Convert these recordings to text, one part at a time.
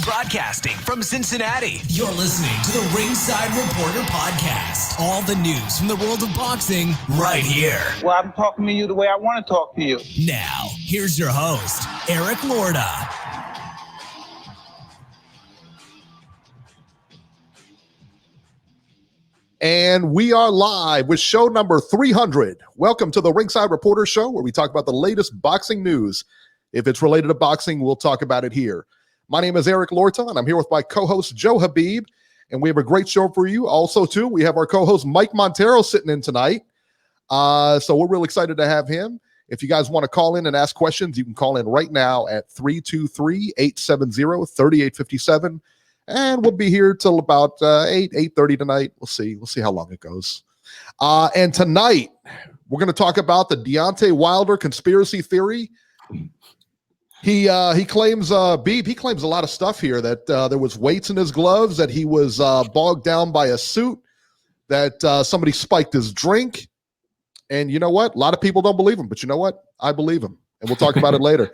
Broadcasting from Cincinnati, you're listening to the Ringside Reporter Podcast. All the news from the world of boxing right here. Well, I'm talking to you the way I want to talk to you. Now, here's your host, Eric Lorda. And we are live with show number 300. Welcome to the Ringside Reporter Show, where we talk about the latest boxing news. If it's related to boxing, we'll talk about it here. My name is Eric Lorta, and I'm here with my co-host, Joe Habib, and we have a great show for you. Also, too, we have our co-host, Mike Montero, sitting in tonight. So we're real excited to have him. If you guys want to call in and ask questions, you can call in right now at 323-870-3857. And we'll be here till about 8:30 tonight. We'll see how long it goes. And tonight, we're going to talk about the Deontay Wilder conspiracy theory. He claims, Beeb, he claims a lot of stuff here, that there was weights in his gloves, that he was bogged down by a suit, that somebody spiked his drink. And you know what? A lot of people don't believe him, but you know what? I believe him. And we'll talk about it later.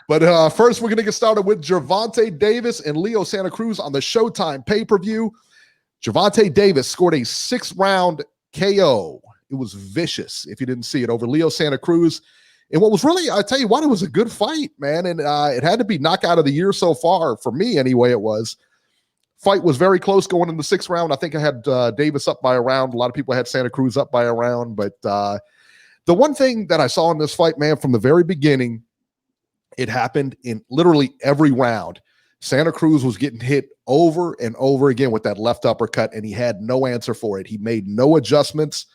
But first, we're going to get started with Gervonta Davis and Leo Santa Cruz on the Showtime pay-per-view. Gervonta Davis scored a 6-round KO. It was vicious, if you didn't see it, over Leo Santa Cruz. And what was really, I tell you what, it was a good fight, man. And it had to be knockout of the year so far. For me, anyway, it was. Fight was very close going in the 6th round. I think I had Davis up by a round. A lot of people had Santa Cruz up by a round. But the one thing that I saw in this fight, man, from the very beginning, it happened in literally every round. Santa Cruz was getting hit over and over again with that left uppercut, and he had no answer for it. He made no adjustments.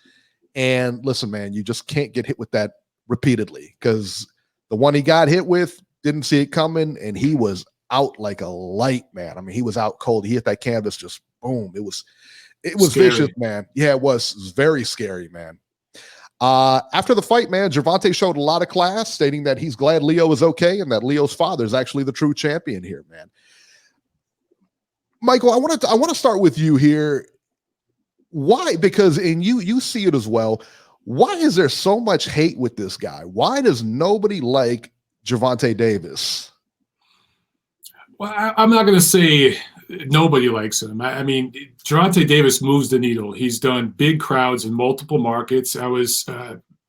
And listen, man, you just can't get hit with that repeatedly, because the one he got hit with, didn't see it coming, and he was out like a light, man. I mean, he was out cold. He hit that canvas, just boom. It was vicious, man. Yeah, it was very scary, man. After the fight, man, Gervonta showed a lot of class, stating that he's glad Leo is okay and that Leo's father is actually the true champion here, man. Michael, I want to start with you here. Why? Because, and you see it as well, why is there so much hate with this guy? Why does nobody like Gervonta Davis? Well, I'm not going to say nobody likes him. I mean, Gervonta Davis moves the needle. He's done big crowds in multiple markets. I was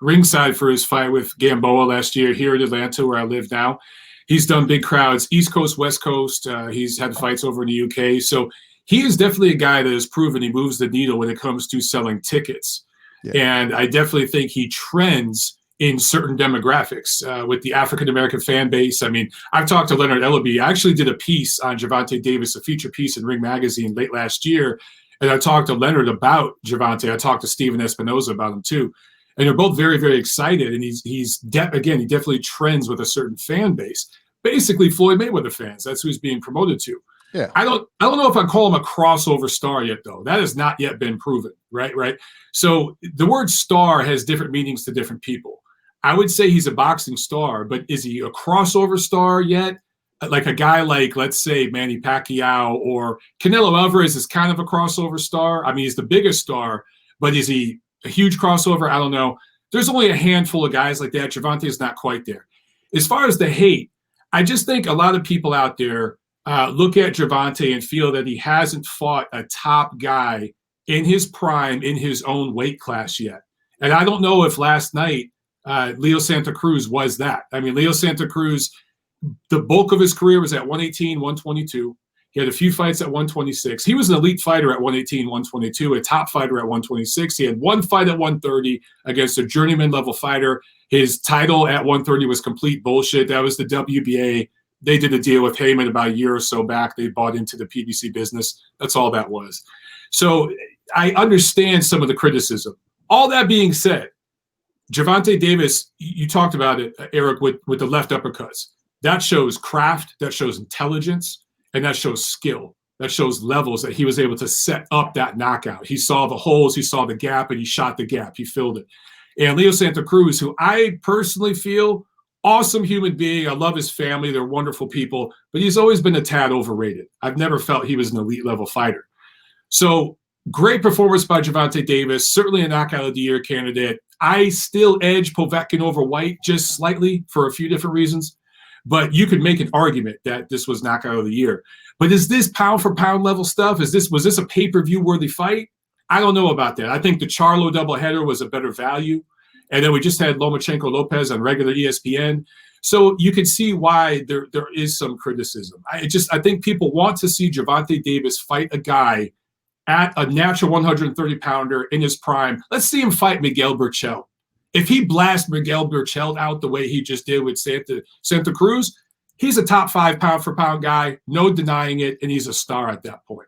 ringside for his fight with Gamboa last year here in Atlanta, where I live now. He's done big crowds, East Coast, West Coast. He's had fights over in the UK. So he is definitely a guy that has proven he moves the needle when it comes to selling tickets. Yeah. And I definitely think he trends in certain demographics with the African-American fan base. I mean, I've talked to Leonard Ellaby. I actually did a piece on Gervonta Davis, a feature piece in Ring Magazine late last year. And I talked to Leonard about Gervonta. I talked to Steven Espinoza about him too. And they're both very, very excited. And he definitely trends with a certain fan base. Basically, Floyd Mayweather fans. That's who he's being promoted to. Yeah. I don't know if I call him a crossover star yet, though. That has not yet been proven, right? So the word star has different meanings to different people. I would say he's a boxing star, but is he a crossover star yet? Like a guy like, let's say, Manny Pacquiao or Canelo Alvarez is kind of a crossover star. I mean, he's the biggest star, but is he a huge crossover? I don't know. There's only a handful of guys like that. Gervonta is not quite there. As far as the hate, I just think a lot of people out there look at Gervonta and feel that he hasn't fought a top guy in his prime, in his own weight class yet. And I don't know if last night Leo Santa Cruz was that. I mean, Leo Santa Cruz, the bulk of his career was at 118, 122. He had a few fights at 126. He was an elite fighter at 118, 122, a top fighter at 126. He had one fight at 130 against a journeyman level fighter. His title at 130 was complete bullshit. That was the WBA. They did a deal with Heyman about a year or so back. They bought into the PBC business. That's all that was. So I understand some of the criticism. All that being said, Gervonta Davis, you talked about it, Eric, with the left uppercuts. That shows craft, that shows intelligence, and that shows skill. That shows levels that he was able to set up that knockout. He saw the holes, he saw the gap, and he shot the gap. He filled it. And Leo Santa Cruz, who I personally feel, awesome human being. I love his family. They're wonderful people, but he's always been a tad overrated. I've never felt he was an elite level fighter. So great performance by Gervonta Davis, certainly a knockout of the year candidate. I still edge Povetkin over White just slightly for a few different reasons. But you could make an argument that this was knockout of the year. But is this pound for pound level stuff? Was this a pay-per-view worthy fight? I don't know about that. I think the Charlo doubleheader was a better value. And then we just had Lomachenko Lopez on regular ESPN. So you can see why there is some criticism. I think people want to see Gervonta Davis fight a guy at a natural 130-pounder in his prime. Let's see him fight Miguel Berchelt. If he blasts Miguel Berchelt out the way he just did with Santa Cruz, he's a top 5 pound-for-pound guy, no denying it, and he's a star at that point.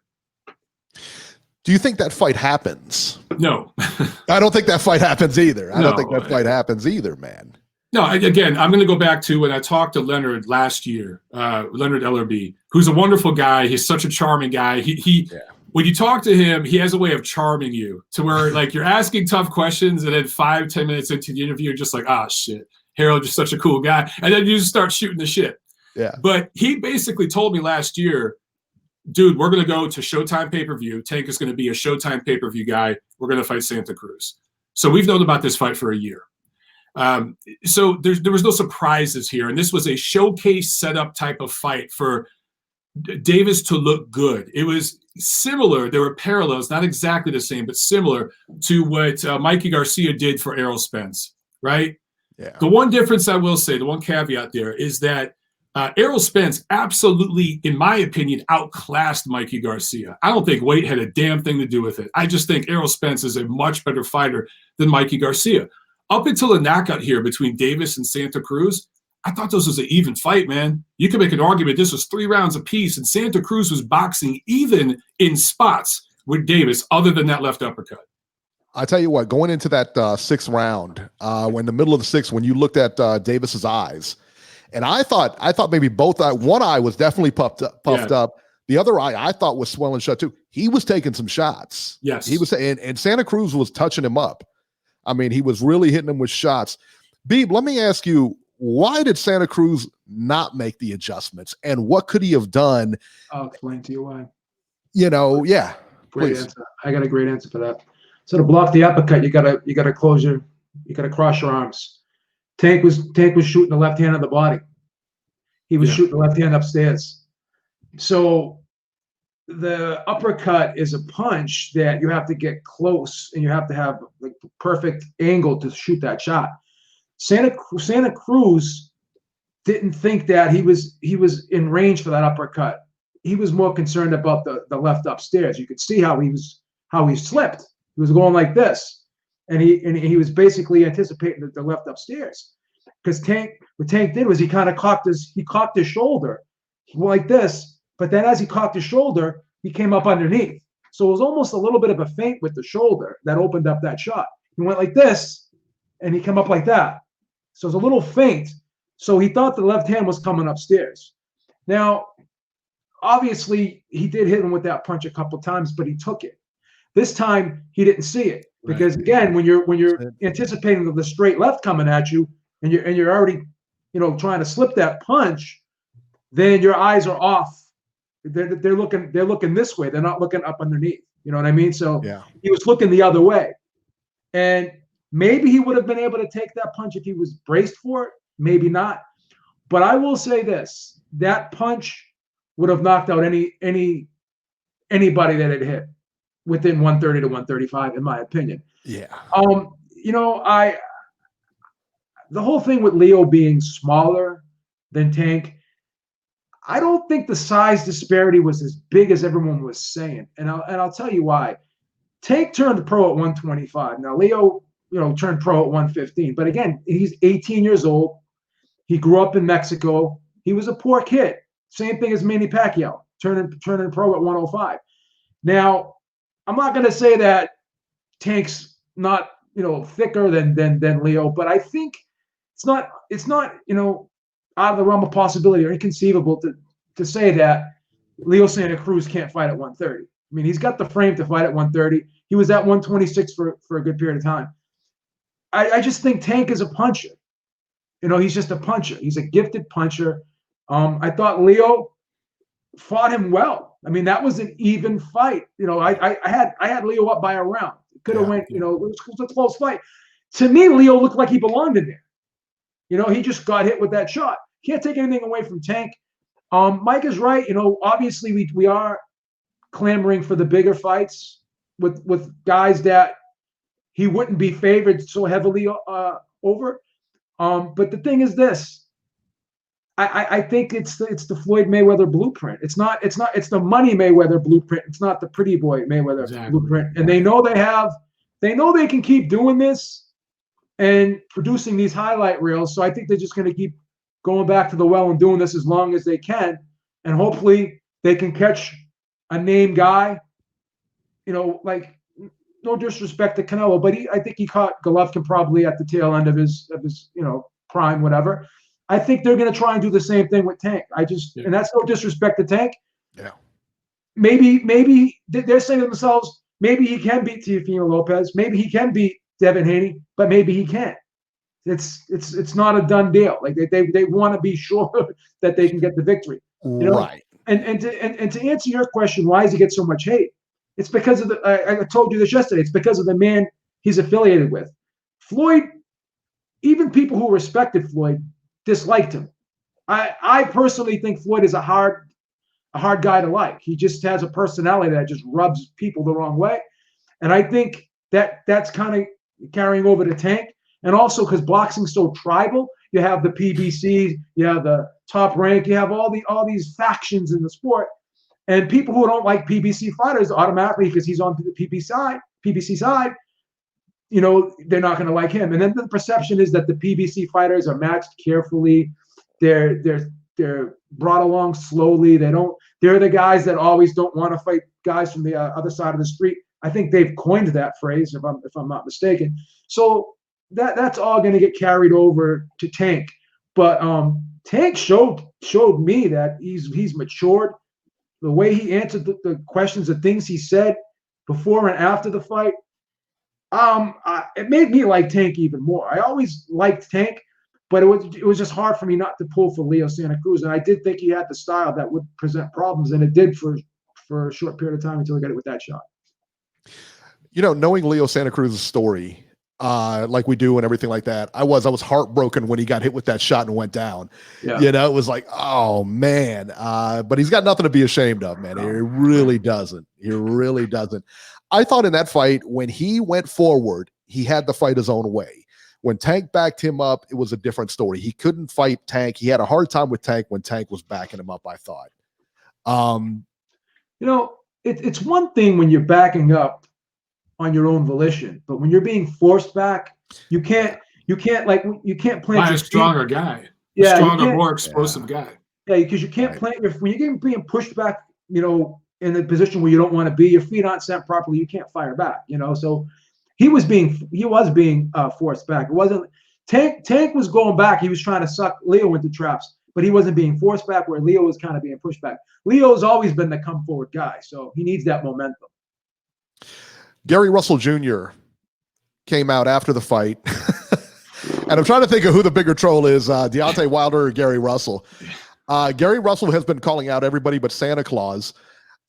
Do you think that fight happens? No. I don't think that fight happens either. I don't think that fight happens either, man. No, again, I'm going to go back to when I talked to Leonard last year, Leonard Ellerby, who's a wonderful guy. He's such a charming guy. When you talk to him, he has a way of charming you to where, like, you're asking tough questions, and then 5-10 minutes into the interview, you're just like, shit, Harold, just such a cool guy. And then you just start shooting the shit. Yeah. But he basically told me last year, dude, we're going to go to Showtime pay-per-view. Tank is going to be a Showtime pay-per-view guy. We're going to fight Santa Cruz. So we've known about this fight for a year. So there was no surprises here. And this was a showcase setup type of fight for Davis to look good. It was similar. There were parallels, not exactly the same, but similar to what Mikey Garcia did for Errol Spence, right? Yeah. The one difference I will say, the one caveat there is that Errol Spence absolutely, in my opinion, outclassed Mikey Garcia. I don't think weight had a damn thing to do with it. I just think Errol Spence is a much better fighter than Mikey Garcia. Up until the knockout here between Davis and Santa Cruz, I thought this was an even fight, man. You could make an argument this was 3 rounds apiece, and Santa Cruz was boxing even in spots with Davis other than that left uppercut. I tell you what, going into that 6th round, when the middle of the 6th, when you looked at Davis's eyes, and I thought maybe both one eye was definitely puffed up. The other eye I thought was swelling shut too. He was taking some shots. Yes. He was, and Santa Cruz was touching him up. I mean, he was really hitting him with shots. Beeb, let me ask you, why did Santa Cruz not make the adjustments, and what could he have done? I'll explain to you why. Yeah. Great Please. answer. I got a great answer for that. So to block the uppercut, you gotta cross your arms. Tank was shooting the left hand of the body. He was shooting the left hand upstairs. So the uppercut is a punch that you have to get close, and you have to have like the perfect angle to shoot that shot. Santa Cruz didn't think that he was in range for that uppercut. He was more concerned about the left upstairs. You could see how he slipped. He was going like this, and he was basically anticipating the left upstairs. Because what Tank did was he kind of cocked his shoulder like this, but then as he cocked his shoulder, he came up underneath. So it was almost a little bit of a feint with the shoulder that opened up that shot. He went like this, and he came up like that. So it was a little feint. So he thought the left hand was coming upstairs. Now, obviously, he did hit him with that punch a couple times, but he took it. This time, he didn't see it because again, when you're anticipating the straight left coming at you, and you're already, trying to slip that punch, then your eyes are off. They're looking this way. They're not looking up underneath. You know what I mean? So he was looking the other way, and maybe he would have been able to take that punch if he was braced for it. Maybe not. But I will say this: that punch would have knocked out anybody that had hit within 130 to 135, in my opinion. Yeah. The whole thing with Leo being smaller than Tank, I don't think the size disparity was as big as everyone was saying, and I'll tell you why. Tank turned pro at 125. Now Leo, turned pro at 115. But again, he's 18 years old. He grew up in Mexico. He was a poor kid. Same thing as Manny Pacquiao, turning pro at 105. Now, I'm not going to say that Tank's not thicker than Leo, but I think it's not out of the realm of possibility or inconceivable to say that Leo Santa Cruz can't fight at 130. I mean, he's got the frame to fight at 130. He was at 126 for a good period of time. I just think Tank is a puncher. He's just a puncher. He's a gifted puncher. I thought Leo fought him well. I mean, that was an even fight. I had Leo up by a round. It could have went, it was a close fight. To me, Leo looked like he belonged in there. He just got hit with that shot. can't take anything away from Tank. Mike is right. Obviously we are clamoring for the bigger fights with guys that he wouldn't be favored so heavily over. But the thing is this. I think it's the Floyd Mayweather blueprint. It's the money Mayweather blueprint. It's not the pretty boy Mayweather blueprint. And they know they can keep doing this and producing these highlight reels. So I think they're just going to keep going back to the well and doing this as long as they can. And hopefully they can catch a name guy, like no disrespect to Canelo, but I think he caught Golovkin probably at the tail end of his prime, whatever. I think they're going to try and do the same thing with Tank. And that's no disrespect to Tank. Yeah. Maybe they're saying to themselves, maybe he can beat Teofimo Lopez. Maybe he can beat Devin Haney, but maybe he can't. It's not a done deal. Like they want to be sure that they can get the victory. Right. And to answer your question, why does he get so much hate? It's because of I told you this yesterday. It's because of the man he's affiliated with. Floyd, even people who respected Floyd disliked him. I personally think Floyd is a hard guy to like. He just has a personality that just rubs people the wrong way. And I think that's kind of carrying over to Tank. And also because boxing's so tribal, you have the PBC, you have the Top Rank, you have all these factions in the sport. And people who don't like PBC fighters automatically, because he's on the PBC side, they're not going to like him. And then the perception is that the PBC fighters are matched carefully. They're brought along slowly. They're the guys that always don't want to fight guys from the other side of the street. I think they've coined that phrase, if I'm not mistaken. So that's all going to get carried over to Tank. But Tank showed me that he's matured. The way he answered the questions, the things he said before and after the fight, it made me like Tank even more. I always liked Tank, but it was just hard for me not to pull for Leo Santa Cruz. And I did think he had the style that would present problems, and it did for a short period of time until he got it with that shot. Knowing Leo Santa Cruz's story, like we do and everything like that, I was heartbroken when he got hit with that shot and went down. Yeah. It was like, oh man. But he's got nothing to be ashamed of, man. He really doesn't. He really doesn't. I thought in that fight, when he went forward, he had to fight his own way. When Tank backed him up, it was a different story. He couldn't fight Tank. He had a hard time with Tank when Tank was backing him up, I thought. It's one thing when you're backing up on your own volition, but when you're being forced back, you can't plant by a stronger guy. Yeah, stronger, more explosive guy. Yeah, because you can't plant when you're being pushed back, in the position where you don't want to be, your feet aren't set properly, you can't fire back, so he was being forced back. It wasn't Tank was going back. He was trying to suck Leo into traps, but he wasn't being forced back where Leo was kind of being pushed back. Leo's always been the come forward guy, so he needs that momentum. Gary Russell Jr. came out after the fight, and I'm trying to think of who the bigger troll is, Deontay Wilder or Gary Russell. Gary Russell has been calling out everybody but Santa Claus,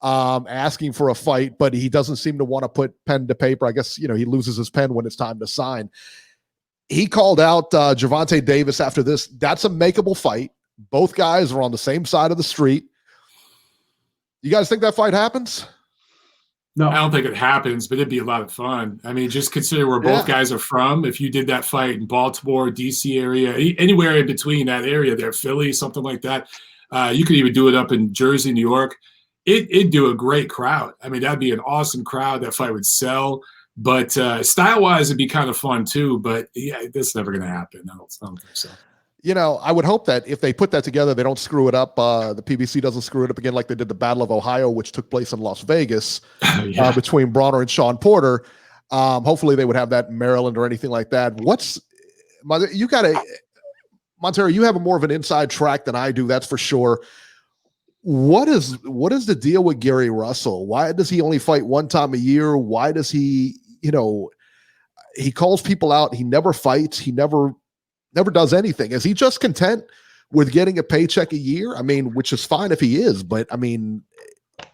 asking for a fight, but he doesn't seem to want to put pen to paper. I guess, he loses his pen when it's time to sign. He called out Gervonta Davis after this. That's a makeable fight. Both guys are on the same side of the street. You guys think that fight happens? No, I don't think it happens, but it'd be a lot of fun. I mean, just consider where both guys are from. If you did that fight in Baltimore, DC area, anywhere in between that area there, Philly, something like that, you could even do it up in Jersey, New York. It'd do a great crowd. I mean, that'd be an awesome crowd. That fight would sell. But style-wise, it'd be kind of fun too. But yeah, that's never going to happen. I don't think so. I would hope that if they put that together, they don't screw it up. The PBC doesn't screw it up again like they did the Battle of Ohio, which took place in Las Vegas between Bronner and Sean Porter. Hopefully they would have that in Maryland or anything like that. Montero, you have more of an inside track than I do, that's for sure. What is the deal with Gary Russell? Why does he only fight one time a year? Why does he, he calls people out. He never fights. He never does anything. Is he just content with getting a paycheck a year? I mean, which is fine if he is, but I mean,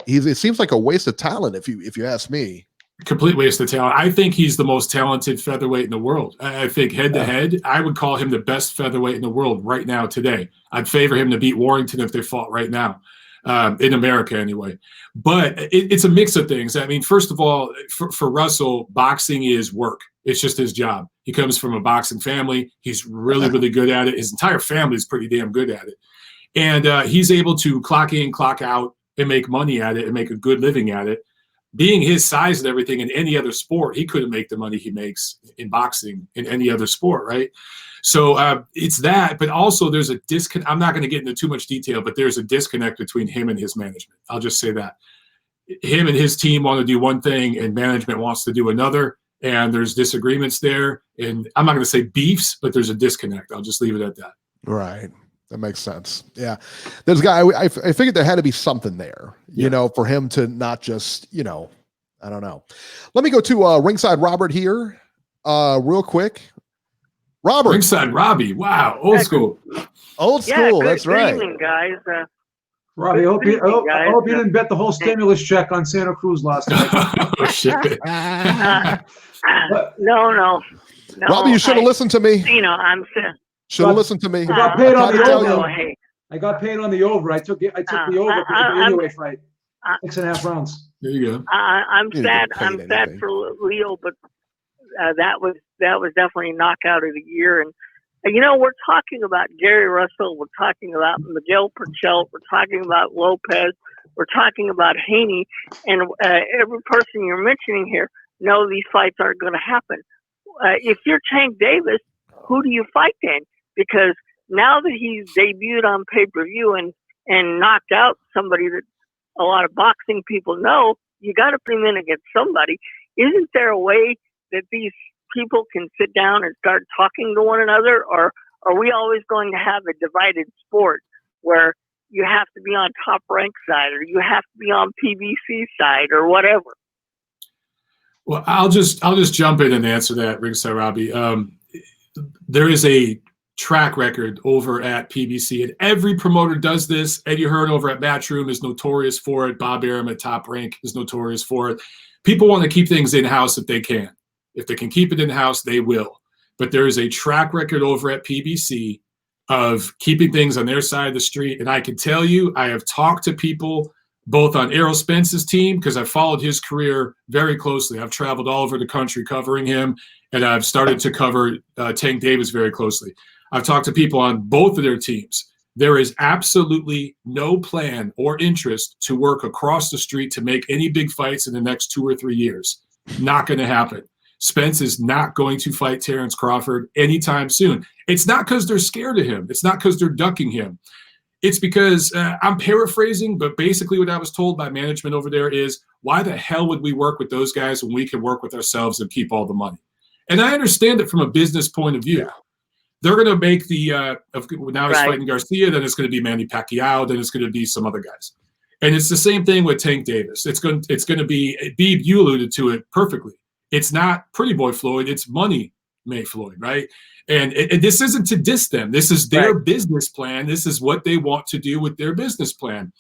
it seems like a waste of talent if you ask me. Complete waste of talent. I think he's the most talented featherweight in the world. I think head-to-head, I would call him the best featherweight in the world right now today. I'd favor him to beat Warrington if they fought right now, in America anyway. But it's a mix of things. I mean, first of all, for Russell, boxing is work. It's just his job. He comes from a boxing family. He's really, really good at it. His entire family is pretty damn good at it. And he's able to clock in, clock out, and make money at it and make a good living at it. Being his size and everything in any other sport, he couldn't make the money he makes in boxing in any other sport, right? So it's that, but also there's a disconnect. I'm not going to get into too much detail, but there's a disconnect between him and his management. I'll just say that. Him and his team want to do one thing and management wants to do another, and there's disagreements there. And I'm not going to say beefs, but there's a disconnect. I'll just leave it at that. Right. That makes sense. Yeah. There's a guy, I figured there had to be something there, you know, for him to not just, you know, I don't know. Let me go to Ringside Robert here real quick. Robert. Ringside Robbie. Wow. Old school. Old school. That's right. Good evening, guys. Robbie, I hope you didn't bet the whole stimulus check on Santa Cruz last night. Oh, shit. No. Robbie, you should have listened to me. You know, I'm Should have listened to me. I got paid on the over. Hey, I got paid on the over. I took the over for the anyway fight. 6.5 rounds. There you go. I'm You sad. didn't get paid I'm sad anything. for Leo, but that was definitely a knockout of the year. And you know, we're talking about Gary Russell. We're talking about Miguel Purcell. We're talking about Lopez. We're talking about Haney. And every person you're mentioning here, no, these fights aren't going to happen. If you're Tank Davis, who do you fight then? Because now that he's debuted on pay-per-view and knocked out somebody that a lot of boxing people know, you got to put him in against somebody. Isn't there a way that these people can sit down and start talking to one another? Or are we always going to have a divided sport where you have to be on Top Rank side or you have to be on PBC side or whatever? Well, I'll just jump in and answer that, Ringside Robbie. There is a track record over at PBC, and every promoter does this. Eddie Hearn over at Matchroom is notorious for it. Bob Arum at Top Rank is notorious for it. People want to keep things in-house if they can. If they can keep it in-house, they will. But there is a track record over at PBC of keeping things on their side of the street. And I can tell you, I have talked to people both on Errol Spence's team, because I've followed his career very closely. I've traveled all over the country covering him, and I've started to cover Tank Davis very closely. I've talked to people on both of their teams. There is absolutely no plan or interest to work across the street to make any big fights in the next 2 or 3 years. Not going to happen. Spence is not going to fight Terrence Crawford anytime soon. It's not because they're scared of him. It's not because they're ducking him. It's because I'm paraphrasing, but basically what I was told by management over there is, why the hell would we work with those guys when we can work with ourselves and keep all the money? And I understand it from a business point of view. Yeah. They're going to make now he's fighting Garcia, then it's going to be Manny Pacquiao, then it's going to be some other guys. And it's the same thing with Tank Davis. It's going to be, Beeb, you alluded to it perfectly. It's not Pretty Boy Floyd, it's Money May Floyd, right? And this isn't to diss them. This is their business plan. This is what they want to do with their business plan.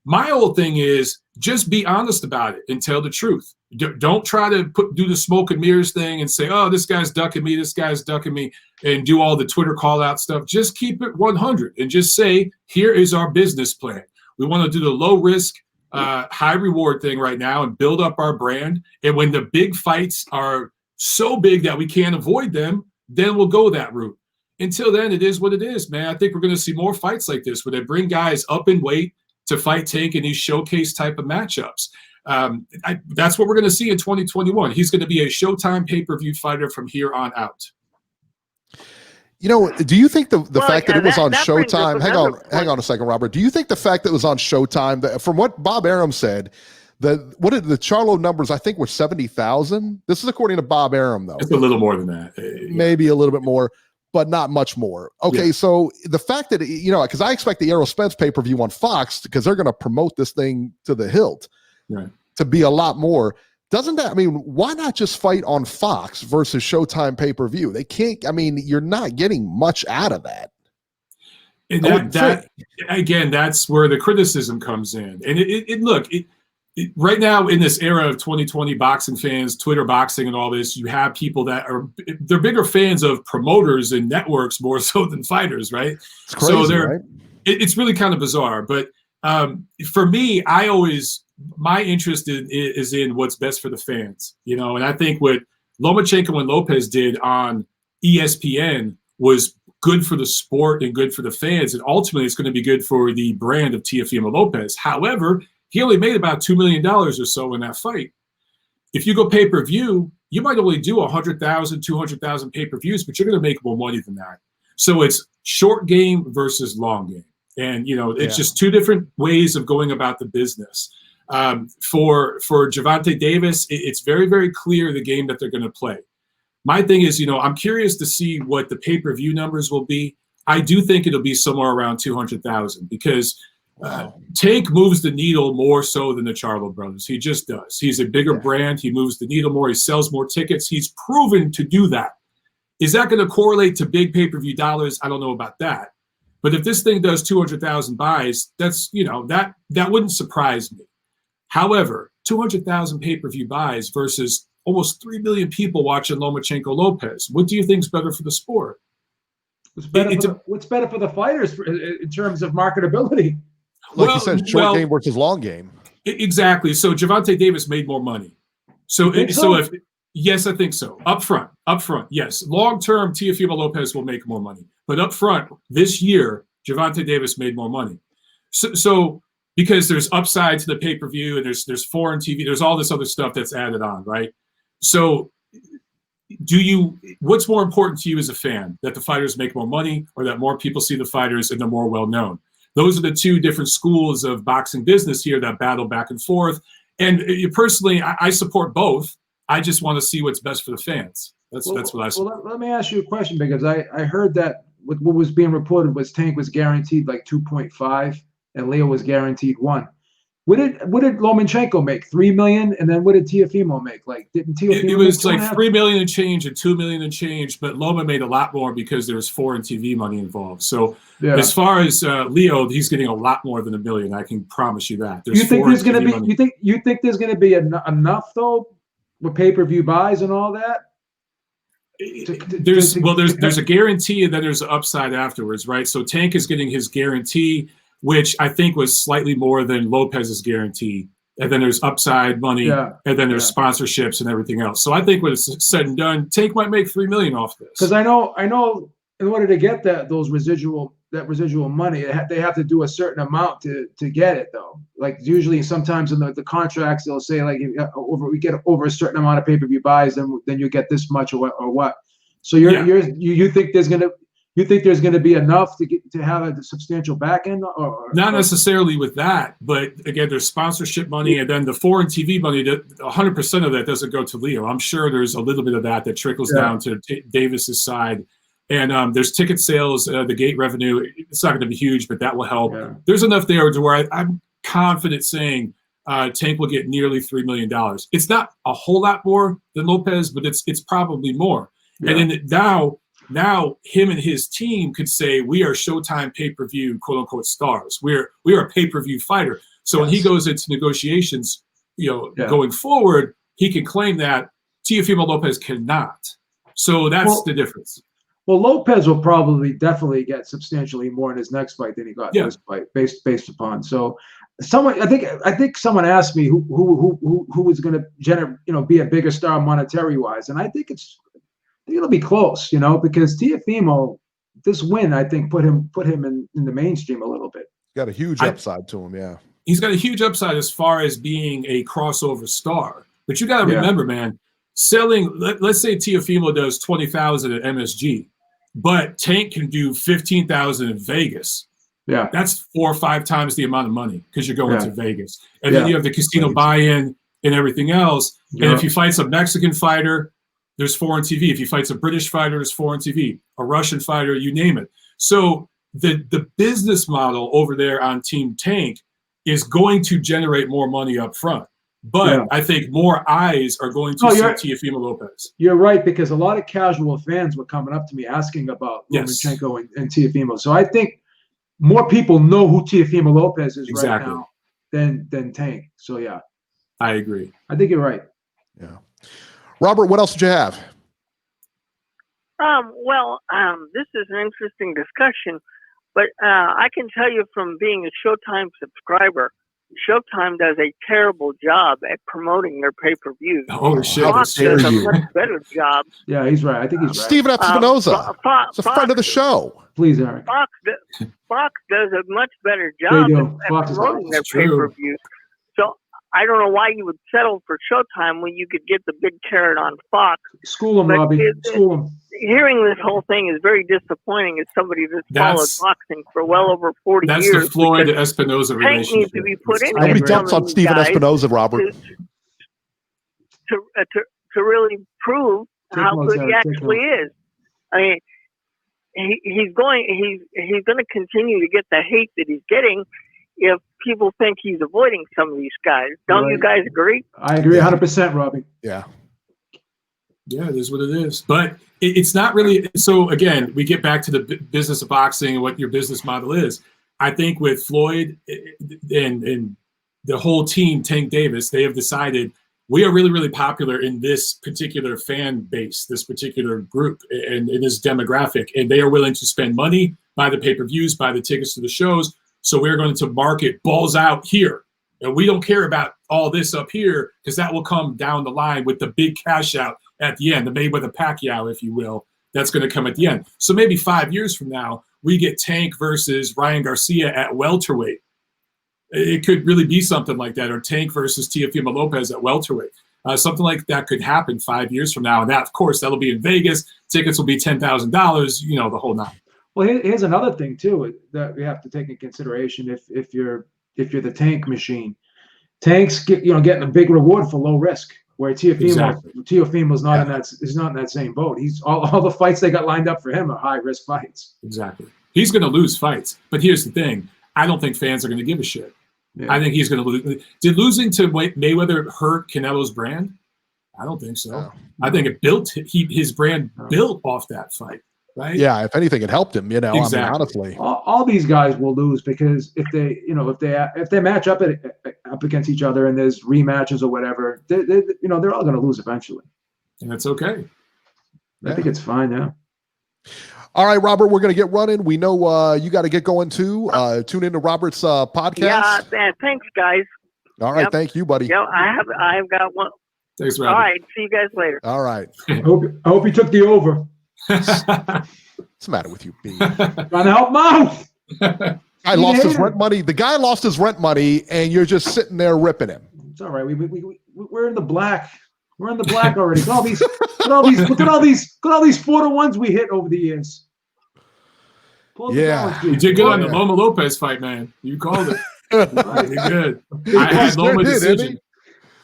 My whole thing is just be honest about it and tell the truth. Don't try to do the smoke and mirrors thing and say, oh, this guy's ducking me, this guy's ducking me, and do all the Twitter call out stuff. Just keep it 100 and just say, here is our business plan. We want to do the low risk, high reward thing right now and build up our brand. And when the big fights are so big that we can't avoid them, then we'll go that route. Until then, it is what it is, man. I think we're going to see more fights like this where they bring guys up in weight to fight Tank in these showcase type of matchups. That's what we're going to see in 2021. He's going to be a Showtime pay-per-view fighter from here on out. You know, do you think the fact that it was on Showtime, hang on a second, Robert. Do you think the fact that it was on Showtime, that from what Bob Arum said, what did the Charlo numbers, I think, were 70,000? This is according to Bob Arum, though. It's a little more than that. Maybe a little bit more, but not much more. Okay, so the fact that, you know, because I expect the Errol Spence pay-per-view on Fox, because they're going to promote this thing to the hilt, to be a lot more. Doesn't that, I mean, why not just fight on Fox versus Showtime pay-per-view? They can't, I mean, you're not getting much out of that. And that again, that's where the criticism comes in. And look, right now in this era of 2020 boxing fans, Twitter boxing and all this, you have people that they're bigger fans of promoters and networks more so than fighters, right? It's crazy, so right? It's really kind of bizarre. But for me, my interest is in what's best for the fans, you know, and I think what Lomachenko and Lopez did on ESPN was good for the sport and good for the fans. And ultimately, it's going to be good for the brand of Teofimo Lopez. However, he only made about $2 million or so in that fight. If you go pay-per-view, you might only do 100,000, 200,000 pay-per-views, but you're going to make more money than that. So it's short game versus long game. And, you know, it's just two different ways of going about the business. For Gervonta Davis, it's very, very clear the game that they're going to play. My thing is, you know, I'm curious to see what the pay-per-view numbers will be. I do think it'll be somewhere around 200,000 because Tank moves the needle more so than the Charlo brothers. He just does. He's a bigger brand. He moves the needle more. He sells more tickets. He's proven to do that. Is that going to correlate to big pay-per-view dollars? I don't know about that. But if this thing does 200,000 buys, that's, you know, that wouldn't surprise me. However, 200,000 pay-per-view buys versus almost 3 million people watching Lomachenko Lopez. What do you think is better for the sport? What's better for the fighters in terms of marketability? Like you said, short game versus long game. Exactly. So Gervonta Davis made more money. Yes, I think so. Up front, yes. Long term, Teofimo Lopez will make more money. But up front, this year, Gervonta Davis made more money. So because there's upside to the pay-per-view and there's foreign TV, there's all this other stuff that's added on, right? So what's more important to you as a fan, that the fighters make more money or that more people see the fighters and they're more well-known? Those are the two different schools of boxing business here that battle back and forth. And personally, I support both. I just want to see what's best for the fans. That's what I support. Well, let me ask you a question, because I heard that what was being reported was Tank was guaranteed like 2.5 and Leo was guaranteed 1. What did Lomachenko make? 3 million, and then what did Teofimo make? Like, didn't Teofimo? It was like 3 million and change and 2 million and change, but Loma made a lot more because there was foreign TV money involved. So as far as Leo, he's getting a lot more than $1 million. I can promise you that. You think there's going to be? You think there's going to be enough though, with pay-per-view buys and all that? There's a guarantee and then there's an upside afterwards, right? So Tank is getting his guarantee, which I think was slightly more than Lopez's guarantee. And then there's upside money, and then there's sponsorships and everything else. So I think when it's said and done, Tank might make $3 million off this. Because I know in order to get that residual money, they have to do a certain amount to get it though. Like usually, sometimes in the contracts they'll say like we get over a certain amount of pay-per-view buys, then you get this much or what. So you think there's gonna be enough to have a substantial back end, or not necessarily with that, but again, there's sponsorship money, and then the foreign TV money. 100% of that doesn't go to Leo. I'm sure there's a little bit of that trickles down to Davis's side, and there's ticket sales, the gate revenue. It's not going to be huge, but that will help. Yeah. There's enough there to where I'm confident saying Tank will get nearly $3 million. It's not a whole lot more than Lopez, but it's probably more. Yeah. And then now him and his team could say, we are Showtime pay-per-view, quote unquote, stars. We are a pay-per-view fighter. So when he goes into negotiations, going forward, he can claim that. Teofimo Lopez cannot. So that's the difference. Well, Lopez will definitely get substantially more in his next fight than he got in this fight, based upon. So I think someone asked me who was going to be a bigger star monetary wise, and I think it'll be close, because Teofimo, this win, I think, put him in the mainstream a little bit. Got a huge upside to him, yeah. He's got a huge upside as far as being a crossover star. But you got to remember, man, selling. Let's say Teofimo does 20,000 at MSG, but Tank can do 15,000 in Vegas. Yeah, that's 4 or 5 times the amount of money because you're going to Vegas, and then you have the casino buy-in and everything else. And if he fights a Mexican fighter, there's foreign TV. If he fights a British fighter, there's foreign TV. A Russian fighter, you name it. So the business model over there on Team Tank is going to generate more money up front. But I think more eyes are going to see Teofimo Lopez. You're right, because a lot of casual fans were coming up to me asking about Lomachenko and Teofimo. So I think more people know who Teofimo Lopez is right now than Tank. So I agree. I think you're right. Yeah. Robert, what else did you have? This is an interesting discussion, but I can tell you from being a Showtime subscriber, Showtime does a terrible job at promoting their pay-per-views. Oh, shit. Fox does a much better job. Yeah, he's right. I think he's right. Steven Espinoza. It's a friend of the show. Please, Eric. Fox does a much better job at promoting their pay-per-views. So I don't know why you would settle for Showtime when you could get the big carrot on Fox. School him, Robbie. School him. Hearing this whole thing is very disappointing as somebody that's followed boxing for well over 40 years. That's the Floyd Espinoza relationship. Needs to be put in. Nobody dumps on Steven Espinoza, Robert. To really prove how good he actually is. I mean, he's going to continue to get the hate that he's getting if people think he's avoiding some of these guys. Don't you guys agree? I agree 100%, Robbie. Yeah. Yeah, it is what it is. But it's not really. So, again, we get back to the business of boxing and what your business model is. I think with Floyd and the whole team, Tank Davis, they have decided we are really, really popular in this particular fan base, this particular group, and in this demographic. And they are willing to spend money, buy the pay-per-views, buy the tickets to the shows. So we're going to market balls out here. And we don't care about all this up here because that will come down the line with the big cash out at the end, the Mayweather-Pacquiao, if you will. That's going to come at the end. So maybe 5 years from now, we get Tank versus Ryan Garcia at welterweight. It could really be something like that, or Tank versus Teofimo Lopez at welterweight. Something like that could happen 5 years from now. And that, of course, that'll be in Vegas. Tickets will be $10,000, the whole nine. Well, here's another thing, too, that we have to take into consideration if you're the Tank machine. Tank's getting a big reward for low risk, where Teofimo's not in that same boat. He's all the fights they got lined up for him are high risk fights. Exactly. He's going to lose fights. But here's the thing. I don't think fans are going to give a shit. Yeah. I think he's going to lose. Did losing to Mayweather hurt Canelo's brand? I don't think so. No. I think it built his brand built off that fight, right? Yeah, if anything, it helped him. Exactly. I mean, honestly, all these guys will lose because if they match up against each other and there's rematches or whatever, they're all going to lose eventually. And that's okay. I think it's fine now. All right, Robert, we're going to get running. We know you got to get going too. Tune into Robert's podcast. Yeah, thanks, guys. All right, Thank you, buddy. Yeah, I've got one. Thanks, Robert. All right, see you guys later. All right. I hope you took the over. What's the matter with you, B? Trying to help him out. I lost his rent money. The guy lost his rent money, and you're just sitting there ripping him. It's all right. We're in the black. We're in the black already. Look at all these 4-1s we hit over the years. Yeah, you did good on the Loma Lopez fight, man. You called it. You did good. I had Loma decision.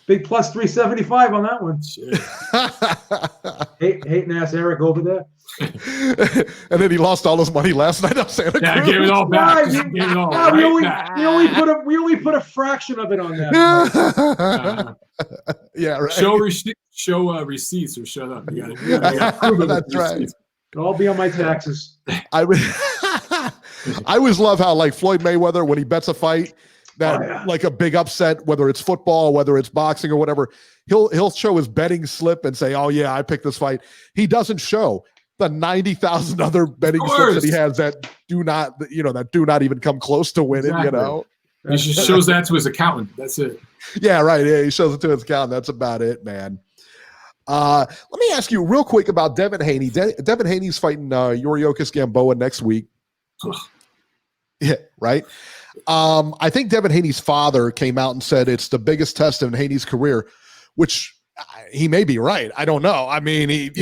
Big plus 375 on that one. Hating ass Eric over there. And then he lost all his money last night on Santa Cruz. Yeah, I gave it all back. We only put a fraction of it on that. Yeah, right. Show receipts or shut up. You gotta prove it. That's right. It'll all be on my taxes. I always love how, like, Floyd Mayweather, when he bets a fight, like a big upset, whether it's football, whether it's boxing or whatever, he'll show his betting slip and say, "Oh yeah, I picked this fight." He doesn't show the 90,000 other betting slips that he has that do not even come close to winning. Exactly. He just shows that to his accountant. That's it. Yeah, right. Yeah, he shows it to his accountant. That's about it, man. Let me ask you real quick about Devin Haney. Devin Haney's fighting Yuriorkis Gamboa next week. Yeah, right. I think Devin Haney's father came out and said it's the biggest test in Haney's career, which he may be right. I don't know. I mean,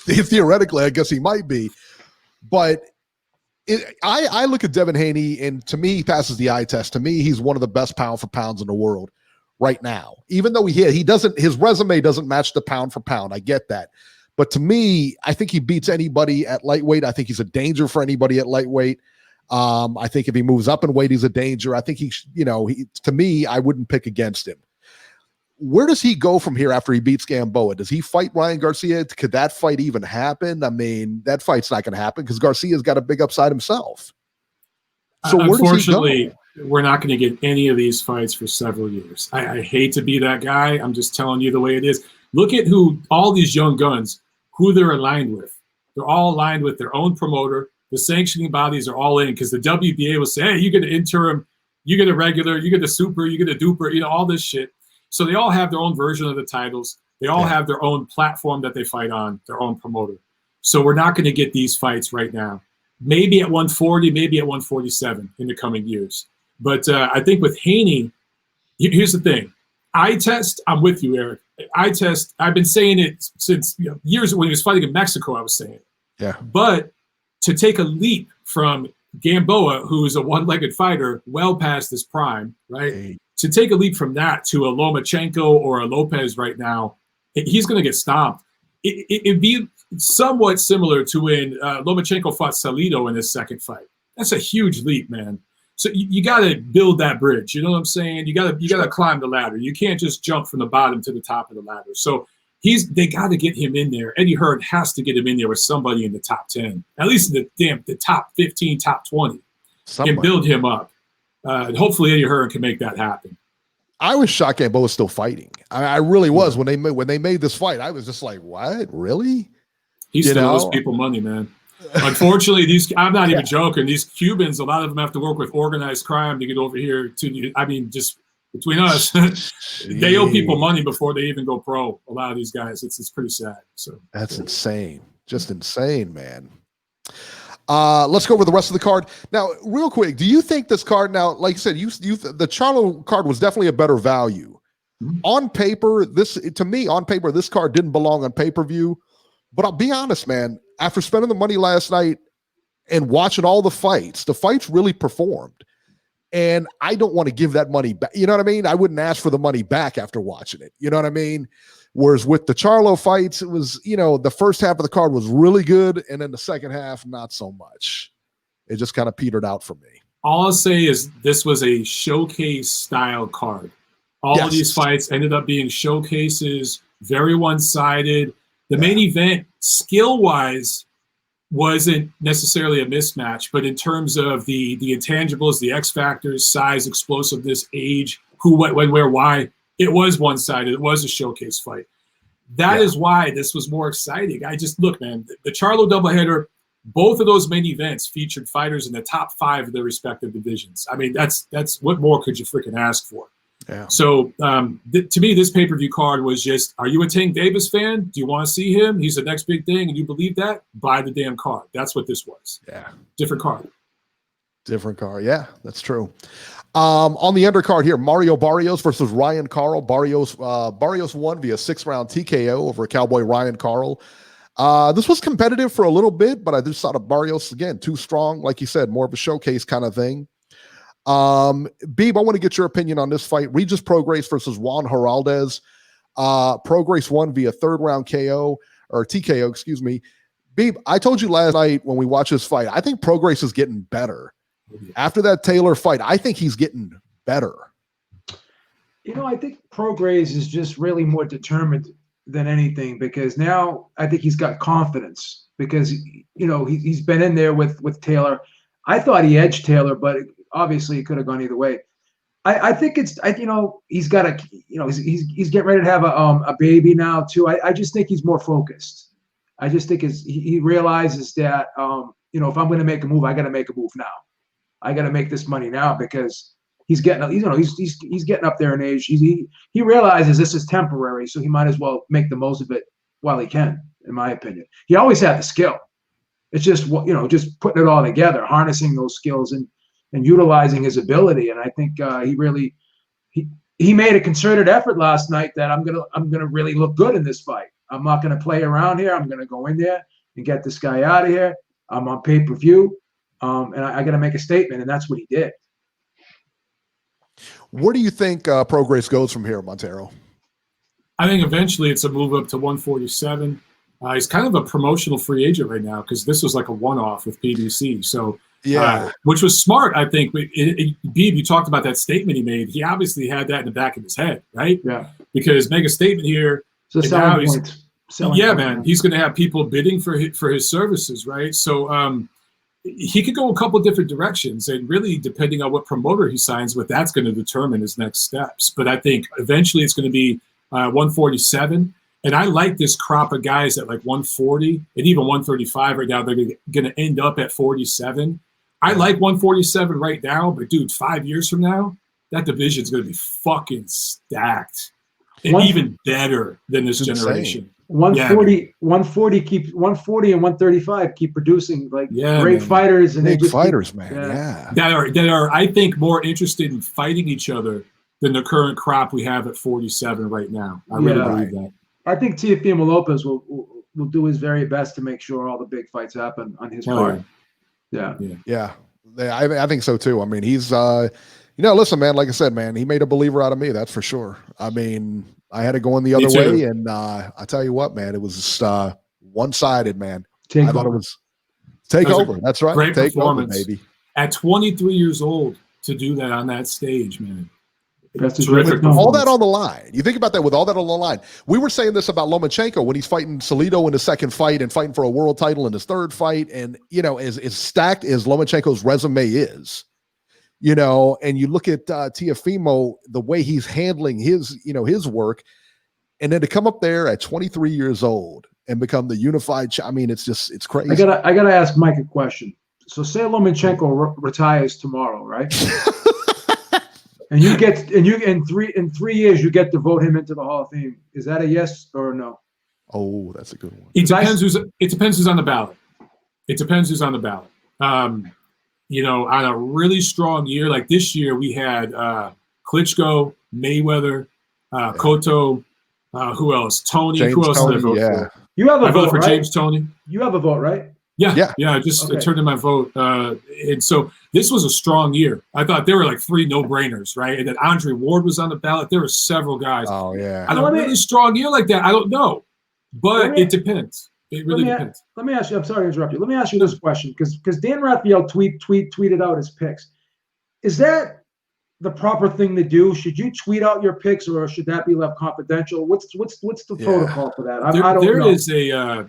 theoretically, I guess he might be. But I look at Devin Haney, and to me, he passes the eye test. To me, he's one of the best pound for pounds in the world right now. Even though he doesn't, his resume doesn't match the pound for pound. I get that. But to me, I think he beats anybody at lightweight. I think he's a danger for anybody at lightweight. I think if he moves up in weight, he's a danger. I think to me, I wouldn't pick against him. Where does he go from here after he beats Gamboa? Does he fight Ryan Garcia? Could that fight even happen? I mean, that fight's not going to happen because Garcia's got a big upside himself. So where does he go? we're not going to get any of these fights for several years. I hate to be that guy. I'm just telling you the way it is. Look at who all these young guns, who they're aligned with. They're all aligned with their own promoter. The sanctioning bodies are all in because the WBA will say, hey, you get an interim, you get a regular, you get a super, you get a duper, all this shit. So they all have their own version of the titles. They all have their own platform that they fight on, their own promoter. So we're not going to get these fights right now. Maybe at 140, maybe at 147 in the coming years. But I think with Haney, here's the thing. Eye test, I'm with you, Eric. Eye test, I've been saying it since years when he was fighting in Mexico, I was saying it. Yeah. But to take a leap from Gamboa, who is a one-legged fighter, well past his prime, right? Hey. To take a leap from that to a Lomachenko or a Lopez right now, he's going to get stomped. It'd be somewhat similar to when Lomachenko fought Salido in his second fight. That's a huge leap, man. So you got to build that bridge. You know what I'm saying? You got to climb the ladder. You can't just jump from the bottom to the top of the ladder. So they got to get him in there. Eddie Hearn has to get him in there with somebody in the top 10, at least in the top 15, top 20, and build him up. And hopefully Eddie Hearn can make that happen. I was shocked Gamboa was still fighting. I really was when they made this fight. I was just like, what? Really? He still owes people money, man. Unfortunately, I'm not even joking. These Cubans, a lot of them have to work with organized crime to get over here to, I mean, just between us, they owe people money before they even go pro. A lot of these guys, it's pretty sad. So that's insane. Just insane, man. Let's go over the rest of the card. Now, real quick, do you think this card now, like you said, the Charlo card was definitely a better value. Mm-hmm. On paper, this card didn't belong on pay-per-view. But I'll be honest, man, after spending the money last night and watching all the fights really performed. And I don't want to give that money back. You know what I mean? I wouldn't ask for the money back after watching it. You know what I mean? Whereas with the Charlo fights, it was, the first half of the card was really good. And then the second half, not so much. It just kind of petered out for me. All I'll say is this was a showcase style card. All of these fights ended up being showcases, very one-sided. The main event, skill-wise, wasn't necessarily a mismatch, but in terms of the intangibles, the X factors, size, explosiveness, age, who, what, when, where, why, it was one-sided. It was a showcase fight. That is why this was more exciting. Look, man, the Charlo doubleheader, both of those main events featured fighters in the top 5 of their respective divisions. I mean, that's what more could you freaking ask for? Yeah. So to me, this pay-per-view card was just, are you a Tank Davis fan? Do you want to see him? He's the next big thing, and you believe that? Buy the damn card. That's what this was. Yeah. Different card. Different card. Yeah, that's true. On the undercard here, Mario Barrios versus Ryan Carl. Barrios won via 6-round TKO over Cowboy Ryan Carl. This was competitive for a little bit, but I just thought of Barrios, again, too strong. Like you said, more of a showcase kind of thing. Beeb, I want to get your opinion on this fight. Regis Prograis versus Juan Heraldez. Prograis won via 3rd-round KO or TKO, excuse me. Beeb, I told you last night when we watched this fight, I think Prograis is getting better. After that Taylor fight, I think he's getting better. I think Prograis is just really more determined than anything because now I think he's got confidence because, he's been in there with Taylor. I thought he edged Taylor, but obviously it could have gone either way. I think he's got he's getting ready to have a baby now too. I just think he's more focused. I just think he realizes that, if I'm going to make a move, I got to make a move now. I got to make this money now because he's getting up there in age. He realizes this is temporary, so he might as well make the most of it while he can, in my opinion. He always had the skill. It's just, just putting it all together, harnessing those skills and utilizing his ability. And I think he made a concerted effort last night that I'm gonna really look good in this fight. I'm not gonna play around here. I'm gonna go in there and get this guy out of here. I'm on pay-per-view, and I got to make a statement, and that's what he did. Where do you think Prograis goes from here, Montero? I think eventually it's a move up to 147. He's kind of a promotional free agent right now because this was like a one-off with PBC. So, which was smart, I think. Beeb, you talked about that statement he made. He obviously had that in the back of his head, right? Yeah. Because make a statement here. So selling point. Man, he's going to have people bidding for his services, right? So, he could go a couple different directions, and really depending on what promoter he signs with, that's going to determine his next steps. But I think eventually it's going to be 147. And I like this crop of guys at like 140 and even 135 right now. They're going to end up at 47. I like 147 right now, but dude, 5 years from now, that division is going to be fucking stacked and even better than this generation. 140 and 135 keep producing great fighters and big fighters, man. Yeah. That are I think more interested in fighting each other than the current crop we have at 47 right now. I really believe that. I think Teofimo Lopez will do his very best to make sure all the big fights happen on his part. Yeah. I think so too. I mean, he's listen, man, like I said, man, he made a believer out of me, that's for sure. I mean, I had it going the other way, and I tell you what, man, it was just one-sided, man. I thought it was take over. That's right. Great take performance, over, baby. At 23 years old to do that on that stage, man. That's with all that on the line. You think about that with all that on the line. We were saying this about Lomachenko when he's fighting Salido in his second fight and fighting for a world title in his third fight. And, as stacked as Lomachenko's resume is, and you look at Teofimo, the way he's handling his work, and then to come up there at 23 years old and become the unified, it's crazy. I gotta ask Mike a question. So say Lomachenko retires tomorrow, right? And in 3 years you get to vote him into the Hall of Fame. Is that a yes or a no? Oh, that's a good one. It depends who's on the ballot. It depends who's on the ballot. On a really strong year like this year, we had Klitschko, Mayweather, Cotto, who else? Tony. Who else did I vote for? You have a vote, for right? James Toney. You have a vote, right? Yeah. I just turned in my vote. And so this was a strong year. I thought there were like 3 no-brainers, right? And then Andre Ward was on the ballot. There were several guys. Oh, yeah. On a really strong year like that, I don't know. But it depends. It really depends. Let me ask you, I'm sorry to interrupt you. Let me ask you this question, because Dan Raphael tweeted out his picks. Is that the proper thing to do? Should you tweet out your picks, or should that be left confidential? What's the protocol for that? I don't know. There is a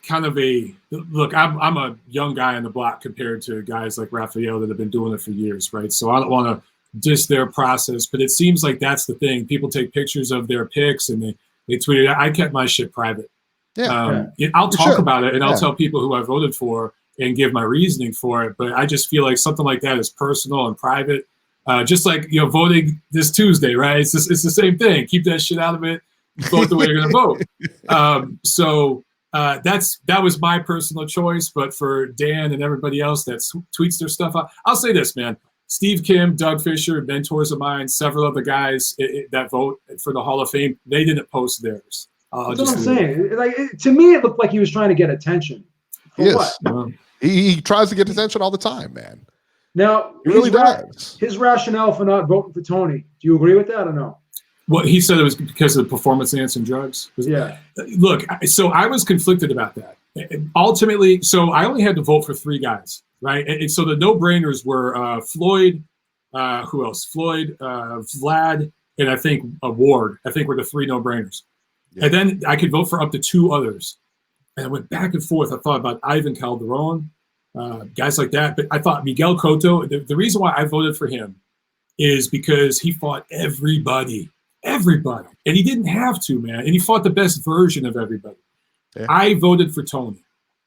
kind of a look. I'm a young guy on the block compared to guys like Raphael that have been doing it for years, right? So I don't want to diss their process, but it seems like that's the thing. People take pictures of their picks and they tweet it. I kept my shit private. I'll talk about it and I'll tell people who I voted for and give my reasoning for it. But I just feel like something like that is personal and private. Just like voting this Tuesday, right? It's the same thing. Keep that shit out of it. Vote the way you're going to vote. That was my personal choice. But for Dan and everybody else that tweets their stuff out, I'll say this, man. Steve Kim, Doug Fisher, mentors of mine, several other guys that vote for the Hall of Fame, they didn't post theirs. That's what I'm saying. To me, it looked like he was trying to get attention. Yes. He tries to get attention all the time, man. Now, he really does. His rationale for not voting for Tony, do you agree with that or no? Well, he said it was because of the performance-enhancing drugs. Yeah. Look, so I was conflicted about that. Ultimately, so I only had to vote for 3 guys, right? And so the no-brainers were Floyd, who else? Floyd, Vlad, and I think Ward. I think were the 3 no-brainers. Yeah. And then I could vote for up to 2 others. And I went back and forth. I thought about Ivan Calderon, guys like that. But I thought Miguel Cotto, the reason why I voted for him is because he fought everybody. And he didn't have to, man. And he fought the best version of everybody. Yeah. I voted for Tony.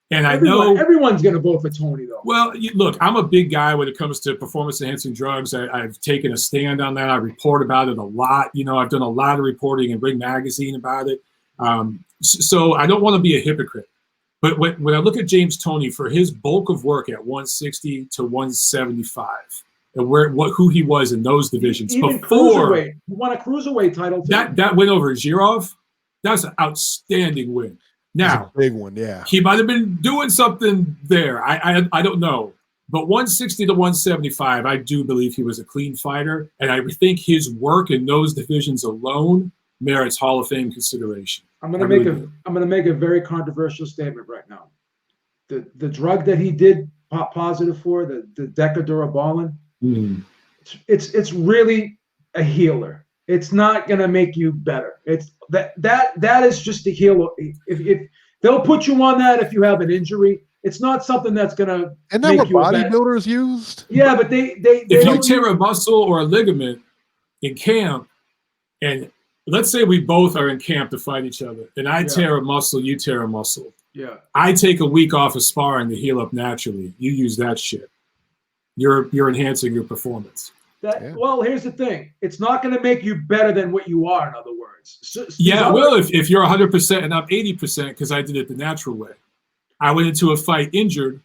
And I know everyone's going to vote for Tony, though. Well, look, I'm a big guy when it comes to performance-enhancing drugs. I've taken a stand on that. I report about it a lot. I've done a lot of reporting in Ring Magazine about it. So I don't want to be a hypocrite. But when I look at James Toney for his bulk of work at 160 to 175, and who he was in those divisions even before he won a cruiserweight title too. That win over Zhirov, that's an outstanding win. Now, big one, yeah. He might have been doing something there. I don't know. But 160 to 175, I do believe he was a clean fighter, and I think his work in those divisions alone merits Hall of Fame consideration. I'm going to make a very controversial statement right now. The drug that he did pop positive for, the Decadurabolin, it's really a healer. It's not going to make you better. It's that is just a healer. If they'll put you on that if you have an injury, It's not something that's gonna. And that what bodybuilders used? Yeah, but they if you tear a muscle or a ligament in camp, and let's say we both are in camp to fight each other, and I tear a muscle, you tear a muscle. Yeah. I take a week off of sparring to heal up naturally. You use that shit. You're enhancing your performance. Well, here's the thing. It's not going to make you better than what you are, in other words. It will if you're 100% and I'm 80% because I did it the natural way. I went into a fight injured.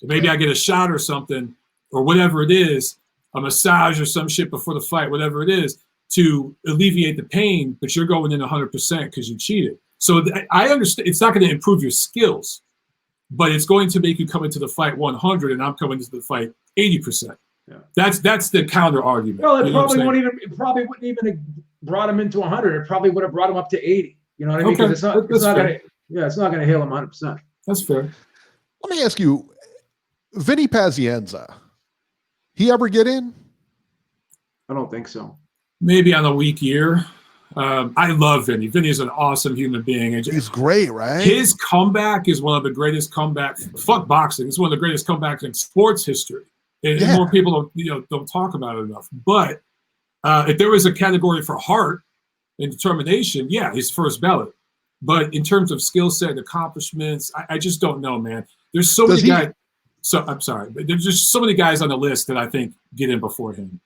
Maybe I get a shot or something or whatever it is, a massage or some shit before the fight, whatever it is, to alleviate the pain, but you're going in 100% because you cheated. So I understand it's not going to improve your skills, but it's going to make you come into the fight 100 and I'm coming into the fight 80%. Yeah. That's the counter argument. Well, it probably wouldn't even have brought him into 100. It probably would have brought him up to 80. You know what I mean? Because it's not going to heal him 100%. That's fair. Let me ask you, Vinny Pazienza, he ever get in? I don't think so. Maybe on a weak year. I love Vinny. Vinny is an awesome human being. He's great, right? His comeback is one of the greatest comebacks. Fuck boxing. It's one of the greatest comebacks in sports history. And more people don't talk about it enough. But if there was a category for heart and determination, his first ballot. But in terms of skill set and accomplishments, I just don't know, man. There's so many guys. So I'm sorry, but there's just so many guys on the list that I think get in before him.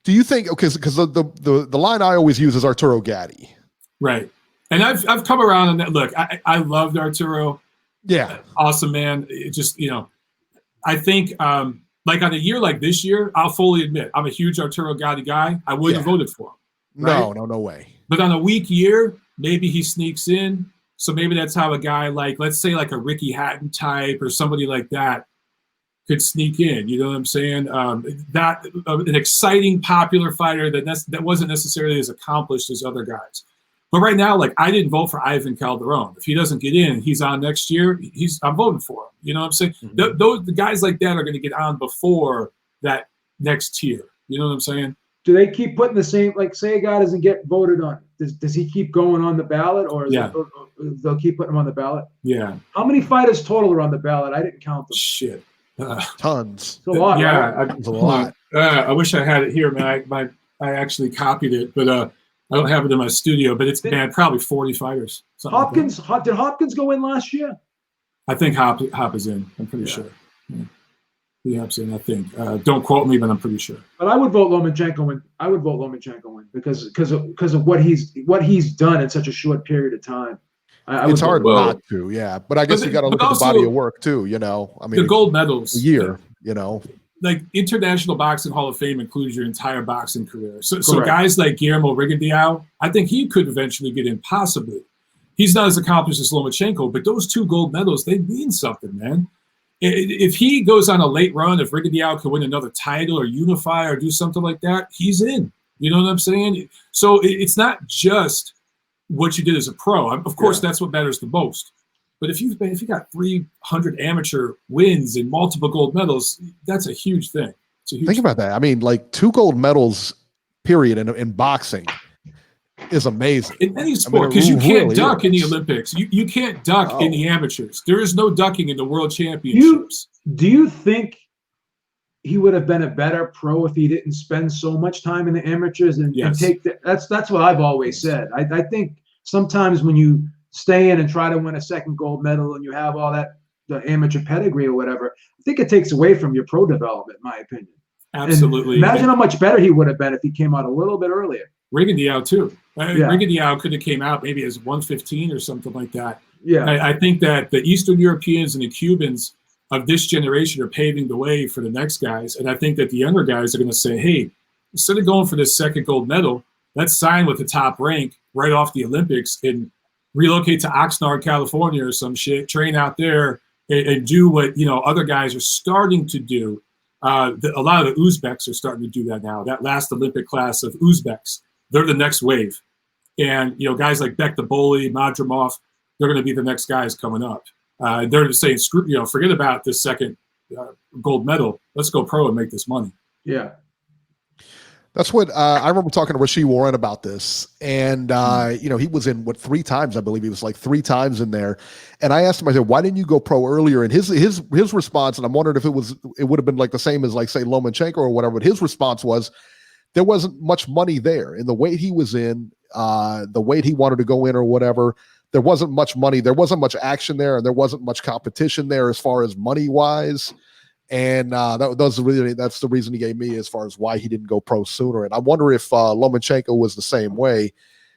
Do you think? Because the line I always use is Arturo Gatti. Right, and I've come around on that. Look, I loved Arturo. Yeah, awesome man. It just I think like on a year like this year, I'll fully admit I'm a huge Arturo Gatti guy. I wouldn't have voted for him. Right? No way. But on a weak year, maybe he sneaks in. So maybe that's how a guy like, let's say like a Ricky Hatton type or somebody like that could sneak in. You know what I'm saying? An exciting, popular fighter that wasn't necessarily as accomplished as other guys. But right now, like I didn't vote for Ivan Calderon. If he doesn't get in, he's on next year. I'm voting for him. You know what I'm saying? Mm-hmm. The guys like that are going to get on before that next tier. You know what I'm saying? Do they keep putting the same? Like, say a guy doesn't get voted on, does he keep going on the ballot, or they'll keep putting him on the ballot? Yeah. How many fighters total are on the ballot? I didn't count them. Shit. Tons. It's a lot. Yeah, right? It's a lot. I wish I had it here, man. I actually copied it, but I don't have it in my studio. But it's probably 40 fighters. Hopkins did Hopkins go in last year? I think Hop is in. I'm pretty sure. Yeah. He hops in. I think. Don't quote me, but I'm pretty sure. But I would vote Lomachenko in. I would vote Lomachenko in because of what he's done in such a short period of time. It's hard not to, but I guess you got to look at the body of work too. You know, I mean, the gold medals a year. You know, like International Boxing Hall of Fame includes your entire boxing career. So guys like Guillermo Rigondeaux, I think he could eventually get in. Possibly, he's not as accomplished as Lomachenko, but those 2 gold medals, they mean something, man. If he goes on a late run, if Rigondeaux could win another title or unify or do something like that, he's in. You know what I'm saying? So it's not just what you did as a pro. Of course, that's what matters the most. But if you got 300 amateur wins and multiple gold medals, that's a huge thing. Think about that. I mean, like 2 gold medals, period, in boxing is amazing. In any sport, because you can't duck in the Olympics. You can't duck in the amateurs. There is no ducking in the world championships. Do you think he would have been a better pro if he didn't spend so much time in the amateurs and take that's what I've always said. I think sometimes when you stay in and try to win a second gold medal and you have all that, the amateur pedigree or whatever, I think it takes away from your pro development, in my opinion. Absolutely. And imagine how much better he would have been if he came out a little bit earlier. Rigondeaux too. Rigondeaux could have came out maybe as 115 or something like that. Yeah. I think that the Eastern Europeans and the Cubans of this generation are paving the way for the next guys. And I think that the younger guys are going to say, hey, instead of going for this second gold medal, let's sign with the top rank right off the Olympics and relocate to Oxnard, California or some shit, train out there and do what, other guys are starting to do. A lot of the Uzbeks are starting to do that now. That last Olympic class of Uzbeks, they're the next wave. And, guys like Bektaboli, Madrimov, they're going to be the next guys coming up. They're saying, forget about this second gold medal. Let's go pro and make this money. Yeah. That's what I remember talking to Rasheed Warren about this. And, he was in 3 times, I believe he was like 3 times in there. And I asked him, I said, why didn't you go pro earlier? And his response, and I'm wondering if it would have been like the same as like, say, Lomachenko or whatever, but his response was there wasn't much money there in the weight he was in, the weight he wanted to go in or whatever. There wasn't much money. There wasn't much action there, and there wasn't much competition there as far as money wise. And that's the reason he gave me as far as why he didn't go pro sooner. And I wonder if Lomachenko was the same way.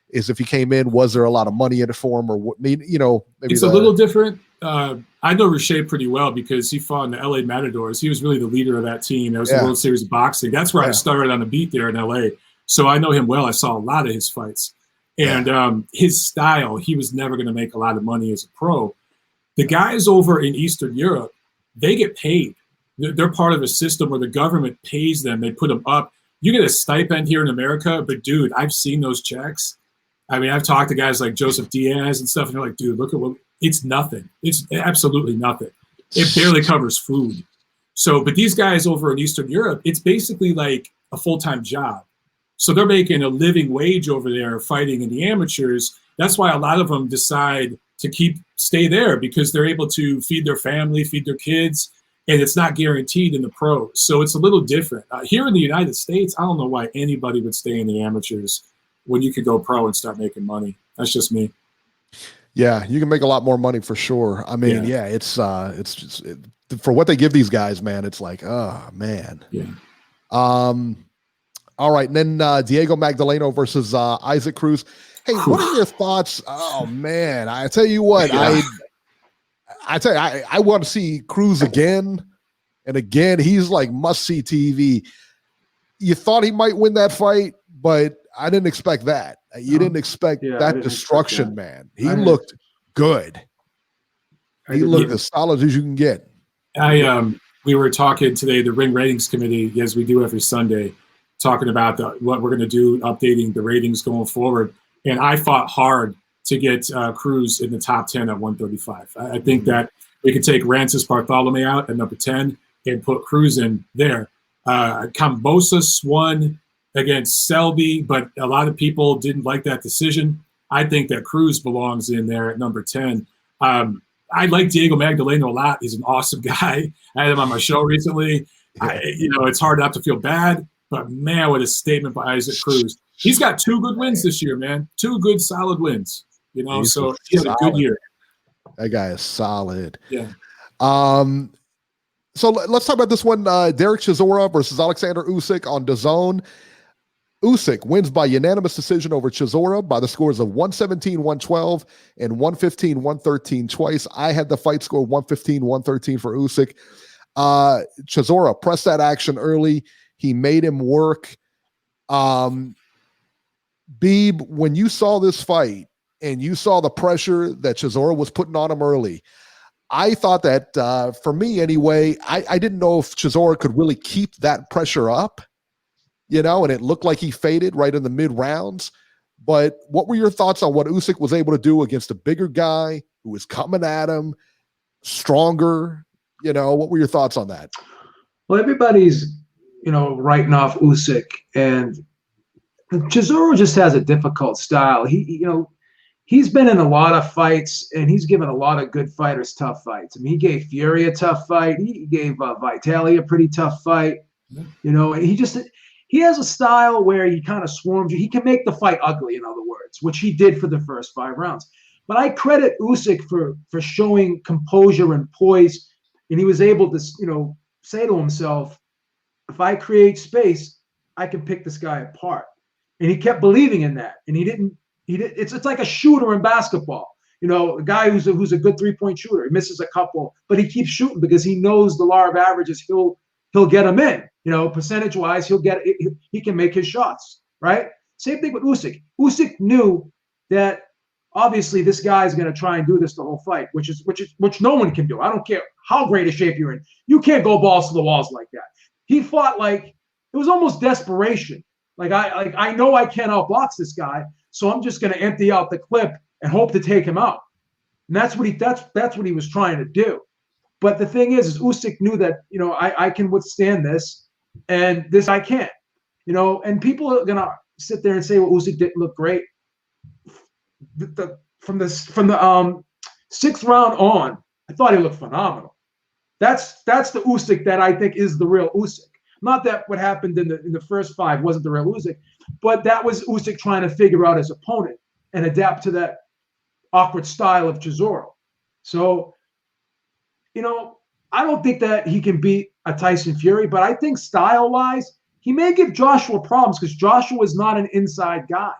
Is if he came in, was there a lot of money in it for him, or maybe it's a little different. I know Rasheed pretty well because he fought in the LA Matadors. He was really the leader of that team. That was the World Series of Boxing. That's where I started on the beat there in LA. So I know him well. I saw a lot of his fights. And his style, he was never going to make a lot of money as a pro. The guys over in Eastern Europe, they get paid. They're part of a system where the government pays them. They put them up. You get a stipend here in America, but dude, I've seen those checks. I mean, I've talked to guys like Joseph Diaz and stuff, and they're like, dude, look at it's nothing. It's absolutely nothing. It barely covers food. So, but these guys over in Eastern Europe, it's basically like a full-time job. So they're making a living wage over there fighting in the amateurs. That's why a lot of them decide to stay there because they're able to feed their family, feed their kids, and it's not guaranteed in the pros. So it's a little different. Here in the United States, I don't know why anybody would stay in the amateurs when you could go pro and start making money. That's just me. Yeah, you can make a lot more money for sure. I mean, it's just for what they give these guys, man. It's like, oh man. Yeah. All right, and then Diego Magdaleno versus Isaac Cruz. Hey, what are your thoughts? Oh man, I tell you what, I want to see Cruz again and again. He's like must-see TV. You thought he might win that fight, but I didn't expect that. You didn't expect that destruction, man. He looked good. He looked as solid as you can get. We were talking today, the Ring Ratings Committee, as we do every Sunday, talking about what we're going to do, updating the ratings going forward. And I fought hard to get Cruz in the top 10 at 135. I think that we could take Rancis Bartholomew out at number 10 and put Cruz in there. Kambosos won against Selby, but a lot of people didn't like that decision. I think that Cruz belongs in there at number 10. I like Diego Magdaleno a lot. He's an awesome guy. I had him on my show recently. It's hard not to feel bad, but man, what a statement by Isaac Cruz. He's got 2 good wins this year, man. 2 good, solid wins. So he had a good year. That guy is solid. Yeah. So let's talk about this one. Derek Chisora versus Alexander Usyk on DAZN. Usyk wins by unanimous decision over Chisora by the scores of 117-112 and 115-113 twice. I had the fight score 115-113 for Usyk. Chisora pressed that action early. He made him work. Beeb, when you saw this fight and you saw the pressure that Chisora was putting on him early, I thought that, for me anyway, I didn't know if Chisora could really keep that pressure up, and it looked like he faded right in the mid-rounds. But what were your thoughts on what Usyk was able to do against a bigger guy who was coming at him, stronger? What were your thoughts on that? Well, everybody's, writing off Usyk, and Chisora just has a difficult style. He's been in a lot of fights, and he's given a lot of good fighters tough fights. I mean, he gave Fury a tough fight. He gave Vitali a pretty tough fight. And he has a style where he kind of swarms you. He can make the fight ugly, in other words, which he did for the first 5 rounds. But I credit Usyk for showing composure and poise, and he was able to, say to himself, if I create space, I can pick this guy apart. And he kept believing in that. And he didn't. It's like a shooter in basketball. A guy who's a good 3-point shooter. He misses a couple, but he keeps shooting because he knows the law of averages. He'll get them in. Percentage-wise, he can make his shots, right? Same thing with Usyk. Usyk knew that obviously this guy is going to try and do this the whole fight, which no one can do. I don't care how great a shape you're in. You can't go balls to the walls like that. He fought like it was almost desperation. I know I can't outbox this guy, so I'm just going to empty out the clip and hope to take him out. And that's what he was trying to do. But the thing is Usyk knew that I can withstand this, and this I can't. And people are gonna sit there and say, well, Usyk didn't look great. From the 6th round on, I thought he looked phenomenal. That's the Usyk that I think is the real Usyk. Not that what happened in the first 5 wasn't the real Usyk, but that was Usyk trying to figure out his opponent and adapt to that awkward style of Chisora. So, I don't think that he can beat a Tyson Fury, but I think style-wise, he may give Joshua problems because Joshua is not an inside guy.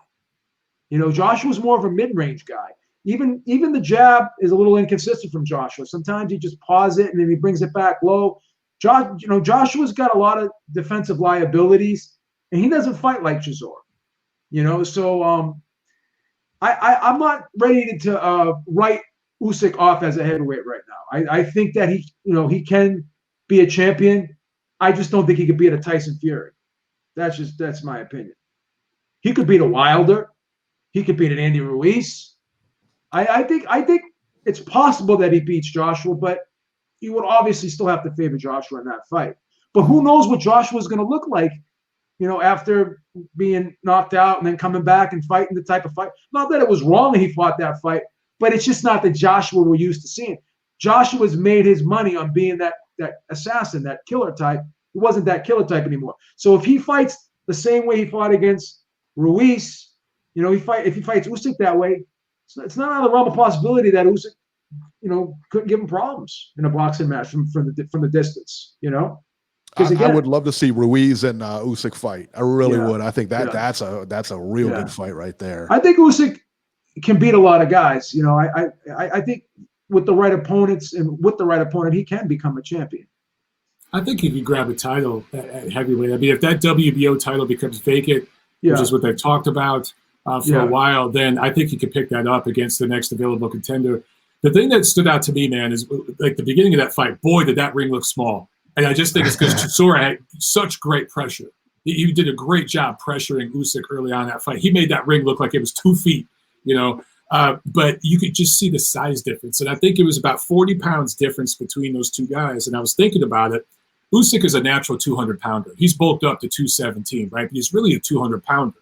Joshua's more of a mid-range guy. Even the jab is a little inconsistent from Joshua. Sometimes he just pauses it and then he brings it back low. Joshua's got a lot of defensive liabilities, and he doesn't fight like Chisora. So I'm not ready to write Usyk off as a heavyweight right now. I think that he can be a champion. I just don't think he could beat a Tyson Fury. That's my opinion. He could beat a Wilder. He could beat an Andy Ruiz. I think it's possible that he beats Joshua, but he would obviously still have to favor Joshua in that fight. But who knows what Joshua is going to look like, after being knocked out and then coming back and fighting the type of fight. Not that it was wrong that he fought that fight, but it's just not the Joshua we're used to seeing. Joshua's made his money on being that assassin, that killer type. He wasn't that killer type anymore. So if he fights the same way he fought against Ruiz, if he fights Usyk that way, it's not out of the realm of possibility that Usyk, couldn't give him problems in a boxing match from the distance. I would love to see Ruiz and Usyk fight. I really would. I think that's a real good fight right there. I think Usyk can beat a lot of guys. I think with the right opponents and with the right opponent, he can become a champion. I think he could grab a title at heavyweight. I mean, if that WBO title becomes vacant, which is what they've talked about for a while, then I think he could pick that up against the next available contender. The thing that stood out to me, man, is like the beginning of that fight, boy, did that ring look small. And I just think it's because Chisora had such great pressure. He did a great job pressuring Usyk early on in that fight. He made that ring look like it was 2 feet, but you could just see the size difference. And I think it was about 40 pounds difference between those two guys. And I was thinking about it. Usyk is a natural 200-pounder. He's bulked up to 217, right? But he's really a 200-pounder.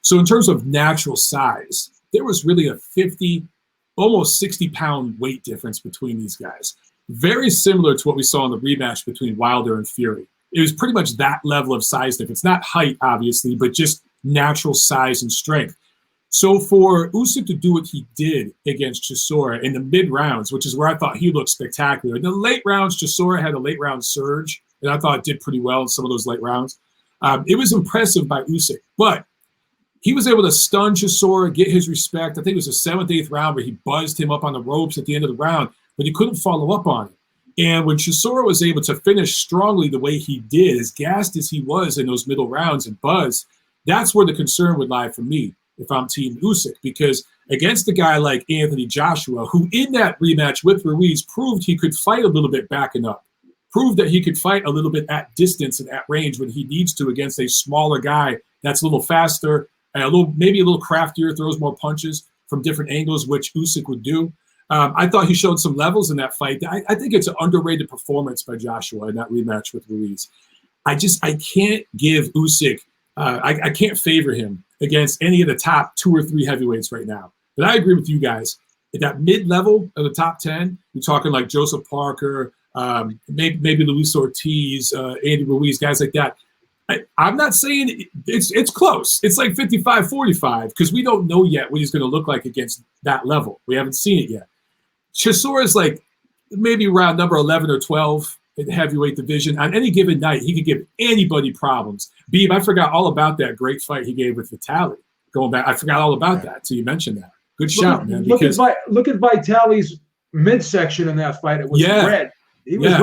So in terms of natural size, there was really a 50, almost 60-pound weight difference between these guys. Very similar to what we saw in the rematch between Wilder and Fury. It was pretty much that level of size difference. Not height, obviously, but just natural size and strength. So for Usyk to do what he did against Chisora in the mid-rounds, which is where I thought he looked spectacular. In the late rounds, Chisora had a late-round surge, and I thought it did pretty well in some of those late rounds. It was impressive by Usyk, but he was able to stun Chisora, get his respect. I think it was the 7th, 8th round where he buzzed him up on the ropes at the end of the round, but he couldn't follow up on it. And when Chisora was able to finish strongly the way he did, as gassed as he was in those middle rounds and buzzed, that's where the concern would lie for me if I'm Team Usyk, because against a guy like Anthony Joshua, who in that rematch with Ruiz proved he could fight a little bit backing up, proved that he could fight a little bit at distance and at range when he needs to against a smaller guy that's a little faster, and maybe a little craftier, throws more punches from different angles, which Usyk would do. I thought he showed some levels in that fight. I think it's an underrated performance by Joshua in that rematch with Ruiz. I can't give Usyk, I can't favor him against any of the top 2 or 3 heavyweights right now. But I agree with you guys. At that mid-level of the top 10, you're talking like Joseph Parker, maybe Luis Ortiz, Andy Ruiz, guys like that. I'm not saying it's close. It's like 55-45 because we don't know yet what he's going to look like against that level. We haven't seen it yet. Chisora is like maybe around number 11 or 12 in the heavyweight division. On any given night, he could give anybody problems. Beeb, I forgot all about that great fight he gave with Vitali. Going back, I forgot all about that. So you mentioned that. Good shout, man. Look at Vitali's midsection in that fight. It was red. He was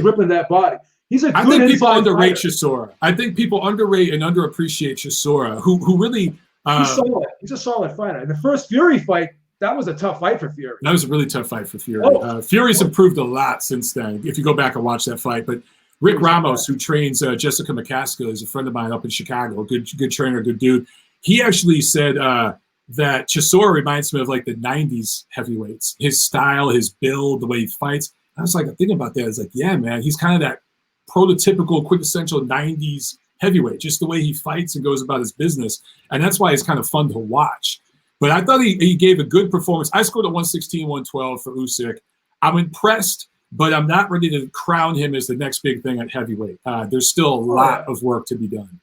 ripping that body. I think people underrate Chisora. I think people underrate and underappreciate Chisora, who really he's solid. He's a solid fighter. In the first Fury fight, that was a tough fight for Fury. That was a really tough fight for Fury. Fury's improved a lot since then, if you go back and watch that fight. But Rick Ramos, who trains Jessica McCaskill, is a friend of mine up in Chicago, good trainer, good dude. He actually said that Chisora reminds me of like the 90s heavyweights. His style, his build, the way he fights. I was like, thinking about that. I was like, yeah, man, he's kind of that prototypical, quintessential 90s heavyweight, just the way he fights and goes about his business. And that's why it's kind of fun to watch. But I thought he gave a good performance. I scored a 116, 112 for Usyk. I'm impressed, but I'm not ready to crown him as the next big thing at heavyweight. There's still a lot of work to be done.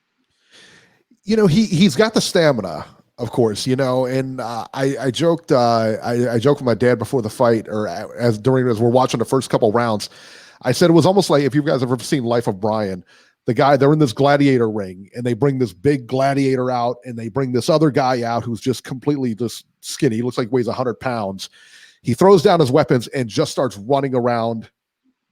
You know, he's got the stamina, of course, you know, and I joked I joked with my dad before the fight, or as we're watching the first couple rounds. I said it was almost like, if you guys have ever seen Life of Brian, the guy, they're in this gladiator ring and they bring this big gladiator out and they bring this other guy out who's just completely just skinny. He looks like he weighs 100 pounds. He throws down his weapons and just starts running around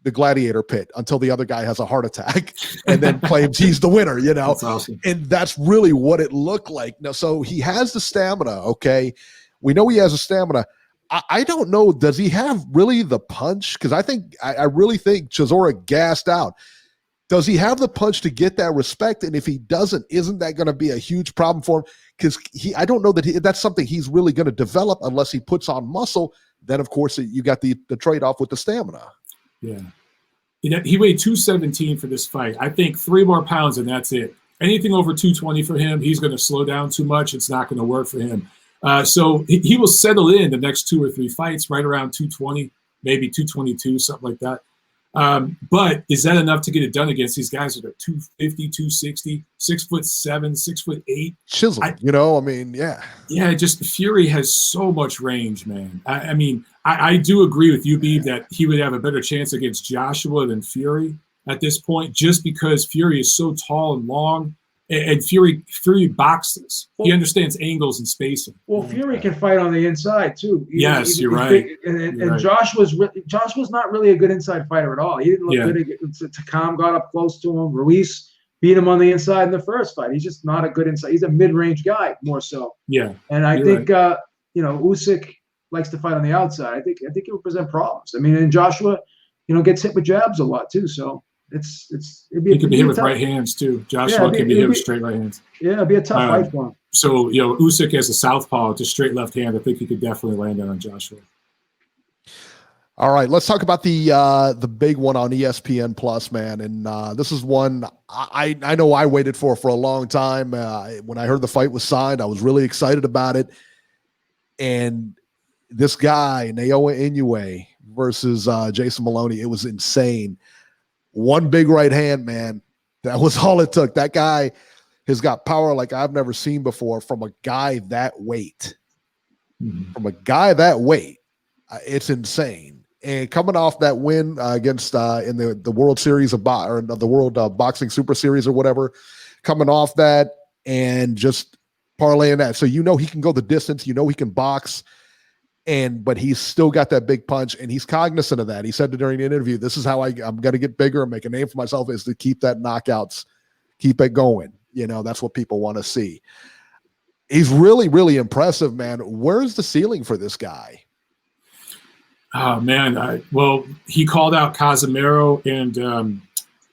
the gladiator pit until the other guy has a heart attack and then claims he's the winner, you know? That's awesome. And that's really what it looked like. Now, so he has the stamina, okay? We know he has the stamina. I don't know, does he have really the punch? Because I really think Chisora gassed out. Does he have the punch to get that respect? And if he doesn't, isn't that going to be a huge problem for him? Because I don't know that that's something he's really going to develop unless he puts on muscle. Then, of course, you got the trade-off with the stamina. Yeah. He weighed 217 for this fight. I think 3 more pounds and that's it. Anything over 220 for him, he's going to slow down too much. It's not going to work for him. So he will settle in the next 2 or 3 fights right around 220, maybe 222, something like that. But is that enough to get it done against these guys that are 250, 260, 6'7", 6'8"? Chiseled, you know, I mean, yeah. Yeah, just Fury has so much range, man. I mean, I do agree with you, Beeb, that he would have a better chance against Joshua than Fury at this point, just because Fury is so tall and long. And Fury boxes. He understands angles and spacing. Well, Fury can fight on the inside too. You're right. And Joshua's not really a good inside fighter at all. He didn't look good. Takam got up close to him. Ruiz beat him on the inside in the first fight. He's just not a good inside. He's a mid-range guy more so. Yeah. And I think Usyk likes to fight on the outside. I think it would present problems. I mean, and Joshua, gets hit with jabs a lot too. So. He could be hit with right hands too. Joshua can be hit with straight right hands. Yeah, it'd be a tough fight for him. So Usyk as a southpaw, just straight left hand. I think he could definitely land it on Joshua. All right, let's talk about the big one on ESPN Plus, man. And this is one I know I waited for a long time. When I heard the fight was signed, I was really excited about it. And this guy, Naoya Inoue versus Jason Maloney, it was insane. One big right hand, man. That was all it took. That guy has got power like I've never seen before from a guy that weight. Mm-hmm. From a guy that weight, it's insane. And coming off that win against in the World Series of the World Boxing Super Series or whatever, coming off that and just parlaying that. So he can go the distance. He can box. But he's still got that big punch, and he's cognizant of that. He said during the interview, "This is how I'm going to get bigger and make a name for myself, is to keep that knockouts, keep it going." That's what people want to see. He's really, really impressive, man. Where's the ceiling for this guy? Oh man, he called out Casemiro and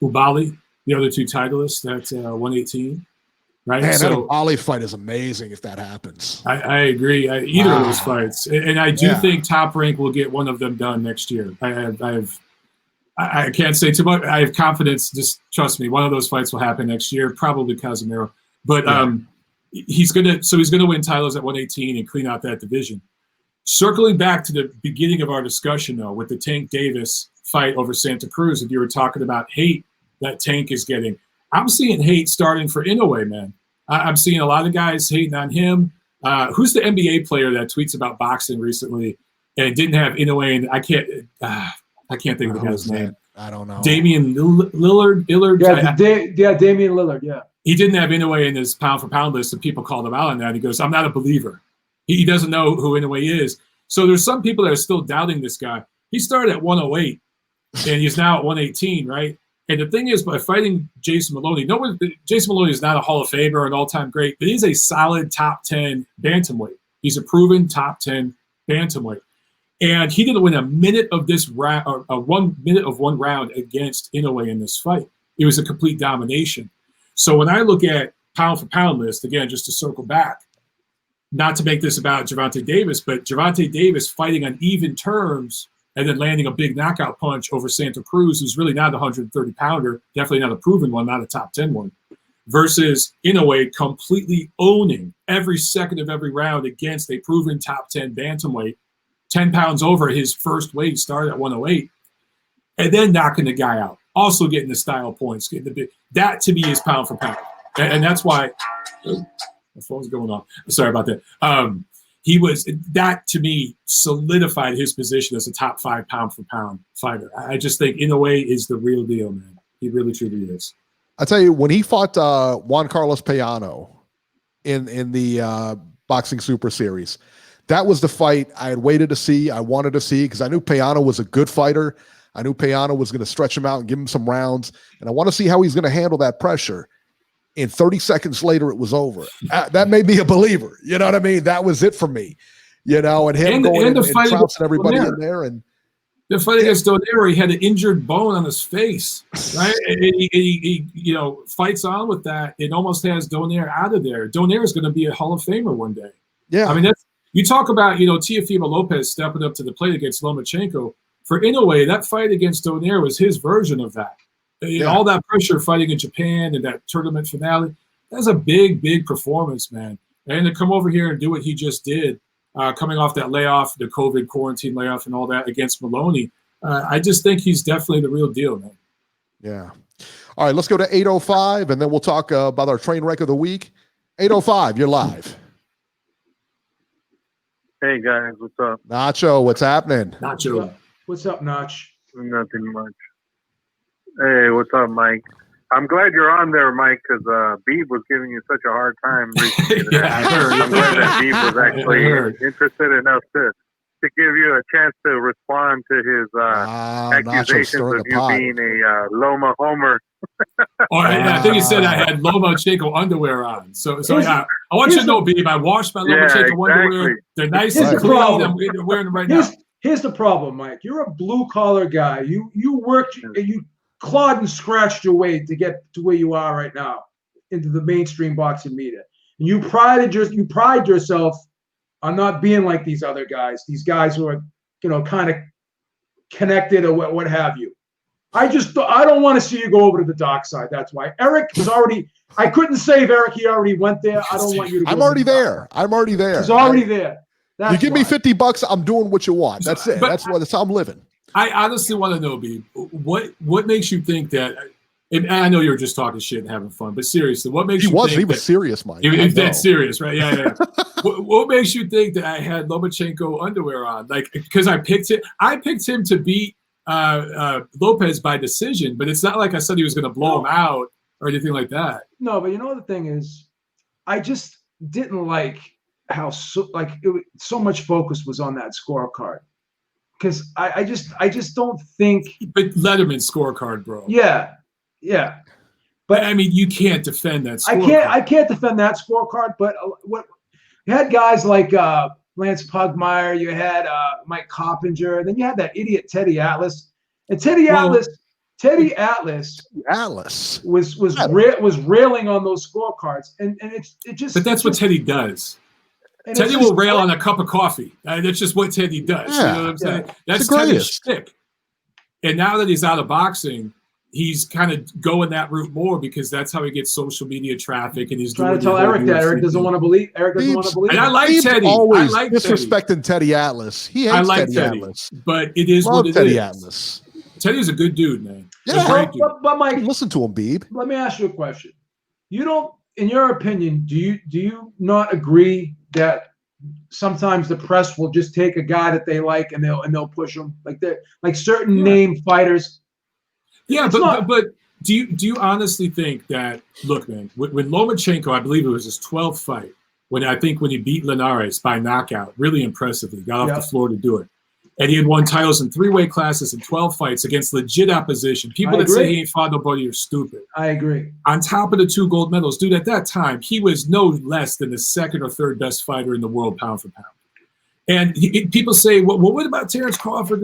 Ubali, the other 2 titleists. That's 118. Right. Man, that Ali fight is amazing if that happens. I agree. Either of those fights, and I do think Top Rank will get one of them done next year. I can't say too much. I have confidence. Just trust me. One of those fights will happen next year. Probably Casemiro, but he's gonna win titles at 118 and clean out that division. Circling back to the beginning of our discussion, though, with the Tank Davis fight over Santa Cruz, and you were talking about hate that Tank is getting. I'm seeing hate starting for Inoue, man. I'm seeing a lot of guys hating on him. Who's the NBA player that tweets about boxing recently and didn't have Inoue? And I can't think of the guy's name. I don't know. Damian Lillard. Damian Lillard. Yeah. He didn't have Inoue in his pound for pound list, and people called him out on that. He goes, "I'm not a believer." He doesn't know who Inoue is. So there's some people that are still doubting this guy. He started at 108, and he's now at 118, right? And the thing is, by fighting Jason Maloney, Jason Maloney is not a Hall of Famer or an all-time great, but he's a solid top 10 bantamweight. He's a proven top 10 bantamweight. And he didn't win a minute of this round, or 1 minute of one round against Inoue in this fight. It was a complete domination. So when I look at pound for pound list, again, just to circle back, not to make this about Gervonta Davis, but Gervonta Davis fighting on even terms and then landing a big knockout punch over Santa Cruz, who's really not a 130-pounder, definitely not a proven one, not a top 10 one. versus Inoue completely owning every second of every round against a proven top 10 bantamweight, 10 pounds over his first weight, started at 108, and then knocking the guy out. Also getting the style points, that to me is pound for pound. And that's why my phone's going on. Sorry about that. That to me solidified his position as a top 5 pound for pound fighter. I just think Inoue is the real deal, man. He really truly is. I tell you, when he fought Juan Carlos Payano in the Boxing Super Series, that was the fight I had waited to see. I wanted to see because I knew Payano was a good fighter. I knew Payano was going to stretch him out and give him some rounds, and I want to see how he's going to handle that pressure. And 30 seconds later, it was over. That made me a believer. You know what I mean? That was it for me. You know, and him going and trouncing everybody in there. And the fight against Donaire, he had an injured bone on his face, right? And he fights on with that. It almost has Donaire out of there. Donaire is going to be a Hall of Famer one day. Yeah. I mean, you talk about, Teofimo Lopez stepping up to the plate against Lomachenko. For Inoue, that fight against Donaire was his version of that. All that pressure fighting in Japan and that tournament finale, that's a big, big performance, man. And to come over here and do what he just did, coming off that layoff, the COVID quarantine layoff and all that against Maloney, I just think he's definitely the real deal, man. Yeah. All right, let's go to 8:05, and then we'll talk about our train wreck of the week. 8:05, you're live. Hey, guys, what's up? Nacho, what's happening? Nacho. What's up, Notch? Nothing much. Hey, what's up, Mike? I'm glad you're on there, Mike, because Beeb was giving you such a hard time recently. I heard. I'm glad that Beeb was actually interested enough to give you a chance to respond to his accusations of you being a Loma homer. I think he said I had Lomachenko underwear on. So yeah, I want you to know, Beeb, I washed my Lomachenko underwear. They're nice and clean. I'm wearing them right now. Here's the problem, Mike. You're a blue-collar guy. You worked, you clawed and scratched your way to get to where you are right now into the mainstream boxing media. And you pride yourself on not being like these other guys, these guys who are, kind of connected or what have you. I don't want to see you go over to the dark side. That's why. Eric was already – I couldn't save Eric. He already went there. I don't want you to go. I'm already there. He's already there. You give me $50, I'm doing what you want. That's it. That's how I'm living. I honestly want to know, B, what makes you think that? And I know you were just talking shit and having fun, but seriously, what makes you think he was serious, Mike? He's dead serious, right? Yeah. what makes you think that I had Lomachenko underwear on? Like, because I picked him to beat Lopez by decision, but it's not like I said he was going to blow him out or anything like that. No, but the thing is, I just didn't like how so much focus was on that scorecard, because I just don't think. But Letterman's scorecard, bro. Yeah, but I mean, you can't defend that scorecard. I can't defend that scorecard. But what you had guys like Lance Pugmire, you had Mike Coppinger, and then you had that idiot Teddy Atlas, and Teddy Atlas was railing on those scorecards, and it just. But that's what Teddy does. Teddy will rail on a cup of coffee. That's just what Teddy does. Yeah, you know what I'm saying? That's Teddy's shtick. And now that he's out of boxing, he's kind of going that route more because that's how he gets social media traffic, and he's trying to tell Eric that Eric doesn't want to believe. And I like Teddy. Always disrespecting Teddy Atlas. He hates Teddy Atlas, but it is what it Teddy is. Atlas. Teddy's a good dude, man. Yeah, but Mike, listen to him, Beeb. Let me ask you a question. You don't, in your opinion, do you not agree that sometimes the press will just take a guy that they like and they'll push him like certain name fighters? Yeah, but do you honestly think that? Look, man, when Lomachenko, I believe it was his 12th fight, when he beat Linares by knockout, really impressively, got off the floor to do it. And he had won titles in 3 weight classes in 12 fights against legit opposition. People that say he ain't fought nobody are stupid. I agree. On top of the 2 gold medals, dude, at that time, he was no less than the 2nd or 3rd best fighter in the world pound for pound. And people say, well, what about Terrence Crawford?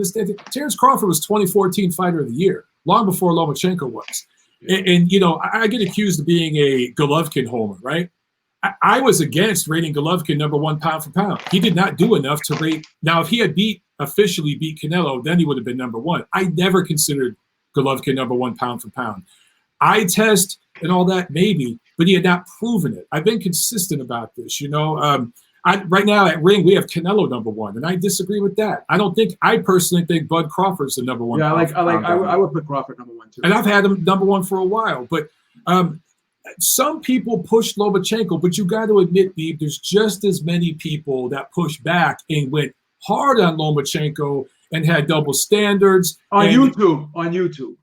Terrence Crawford was 2014 Fighter of the Year, long before Lomachenko was. And I get accused of being a Golovkin homer, right? I was against rating Golovkin #1 pound for pound. He did not do enough to rate. Now, if he had officially beat Canelo, then he would have been #1. I never considered Golovkin #1 pound for pound. Eye test and all that, maybe. but he had not proven it. I've been consistent about this. Right now at Ring, we have Canelo number 1, and I disagree with that. I personally think Bud Crawford's the number 1. Yeah, I would put Crawford number 1 too. And I've had him number 1 for a while. But some people push Lomachenko, but you got to admit, Beeb, there's just as many people that pushed back and went hard on Lomachenko and had double standards. On YouTube.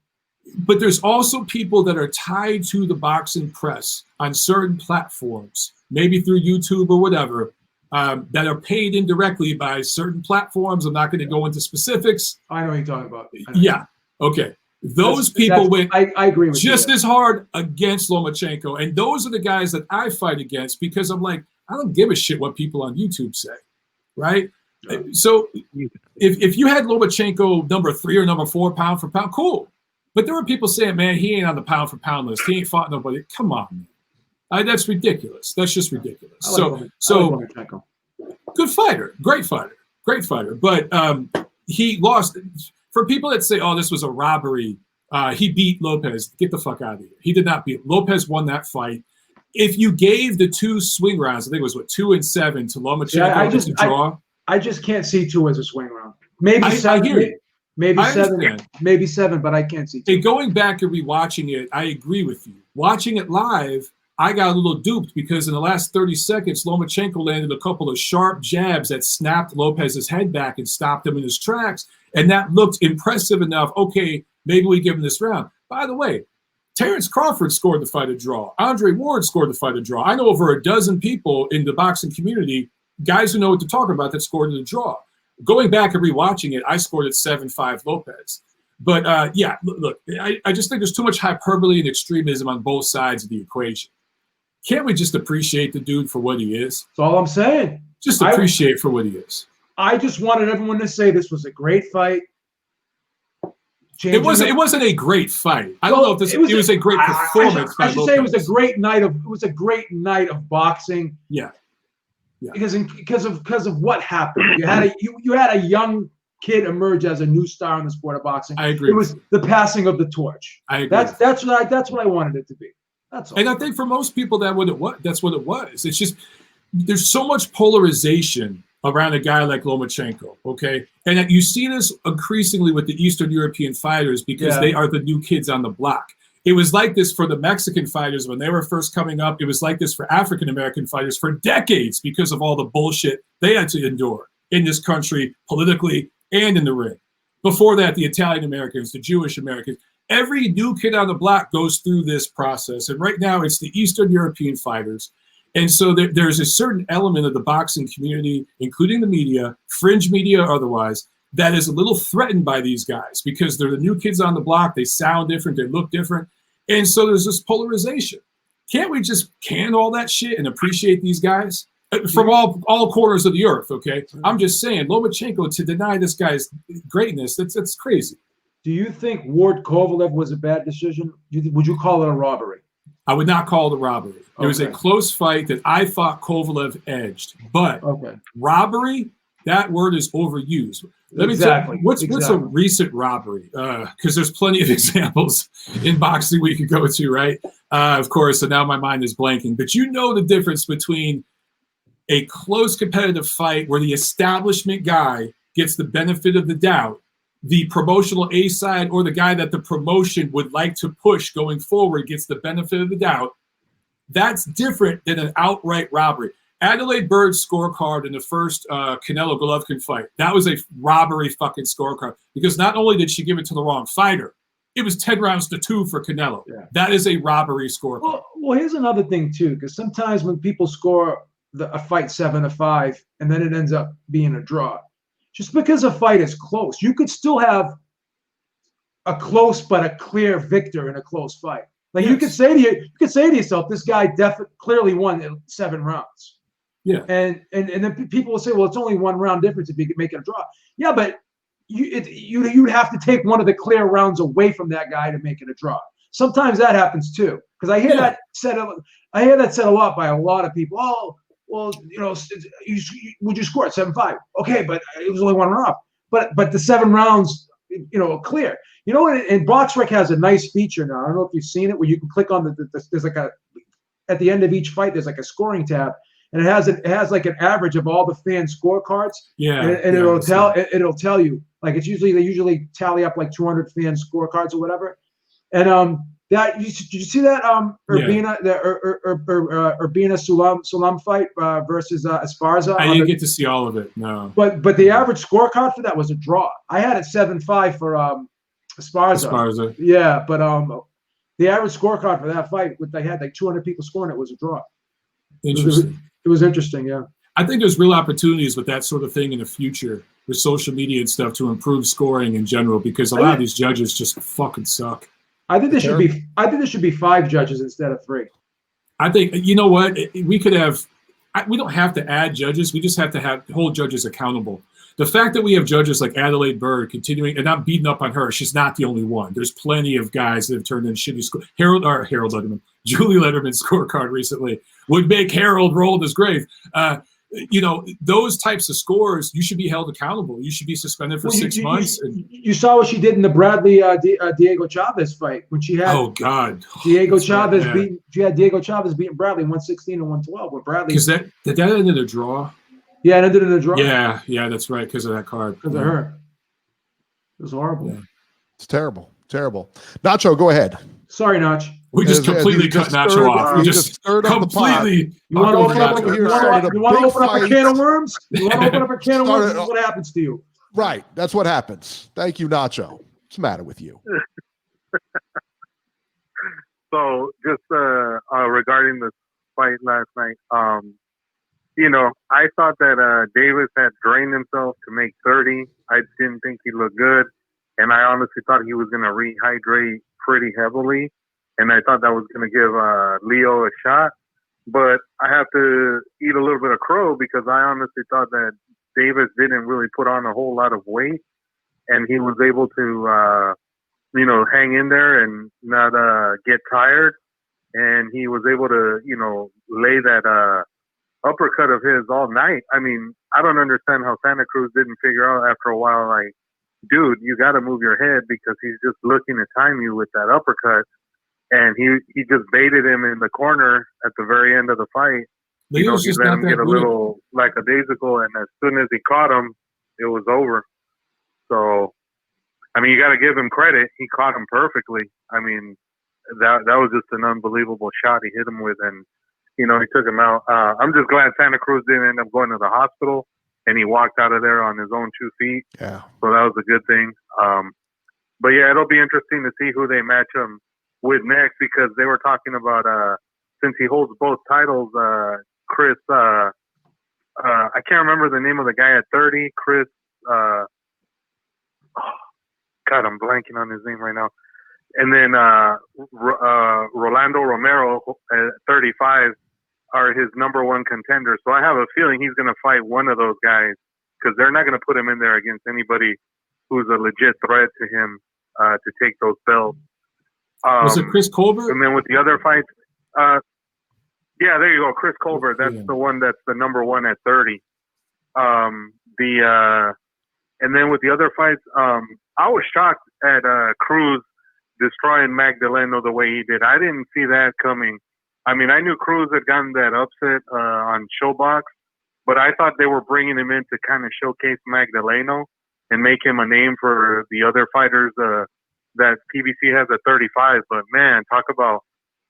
But there's also people that are tied to the boxing press on certain platforms, maybe through YouTube or whatever, that are paid indirectly by certain platforms. I'm not going to go into specifics. I know what you're talking about. Yeah. Okay. Those people went I agree with just you. as hard against Lomachenko. And those are the guys that I fight against because I'm like, I don't give a shit what people on YouTube say. Right? So if you had Lomachenko number 3 or number 4 pound for pound, cool. But there were people saying, man, he ain't on the pound for pound list. He ain't fought nobody. Come on, man. That's ridiculous. That's just ridiculous. Good fighter. Great fighter. But he lost. For people that say, oh, this was a robbery, he beat Lopez. Get the fuck out of here. He did not beat. Lopez won that fight. If you gave the 2 swing rounds, I think it was 2 and 7 to Lomachenko to draw. I just can't see 2 as a swing round. Maybe 7. Maybe 7. Maybe 7, but I can't see 2. And going back and rewatching it, I agree with you. Watching it live, I got a little duped because in the last 30 seconds, Lomachenko landed a couple of sharp jabs that snapped Lopez's head back and stopped him in his tracks. And that looked impressive enough. Okay, maybe we give him this round. By the way, Terrence Crawford scored the fight a draw. Andre Ward scored the fight a draw. I know over a dozen people in the boxing community, guys who know what to talk about, that scored a draw. Going back and rewatching it, I scored at 7-5 Lopez. But look, I just think there's too much hyperbole and extremism on both sides of the equation. Can't we just appreciate the dude for what he is? That's all I'm saying. Just appreciate for what he is. I just wanted everyone to say this was a great fight. It wasn't a great fight. I don't know if it was a great performance. I should say it was a great night of boxing. Yeah. Because of what happened. You had a young kid emerge as a new star in the sport of boxing. I agree. It was the passing of the torch. I agree. That's what I wanted it to be. That's all. And I think for most people that's what it was. It's just there's so much polarization around a guy like Lomachenko, okay? And you see this increasingly with the Eastern European fighters because they are the new kids on the block. It was like this for the Mexican fighters when they were first coming up. It was like this for African-American fighters for decades because of all the bullshit they had to endure in this country politically and in the ring. Before that, the Italian-Americans, the Jewish Americans, every new kid on the block goes through this process. And right now it's the Eastern European fighters. And so there's a certain element of the boxing community, including the media, fringe media or otherwise, that is a little threatened by these guys because they're the new kids on the block. They sound different. They look different. And so there's this polarization. Can't we just can all that shit and appreciate these guys from all corners of the earth, okay? I'm just saying, Lomachenko, to deny this guy's greatness, that's crazy. Do you think Ward Kovalev was a bad decision? Would you call it a robbery? I would not call it a robbery. It was a close fight that I thought Kovalev edged. But robbery, that word is overused. Let me tell you, what's a recent robbery? Because there's plenty of examples in boxing we could go to, right? Of course, and now my mind is blanking. But you know the difference between a close competitive fight where the establishment guy gets the benefit of the doubt, the promotional A side or the guy that the promotion would like to push going forward gets the benefit of the doubt. That's different than an outright robbery. Adelaide Bird's scorecard in the first Canelo Golovkin fight, that was a robbery fucking scorecard because not only did she give it to the wrong fighter, it was 10 rounds to 2 for Canelo. Yeah. That is a robbery scorecard. Well, here's another thing too, because sometimes when people score a fight 7-5 and then it ends up being a draw, just because a fight is close, you could still have a close but a clear victor in a close fight. Like you could say to yourself, this guy clearly won 7 rounds. Yeah. And then people will say, well, it's only 1 round difference if you can make it a draw. Yeah, but you'd have to take one of the clear rounds away from that guy to make it a draw. Sometimes that happens too, because I hear that said a lot by a lot of people. Oh, well, would you score at 7-5? Okay, but it was only 1 round. But the 7 rounds, clear. You know what? And BoxRec has a nice feature now. I don't know if you've seen it, where you can click on there's like at the end of each fight, there's like a scoring tab, and it has like an average of all the fan scorecards. Yeah, and it'll tell you, like, they usually tally up like 200 fan scorecards or whatever. And did you see that Urbina Sulam fight versus Esparza? I didn't get to see all of it. No. But the average scorecard for that was a draw. I had it 7-5 for Esparza. Yeah, but the average scorecard for that fight, they had like 200 people scoring, it was a draw. Interesting. It was interesting, yeah. I think there's real opportunities with that sort of thing in the future with social media and stuff to improve scoring in general, because a lot of these judges just fucking suck. I think there should be 5 judges instead of 3. I think, you know what, we could have. We don't have to add judges. We just have to hold judges accountable. The fact that we have judges like Adelaide Bird continuing and not beating up on her, she's not the only one. There's plenty of guys that have turned in shitty score. Julie Letterman's scorecard recently would make Harold roll in his grave. Those types of scores, you should be held accountable. You should be suspended for 6 months. You saw what she did in the Bradley Diego Chavez fight when she had. Oh God, Diego Chavez beating Bradley 116 and 112. With Bradley, because did that end in a draw? Yeah, it ended in a draw. Yeah, that's right. Because of that card. Because of her. It was horrible. Yeah. It's terrible. Nacho, go ahead. Sorry, Nach. We just completely cut Nacho off. We just completely. You want to open up a can of worms? You want to open up a can of worms? This is what happens to you. Right. That's what happens. Thank you, Nacho. What's the matter with you? So, just regarding the fight last night, I thought that Davis had drained himself to make 30. I didn't think he looked good, and I honestly thought he was going to rehydrate pretty heavily, and I thought that was going to give Leo a shot. But I have to eat a little bit of crow because I honestly thought that Davis didn't really put on a whole lot of weight, and he was able to, hang in there and not get tired, and he was able to, lay that uppercut of his all night. I mean, I don't understand how Santa Cruz didn't figure out after a while, like, dude, you got to move your head because he's just looking to time you with that uppercut. And he just baited him in the corner at the very end of the fight. He let him get a little lackadaisical, and as soon as he caught him, it was over. So, I mean, you got to give him credit. He caught him perfectly. I mean, that was just an unbelievable shot he hit him with, and he took him out. I'm just glad Santa Cruz didn't end up going to the hospital, and he walked out of there on his own 2 feet. Yeah. So that was a good thing. But yeah, it'll be interesting to see who they match him with next, because they were talking about since he holds both titles, Chris. I can't remember the name of the guy at 30. Chris. God, I'm blanking on his name right now. And then Rolando Romero at 35 are his number 1 contenders. So I have a feeling he's going to fight one of those guys, because they're not going to put him in there against anybody who's a legit threat to him to take those belts. Was it Chris Colbert? And then with the other fights, yeah, there you go, Chris Colbert. That's the one that's the number 1 at 30. And then with the other fights, I was shocked at Cruz destroying Magdaleno the way he did. I didn't see that coming. I mean, I knew Cruz had gotten that upset on Showbox, but I thought they were bringing him in to kind of showcase Magdaleno and make him a name for the other fighters that PBC has at 35. But man, talk about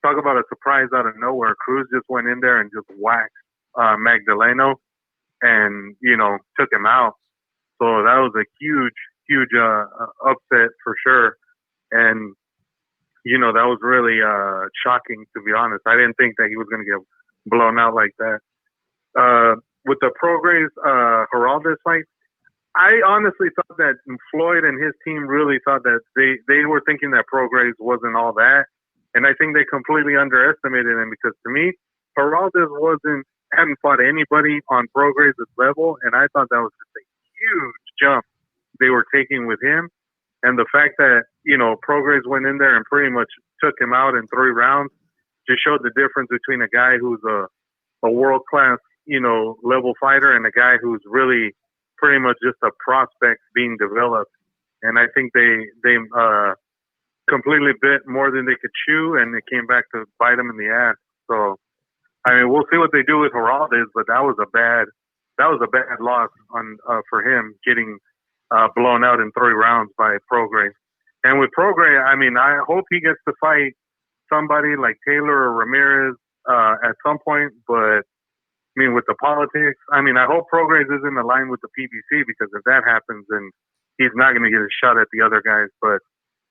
a surprise out of nowhere. Cruz just went in there and just whacked Magdaleno and took him out. So that was a huge upset for sure. And that was really shocking, to be honest. I didn't think that he was going to get blown out like that. With the Prograis Geraldes fight, I honestly thought that Floyd and his team really thought that they were thinking that Prograis wasn't all that. And I think they completely underestimated him, because to me, Geraldes hadn't fought anybody on Prograis' level. And I thought that was just a huge jump they were taking with him. And the fact that, Prograis went in there and pretty much took him out in 3 rounds just showed the difference between a guy who's a world-class, level fighter and a guy who's really pretty much just a prospect being developed. And I think they completely bit more than they could chew, and it came back to bite them in the ass. So I mean, we'll see what they do with Heraldez, but that was a bad loss for him, getting blown out in 3 rounds by Prograis. And with Prograis, I mean, I hope he gets to fight somebody like Taylor or Ramirez at some point. But I mean, with the politics, I mean, I hope Prograis isn't aligned with the PBC, because if that happens, then he's not going to get a shot at the other guys. But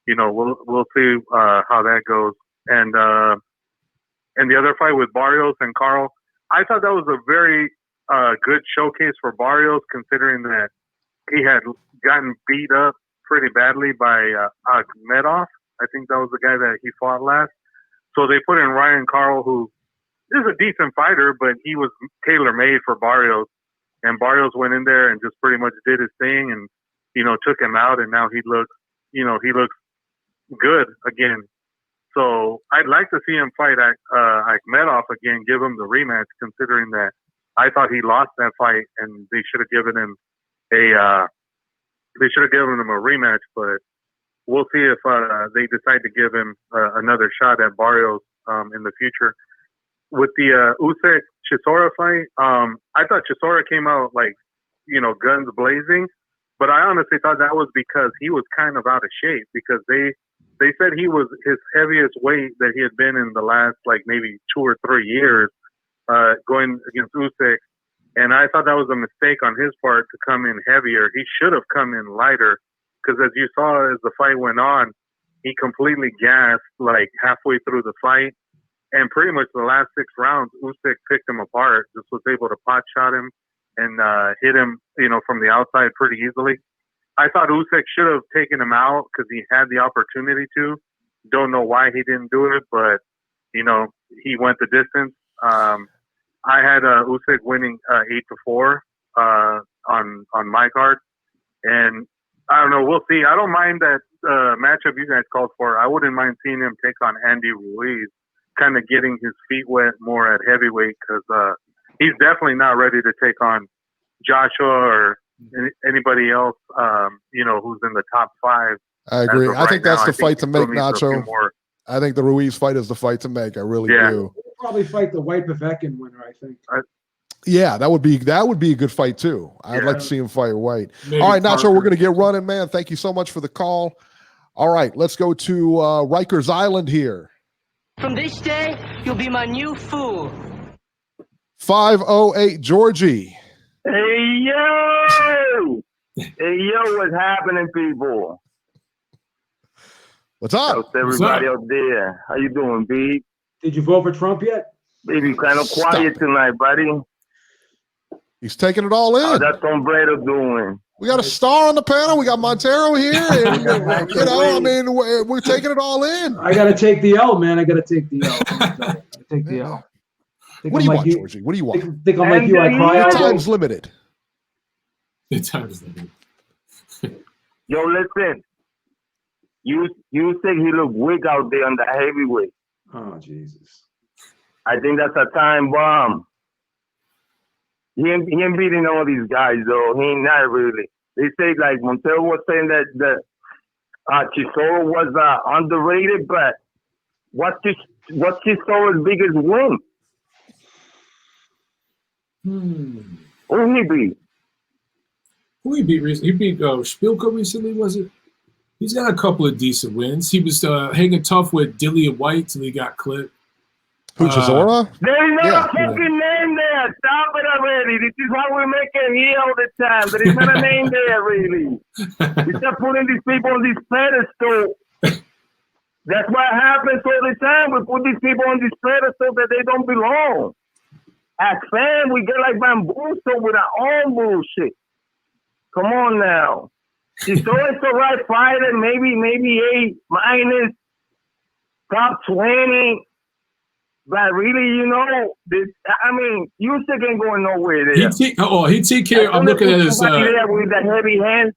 you know, we'll see how that goes. And the other fight with Barrios and Carl, I thought that was a very good showcase for Barrios, considering that he had gotten beat up pretty badly by Akhmedov. I think that was the guy that he fought last. So they put in Ryan Carl, who is a decent fighter, but he was tailor-made for Barrios. And Barrios went in there and just pretty much did his thing and, you know, took him out. And now he looks good again. So I'd like to see him fight Akhmedov again, give him the rematch, considering that I thought he lost that fight and they should have given him a rematch. But we'll see if they decide to give him another shot at Barrios in the future. With the Usyk Chisora fight, I thought Chisora came out like, you know, guns blazing, but I honestly thought that was because he was kind of out of shape, because they said he was his heaviest weight that he had been in the last like maybe 2 or 3 years going against Usyk. And I thought that was a mistake on his part to come in heavier. He should have come in lighter, because as you saw as the fight went on, he completely gassed like halfway through the fight. And pretty much the last 6 rounds, Usyk picked him apart, just was able to pot shot him and hit him, you know, from the outside pretty easily. I thought Usyk should have taken him out because he had the opportunity to. Don't know why he didn't do it, but, you know, he went the distance. I had Usyk winning 8-4 on my card. And I don't know, we'll see. I don't mind that matchup you guys called for. I wouldn't mind seeing him take on Andy Ruiz, kind of getting his feet wet more at heavyweight, because he's definitely not ready to take on Joshua or anybody else, you know, who's in the top 5. I agree. I think that's the fight to make, Nacho. I think the Ruiz fight is the fight to make. I really do. He'll probably fight the White Povetkin winner, I think. Yeah, that would be a good fight too. I'd like to see him fight White. Maybe all right, Nacho, Parker. we're going to get running, man. Thank you so much for the call. All right, let's go to Rikers Island here. From this day, you'll be my new fool. 508 Georgie. Hey, yo! Hey, yo, what's happening, people? What's up? How's everybody out there? How you doing, B? Did you vote for Trump yet? Baby, kind of quiet tonight, buddy. He's taking it all in. How's that sombrero doing? We got a star on the panel. We got Montero here. And, you know, I mean, we're taking it all in. I got to take the L, man. I got to take the L. Take the L. What do you want, Georgie? What do you want? Think I'm like you. I cry out. Time's limited. The time's limited. Yo, listen. You think he look weak out there on the heavyweight. Oh, Jesus. I think that's a time bomb. He ain't beating all these guys, though. He ain't not really. They say, like, Montero was saying that Chisora was underrated, but what's Chisora's biggest win? Who he beat? Who he beat recently? He beat Spielko recently, was it? He's got a couple of decent wins. He was hanging tough with Dillian White till he got clipped. Who, Chisora? There's no fucking name there. Stop it already. This is why we're making here all the time. There is not a name there, really. You start putting these people on this pedestal. That's what happens all the time. We put these people on this pedestal that they don't belong. As fans, we get like bamboozled with our own bullshit. Come on now. He's always the right fighter, maybe A-, top 20. But really, you know, Usyk ain't going nowhere there. He TKO. I'm looking at his. With the heavy hands.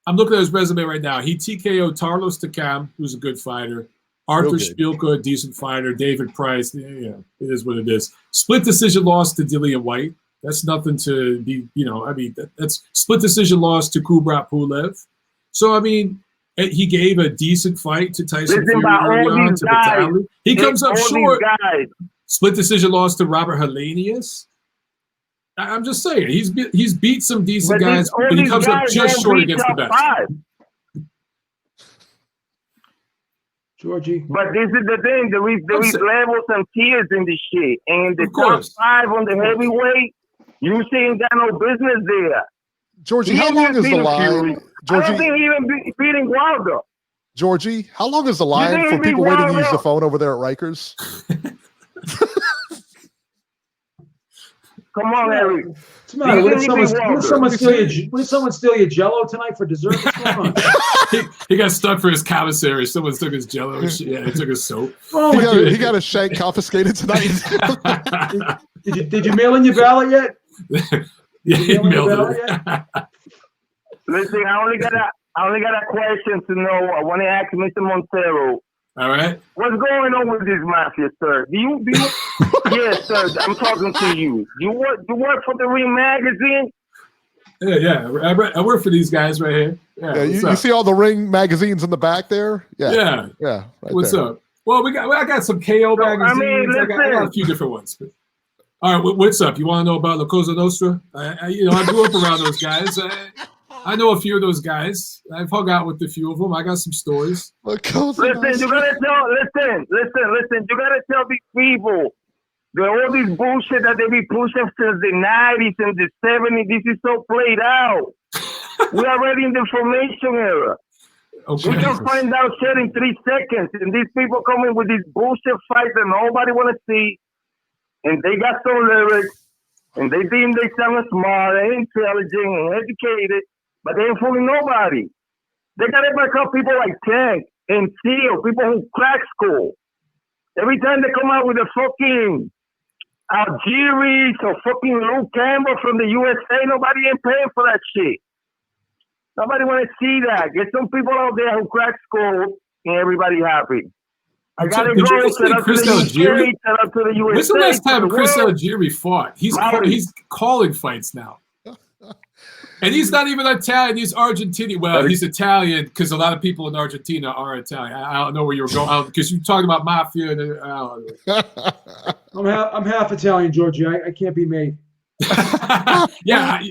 I'm looking at his resume right now. He TKO'd Tarlos Takam, who's a good fighter. Arthur Spielko, a decent fighter. David Price, yeah, it is what it is. Split decision loss to Dillian White. That's nothing to be, you know. I mean, that's split decision loss to Kubrat Pulev. So I mean, he gave a decent fight to Tyson Fury early on to Batali. He comes up short. Split decision loss to Robert Helenius. I'm just saying, he's beat some decent guys, but he comes up just short against the best. 5. Georgie. But this is the thing. There is levels and tiers in this shit. And the top 5 on the heavyweight, you ain't got no business there. Georgie, how long is the line? Georgie, I don't think he even beating Wilder. Georgie, how long is the line for people waiting to use the phone over there at Rikers? Come on, Eric. What's the matter? What did someone steal your Jello tonight for dessert? What's going on? he got stuck for his commissary. Someone took his Jello. Yeah, he took his soap. He got his shank confiscated tonight. Did you mail in your ballot yet? Yeah, he mailed it. Listen, I only got a question to know. I want to ask Mr. Montero. All right. What's going on with this mafia, sir? Do you yes, sir, I'm talking to you. You work for the Ring magazine? Yeah. I work for these guys right here. Yeah. You see all the Ring magazines in the back there? Yeah. Right what's there. Up? Well, I got some KO magazines. I got a few different ones. But, all right, what's up? You want to know about La Cosa Nostra? I grew up around those guys. I know a few of those guys. I've hung out with a few of them. I got some stories. Listen, you gotta tell these people that all this bullshit that they be pushing since the 90s and the 70s, this is so played out. We're already in the information era. Okay. We can find out shit in 3 seconds, and these people coming with these bullshit fights that nobody want to see, and they got some lyrics, and they think they sound smart and intelligent and educated, but they ain't fooling nobody. They got to back up people like Tank and Seal, people who crack school. Every time they come out with a fucking Algeria or fucking Luke Campbell from the USA, nobody ain't paying for that shit. Nobody want to see that. Get some people out there who crack school and everybody happy. I got to go set up to the USA, set up to the USA. When's the last time Chris Algieri fought? He's calling fights now. And he's not even Italian. He's Argentinian. Well, he's Italian because a lot of people in Argentina are Italian. I don't know where you were going because you're talking about mafia. And, I'm half Italian, Georgie. I can't be made. Yeah,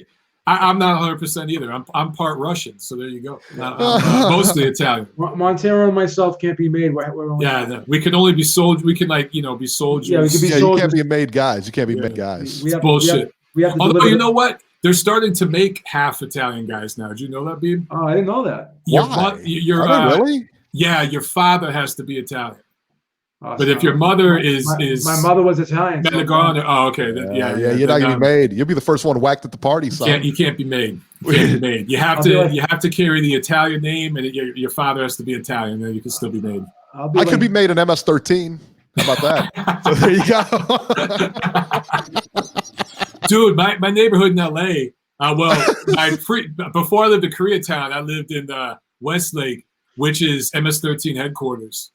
I'm not 100% either. I'm part Russian, so there you go. I'm mostly Italian. Montero and myself can't be made. No, we can only be sold. We can be soldiers. Yeah, we can be soldiers. You can't be made guys. You can't be made guys. It's bullshit. Although you know what? They're starting to make half Italian guys now. Did you know that, Beeb? Oh, I didn't know that. Really? Yeah, your father has to be Italian. Oh, but if your mother is my mother was Italian. Oh, okay. You're not gonna be made. You'll be the first one whacked at the party. Son. You can't be made. You have to carry the Italian name, and your father has to be Italian, then you can still be made. I could be made in MS-13. How about that? So there you go. Dude, my neighborhood in LA. Before I lived in Koreatown, I lived in Westlake, which is MS-13 headquarters.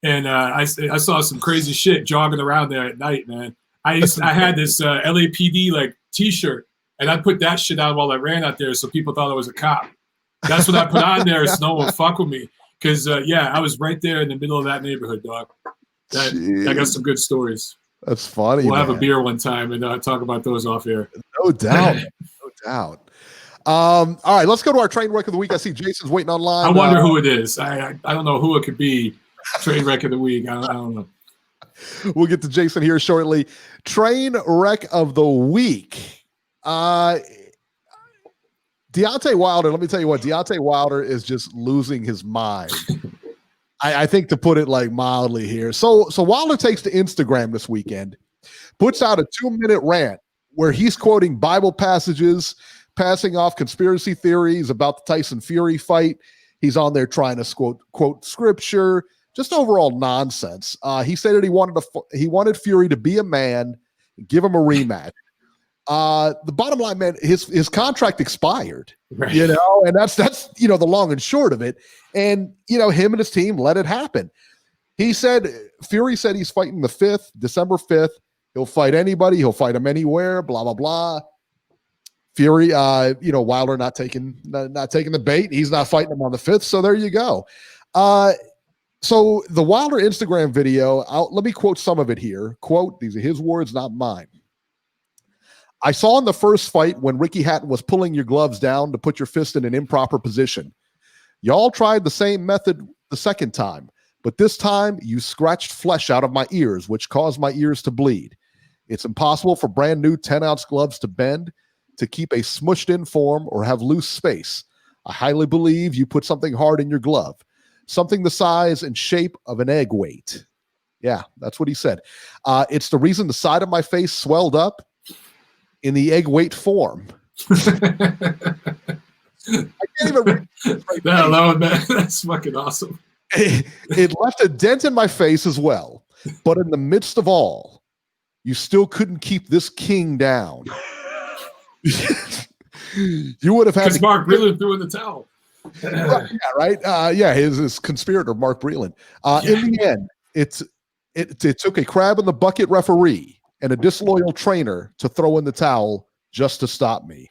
And I saw some crazy shit jogging around there at night, man. I had this LAPD like T-shirt, and I put that shit on while I ran out there, so people thought I was a cop. That's what I put on there, so no one would fuck with me. Because I was right there in the middle of that neighborhood, dog. I got some good stories. That's funny. We'll have a beer one time and talk about those off air. No doubt. No doubt. All right, let's go to our train wreck of the week. I see Jason's waiting online. I wonder who it is. I don't know who it could be. Train wreck of the week. I don't know. We'll get to Jason here shortly. Train wreck of the week. Deontay Wilder, let me tell you what, Deontay Wilder is just losing his mind. I think to put it like mildly here. So Wilder takes to Instagram this weekend, puts out a 2-minute rant where he's quoting Bible passages, passing off conspiracy theories about the Tyson Fury fight. He's on there trying to quote scripture, just overall nonsense. He said that he wanted Fury to be a man, give him a rematch. The bottom line, man, his contract expired, right. And that's the long and short of it. And him and his team let it happen. Fury said he's fighting the 5th, December 5th. He'll fight anybody. He'll fight him anywhere. Blah blah blah. Fury, Wilder not taking the bait. He's not fighting him on the 5th. So there you go. So the Wilder Instagram video, let me quote some of it here. Quote, these are his words, not mine. I saw in the first fight when Ricky Hatton was pulling your gloves down to put your fist in an improper position. Y'all tried the same method the second time, but this time you scratched flesh out of my ears, which caused my ears to bleed. It's impossible for brand new 10-ounce gloves to bend, to keep a smushed in form, or have loose space. I highly believe you put something hard in your glove, something the size and shape of an egg weight. Yeah, that's what he said. It's the reason the side of my face swelled up in the egg weight form. I can't even read that alone, man. That's fucking awesome. It left a dent in my face as well. But in the midst of all, you still couldn't keep this king down. You would have had because Mark Breland threw in the towel. Yeah, right. His conspirator, Mark Breland. In the end, it took a crab in the bucket referee and a disloyal trainer to throw in the towel just to stop me.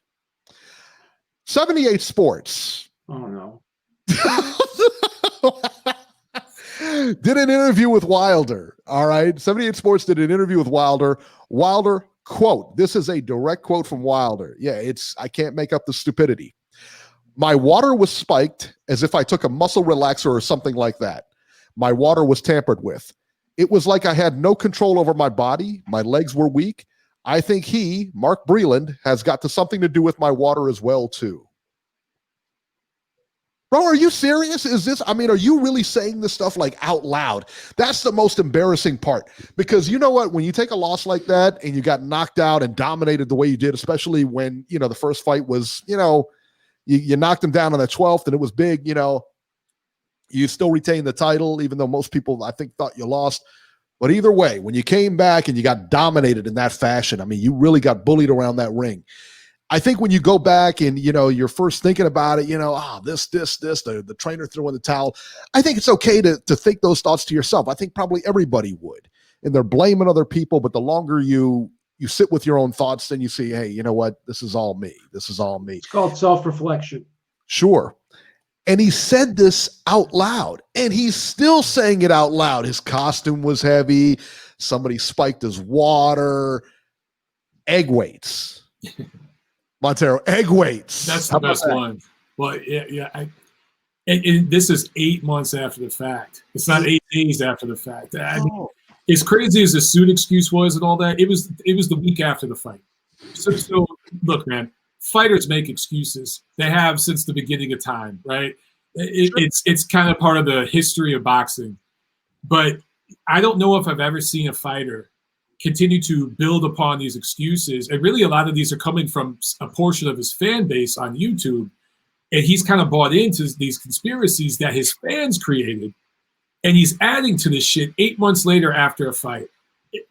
78 Sports. Oh no. Did an interview with Wilder. All right. 78 Sports did an interview with Wilder. Wilder, quote, this is a direct quote from Wilder. Yeah, I can't make up the stupidity. My water was spiked as if I took a muscle relaxer or something like that. My water was tampered with. It was like I had no control over my body. My legs were weak. I think he, Mark Breland, has got something to do with my water as well, too. Bro, are you serious? Are you really saying this stuff like out loud? That's the most embarrassing part. Because you know what? When you take a loss like that and you got knocked out and dominated the way you did, especially when, the first fight was, you knocked him down on the 12th and it was big, you still retain the title, even though most people, I think, thought you lost. But either way, when you came back and you got dominated in that fashion, you really got bullied around that ring. I think when you go back and, you're first thinking about it, the trainer threw in the towel. I think it's okay to think those thoughts to yourself. I think probably everybody would. And they're blaming other people, but the longer you sit with your own thoughts, then you see, hey, you know what? This is all me. This is all me. It's called self-reflection. Sure. And he said this out loud, and he's still saying it out loud. His costume was heavy. Somebody spiked his water. Egg weights. Montero, egg weights. That's the best one. Well, yeah. And this is 8 months after the fact. It's not 8 days after the fact. As crazy as the suit excuse was and all that, it was the week after the fight. So look, man, fighters make excuses. They have since the beginning of time, right? It's kind of part of the history of boxing. But I don't know if I've ever seen a fighter continue to build upon these excuses. And really, a lot of these are coming from a portion of his fan base on YouTube. And he's kind of bought into these conspiracies that his fans created. And he's adding to this shit 8 months later after a fight.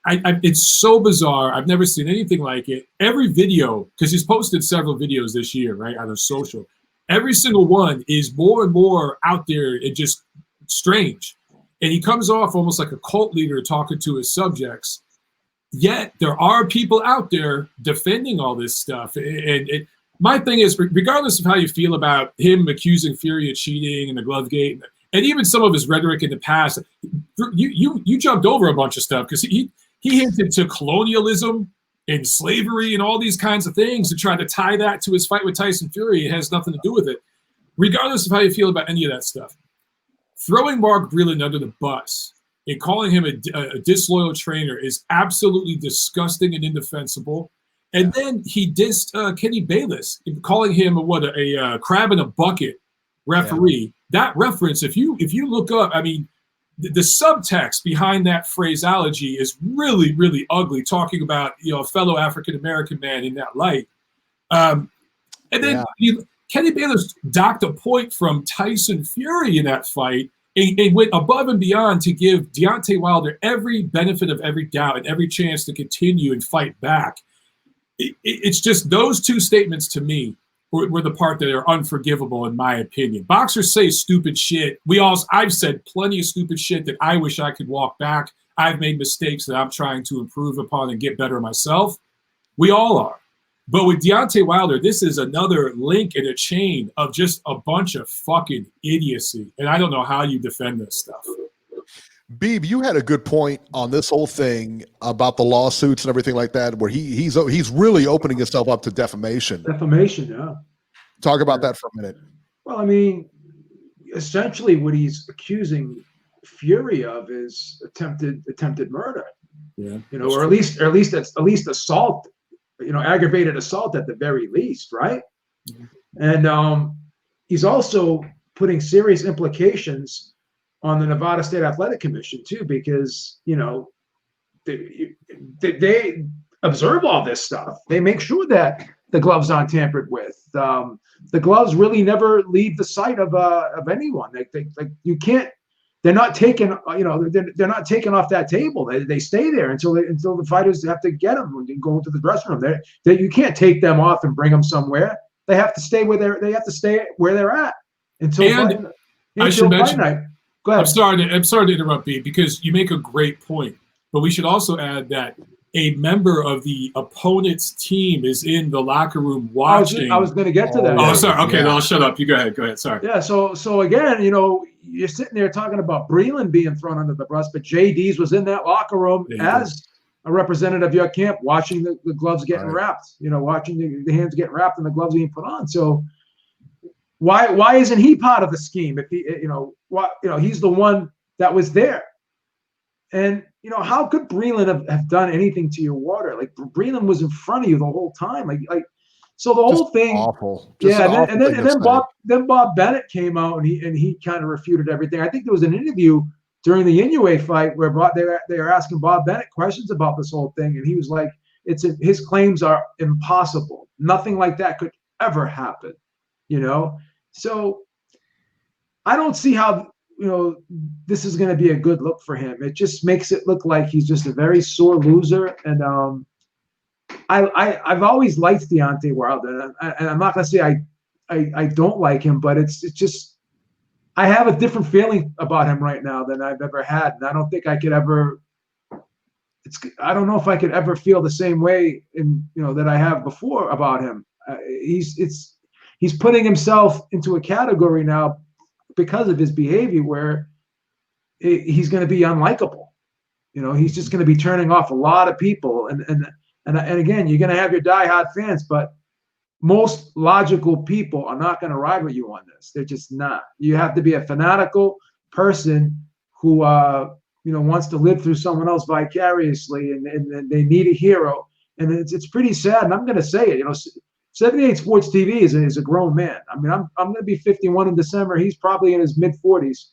It's so bizarre. I've never seen anything like it. Every video, because he's posted several videos this year, right, on his social. Every single one is more and more out there and just strange. And he comes off almost like a cult leader talking to his subjects. Yet there are people out there defending all this stuff. And my thing is, regardless of how you feel about him accusing Fury of cheating and the glove gate, and even some of his rhetoric in the past, you jumped over a bunch of stuff because he hinted to colonialism and slavery and all these kinds of things and tried to tie that to his fight with Tyson Fury. It has nothing to do with it. Regardless of how you feel about any of that stuff, throwing Mark Breland under the bus and calling him a disloyal trainer is absolutely disgusting and indefensible. And then he dissed Kenny Bayless, calling him a crab in a bucket referee. Yeah. That reference, if you look up, the subtext behind that phraseology is really, really ugly, talking about a fellow African-American man in that light. And then Kenny Bayless docked a point from Tyson Fury in that fight and went above and beyond to give Deontay Wilder every benefit of every doubt and every chance to continue and fight back. It's just those two statements to me were the part that are unforgivable in my opinion. Boxers say stupid shit. I've said plenty of stupid shit that I wish I could walk back. I've made mistakes that I'm trying to improve upon and get better myself. We all are. But with Deontay Wilder, this is another link in a chain of just a bunch of fucking idiocy. And I don't know how you defend this stuff. Beeb, you had a good point on this whole thing about the lawsuits and everything like that, where he's really opening himself up to defamation. Defamation, yeah. Talk about that for a minute. Well, I mean, essentially, what he's accusing Fury of is attempted murder. Yeah, or at least assault. Aggravated assault at the very least, right? Mm-hmm. And he's also putting serious implications on the Nevada State Athletic Commission too, because they observe all this stuff. They make sure that the gloves aren't tampered with. The gloves really never leave the sight of anyone. You can't. They're not taken. They're not taken off that table. They stay there until the fighters have to get them and go into the dressing room. You can't take them off and bring them somewhere. They have to stay where they're at until. I should mention. Night. Go ahead. I'm sorry to interrupt, B, because you make a great point. But we should also add that a member of the opponent's team is in the locker room watching. I was going to get to that. Oh, sorry. Okay, no, I'll shut up. You go ahead. Go ahead. Sorry. Yeah. So again, you're sitting there talking about Breland being thrown under the bus, but JD's was in that locker room as a representative of your camp, watching the gloves getting wrapped. Watching the hands getting wrapped and the gloves being put on. So. Why isn't he part of the scheme? If he, he's the one that was there. And how could Breland have done anything to your water? Like Breland was in front of you the whole time. So the whole thing. Awful. And then Bob Bennett came out and he kind of refuted everything. I think there was an interview during the Inoue fight where they were asking Bob Bennett questions about this whole thing, and he was like, his claims are impossible. Nothing like that could ever happen. So I don't see how this is going to be a good look for him. It just makes it look like he's just a very sore loser. And I've always liked Deontay Wilder, and I'm not going to say I don't like him, but it's just I have a different feeling about him right now than I've ever had, and I don't think I could ever. I don't know if I could ever feel the same way that I have before about him. He's putting himself into a category now because of his behavior where he's going to be unlikable. He's just going to be turning off a lot of people. And again, you're going to have your diehard fans, but most logical people are not going to ride with you on this. They're just not. You have to be a fanatical person who wants to live through someone else vicariously, and they need a hero. And it's pretty sad. And I'm going to say it. 78 Sports TV is a grown man. I mean, I'm going to be 51 in December. He's probably in his mid-40s.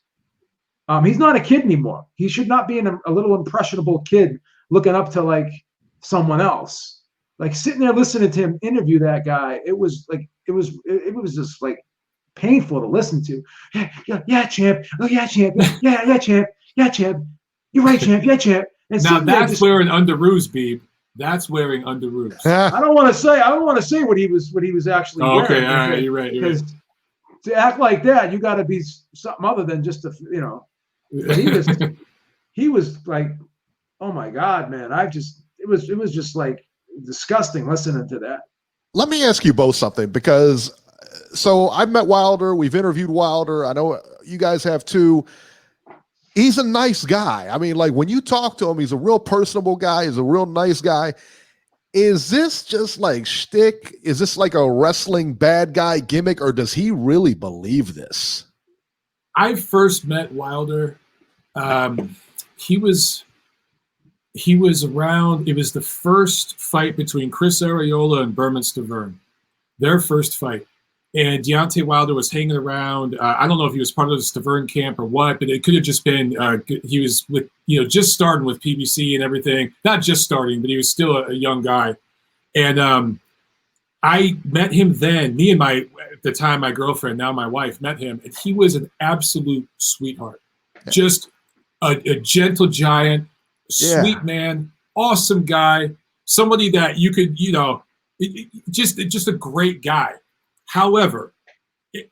He's not a kid anymore. He should not be a little impressionable kid looking up to someone else. Sitting there listening to him interview that guy, it was just painful to listen to. Yeah, champ. Oh yeah, champ. Yeah, champ. Yeah, champ. You're right, champ. Yeah, champ. And now that's wearing underoos, Beeb. That's wearing underoos. I don't want to say what he was actually wearing. Okay, all right, you're right. Because to act like that, you got to be something other than just he was like, oh my God, man! It was just disgusting listening to that. Let me ask you both something, because I've met Wilder. We've interviewed Wilder. I know you guys have too. He's a nice guy. I mean, when you talk to him, he's a real personable guy. He's a real nice guy. Is this just shtick? Is this a wrestling bad guy gimmick, or does he really believe this? I first met Wilder. He was around. It was the first fight between Chris Arreola and Berman Stavern. Their first fight. And Deontay Wilder was hanging around. I don't know if he was part of the Stavern camp or what, but it could have just been he was with just starting with PBC and everything. Not just starting, but he was still a young guy. And I met him then. Me and at the time my girlfriend, now my wife, met him, and he was an absolute sweetheart. Just a gentle giant, sweet man, awesome guy, somebody that you could just a great guy. However,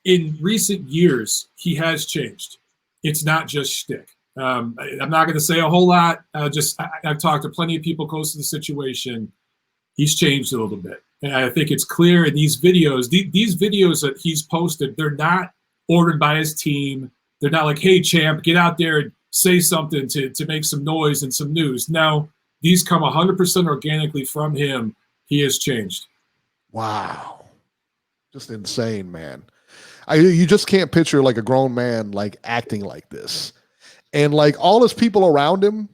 in recent years, he has changed. It's not just shtick. I'm not going to say a whole lot. I've talked to plenty of people close to the situation. He's changed a little bit. And I think it's clear in these videos. These videos that he's posted, they're not ordered by his team. They're not like, hey, champ, get out there and say something to make some noise and some news. Now, these come 100% organically from him. He has changed. Wow. Just insane, man. You just can't picture like a grown man like acting like this. And like all his people around him,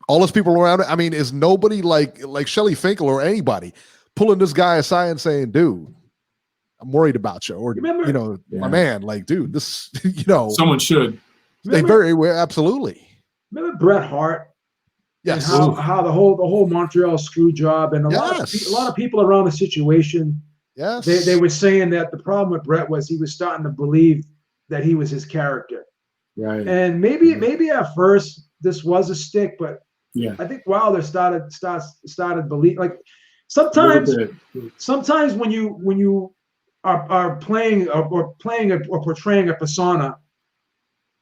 I mean, is nobody like Shelly Finkel or anybody pulling this guy aside and saying, dude, I'm worried about you. Or, my man, like, dude, this, someone should. Absolutely. Remember Bret Hart? Yes. How the whole Montreal screw job and a lot of people around the situation. Yes. They were saying that the problem with Bret was he was starting to believe that he was his character. Right. And maybe at first this was a stick, but I think Wilder started believe like sometimes when you are playing or portraying a persona,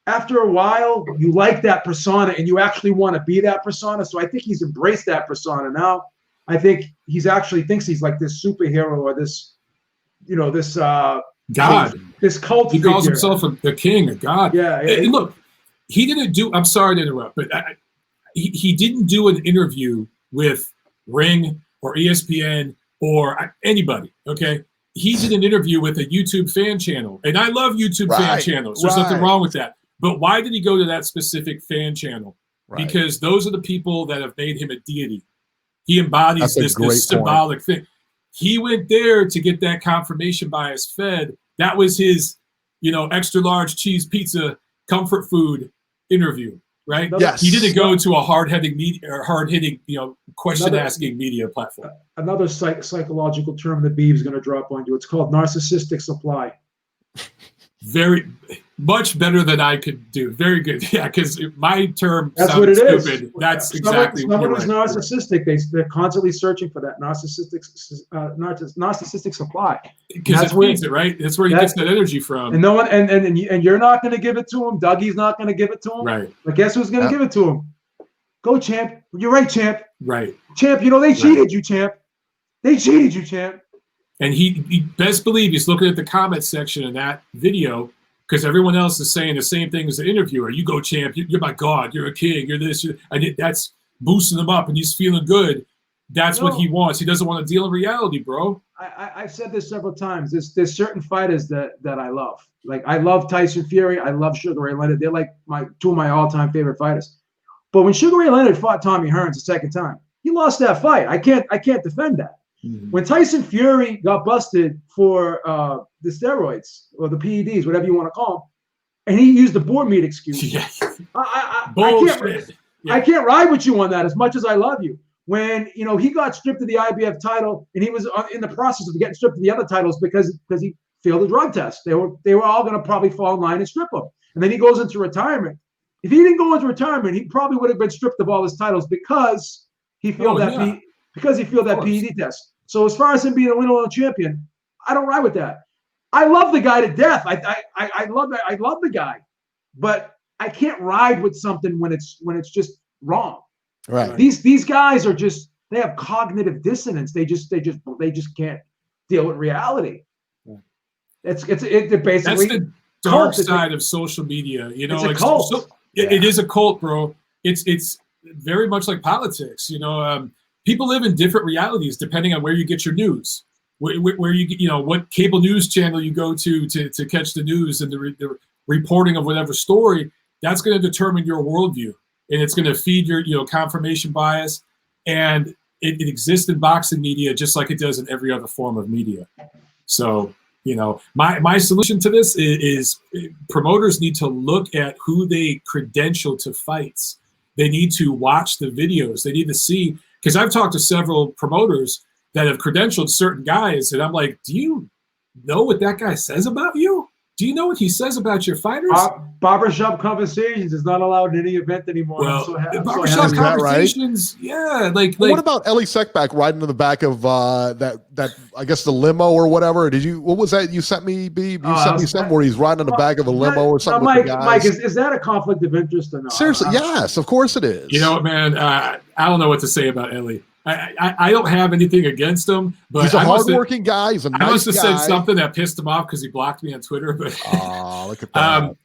after a while you like that persona and you actually want to be that persona. So I think he's embraced that persona now. I think he's actually thinks he's like this superhero or this, this God, this cult. He calls himself a king, a god. Yeah. And look, he didn't do. I'm sorry to interrupt, but he didn't do an interview with Ring or ESPN or anybody. Okay, he did an interview with a YouTube fan channel, and I love YouTube fan channels. There's nothing wrong with that. But why did he go to that specific fan channel? Right. Because those are the people that have made him a deity. He embodies this symbolic thing. He went there to get that confirmation bias fed. That was his, extra large cheese pizza comfort food interview, right? Yes. He didn't go to a hard-hitting question-asking media platform. Another psychological term that Bee's going to drop on you. It's called narcissistic supply. Very much better than I could do. Very good. Yeah, because my term sounds stupid. Is. That's exactly what someone who's narcissistic. They're constantly searching for that narcissistic supply. Because it feeds it, right? That's where he gets that energy from. And no one and you're not going to give it to him. Dougie's not going to give it to him. Right. But guess who's going to give it to him? Go, champ. You're right, champ. Right. Champ. They cheated you, champ. They cheated you, champ. And he best believe he's looking at the comment section in that video because everyone else is saying the same thing as the interviewer. You go, champ. You're my god. You're a king. You're this. That's boosting him up, and he's feeling good. That's what he wants. He doesn't want to deal in reality, bro. I've said this several times. There's certain fighters that I love. Like I love Tyson Fury. I love Sugar Ray Leonard. They're like two of my all-time favorite fighters. But when Sugar Ray Leonard fought Tommy Hearns the second time, he lost that fight. I can't defend that. Mm-hmm. When Tyson Fury got busted for the steroids or the PEDs, whatever you want to call them, and he used the board meat excuse. Yeah. I can't ride with you on that as much as I love you. When he got stripped of the IBF title and he was in the process of getting stripped of the other titles because he failed the drug test. They were all going to probably fall in line and strip him. And then he goes into retirement. If he didn't go into retirement, he probably would have been stripped of all his titles because he failed that PED test. So as far as him being a little champion, I don't ride with that. I love the guy to death. I love that. I love the guy, but I can't ride with something when it's just wrong. Right. These guys are they have cognitive dissonance. They just can't deal with reality. It's basically that's the dark side of social media. It's a cult. It is a cult, bro. It's very much like politics. People live in different realities depending on where you get your news, where you what cable news channel you go to catch the news and the reporting of whatever story. That's going to determine your worldview, and it's going to feed your confirmation bias. And it exists in boxing media just like it does in every other form of media. So my solution to this is promoters need to look at who they credential to fights. They need to watch the videos. They need to see. Because I've talked to several promoters that have credentialed certain guys, and I'm like, do you know what that guy says about you? Do you know what he says about your fighters? Barbershop conversations is not allowed in any event anymore. Well, barbershop conversations, right? Like what about Ellie Seckbach riding in the back of that I guess the limo or whatever? What was that you sent me, B? You sent me something where he's riding in the back of a limo or something with the guys. Mike, is that a conflict of interest or not? Seriously, yes, of course it is. You know what, man? I don't know what to say about Ellie. I don't have anything against him, but he's a hardworking guy. He's a nice guy. I must have said something that pissed him off because he blocked me on Twitter. But look at that.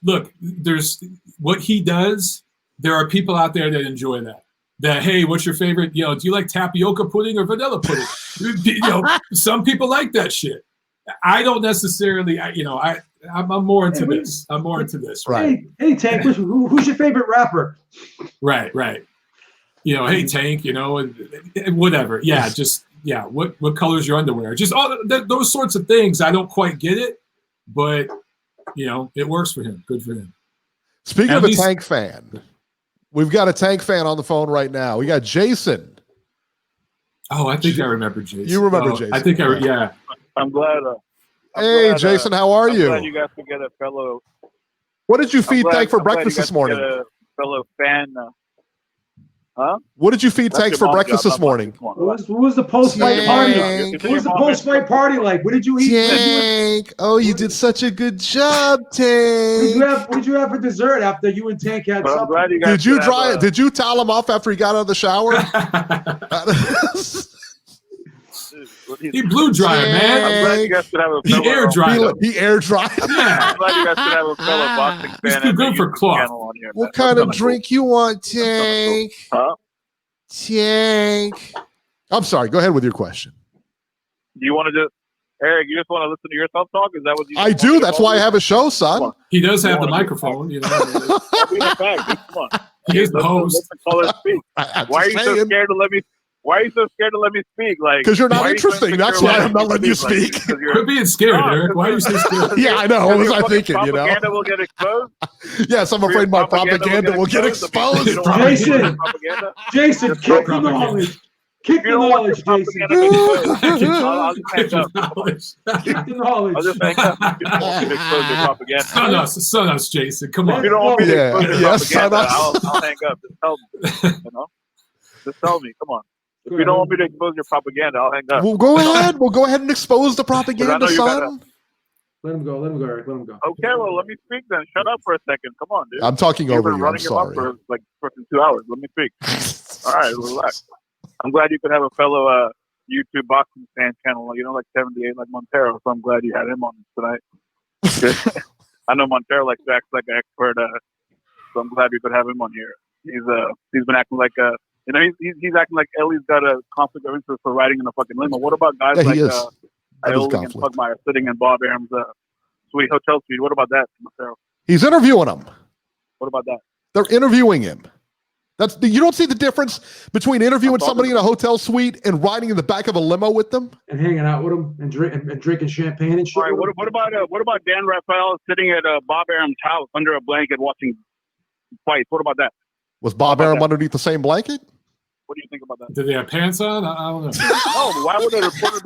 look, there's what he does. There are people out there that enjoy that. That, hey, what's your favorite? Do you like tapioca pudding or vanilla pudding? Some people like that shit. I don't necessarily. I'm more into this. I'm more into this. Right. Hey, Tank, who's your favorite rapper? Right. Hey, Tank. Whatever. Yeah. What color's your underwear? Just all those sorts of things. I don't quite get it, but it works for him. Good for him. Speaking of a Tank fan, we've got a Tank fan on the phone right now. We got Jason. Oh, I think I remember Jason. You remember Jason? I think yeah. I'm glad. Hey, Jason, how are you? I'm glad you guys could get a fellow. What did you feed Tank for breakfast this morning? A fellow fan. Huh? What did you feed Tank for breakfast this morning? What was the post-fight party? What was the post-fight party like? What did you eat? Tank. Oh, you did such a good job, Tank. What did you have for dessert after you and Tank had supper? Did you Did you towel him off after he got out of the shower? He blew dryer, man. I'm glad you guys could have a fellow. He air dried. He air dried. I'm glad you guys could have a fellow boxing fan. He's too good for cloth. What kind of drink you want, Tank? Huh? Tank. I'm sorry. Go ahead with your question. Do you want to just, Eric? You just want to listen to yourself talk? Is that what you? I do. That's why I have a show, son. He does have the microphone. Come on. He is the host. Why are you so scared to let me? Why are you so scared to let me speak? Like, because you're not interesting. That's why I'm not letting you speak. Quit being scared, Eric. Why are you so scared? Yeah, I know. What was I thinking? Propaganda will get exposed. Yes, I'm afraid my propaganda will get exposed. Jason, kick the knowledge. Kick the knowledge, Jason. I'll just hang up. Kick the knowledge. I'll just hang up. You don't want me to expose your propaganda. Son us, Jason. Come on. If you don't want me to expose your propaganda, son I'll hang up. Just tell me. Just tell me. Come on. If you don't want me to expose your propaganda, I'll hang up. Well, go ahead. We'll go ahead and expose the propaganda, son. Let him go, Eric. Let him go. Okay, well, let me speak then. Shut up for a second. Come on, dude. I'm talking over you. I'm running sorry. your mouth for like freaking 2 hours. Let me speak. All right, relax. I'm glad you could have a fellow YouTube boxing fan channel, like 78, like Montero. So I'm glad you had him on tonight. I know Montero likes to act like an expert, so I'm glad we could have him on here. He's been acting like he's acting like Ellie's got a conflict of interest for riding in a fucking limo. What about guys like Ioli and Pugmire sitting in Bob Arum's sweet hotel suite? What about that, Montero? He's interviewing him. What about that? They're interviewing him. You don't see the difference between interviewing somebody in a hotel suite and riding in the back of a limo with them and hanging out with them and drinking champagne and shit. All right, what about Dan Raphael sitting at Bob Arum's house under a blanket watching fights? What about that? Was Bob Arum underneath the same blanket? What do you think about that? Did they have pants on? I don't know. No, why would a reporter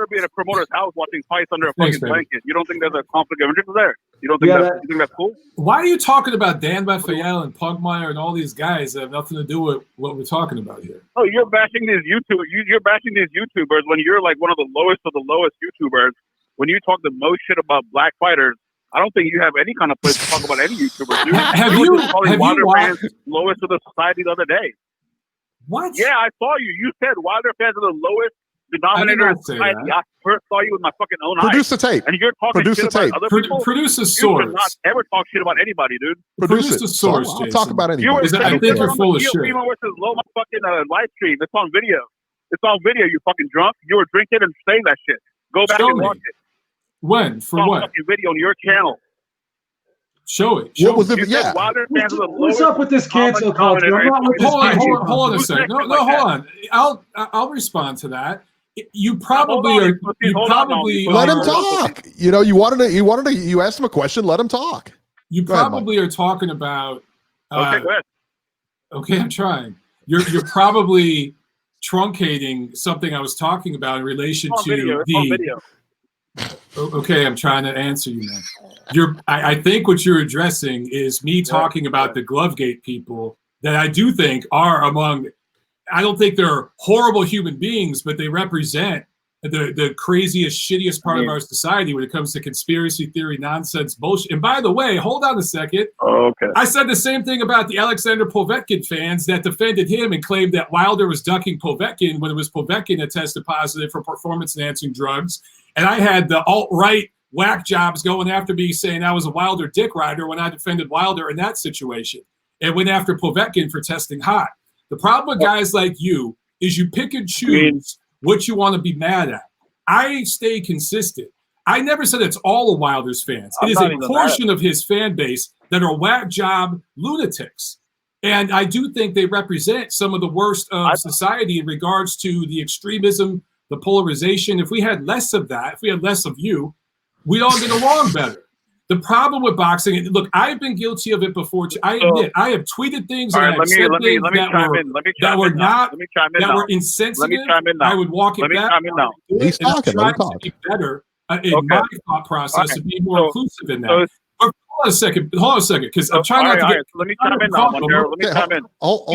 be at a promoter's house watching fights under a fucking blanket? You don't think there's a conflict of interest there? You don't think you think that's cool? Why are you talking about Dan Raphael and Pugmire and all these guys that have nothing to do with what we're talking about here? Oh, you're bashing these YouTubers. You're bashing these YouTubers when you're like one of the lowest of the lowest YouTubers. When you talk the most shit about black fighters, I don't think you have any kind of place to talk about any YouTubers. Have you watched lowest of the society the other day? What? Yeah, I saw you. You said Wilder fans are the lowest denominator of society. I first saw you with my fucking own eyes. Produce the tape. And you're talking shit about other people. Produce a source. You should not ever talk shit about anybody, dude. Produce the source, I'll talk about anybody. I think you're full of shit. Versus Low, my fucking live stream. It's on video. It's on video. You fucking drunk. You were drinking and saying that shit. Go back and watch it. When? For what? Fucking video on your channel. Show it. What was it? Yeah. What's up with this cancel culture? I'm not with this hold on a second. No, hold on. I'll respond to that. You probably are. You probably let him talk. You asked him a question. Let him talk. You probably are talking about. Okay, go ahead. Okay, I'm trying. You're probably truncating something I was talking about in relation to video. Okay, I'm trying to answer you now. I think what you're addressing is me talking about the Glovegate people that I do think are among. I don't think they're horrible human beings, but they represent the craziest, shittiest part of our society when it comes to conspiracy theory, nonsense, bullshit. And by the way, hold on a second. Oh, okay. I said the same thing about the Alexander Povetkin fans that defended him and claimed that Wilder was ducking Povetkin when it was Povetkin that tested positive for performance-enhancing drugs. And I had the alt-right whack jobs going after me saying I was a Wilder dick rider when I defended Wilder in that situation, and went after Povetkin for testing hot. The problem with guys like you is you pick and choose what you want to be mad at. I stay consistent. I never said it's all of Wilder's fans. It is a portion of his fan base that are whack job lunatics. And I do think they represent some of the worst of society in regards to the extremism, the polarization. If we had less of that, if we had less of you, we'd all get along better. The problem with boxing, and look, I've been guilty of it before. I admit, I have tweeted things and I have said things that were insensitive. I would walk it back. He's talking. Let me talk. To be better in my thought process and be more inclusive in that. Hold on a second, because I'm trying not to get. Let me chime in now, Montero. Let me chime in.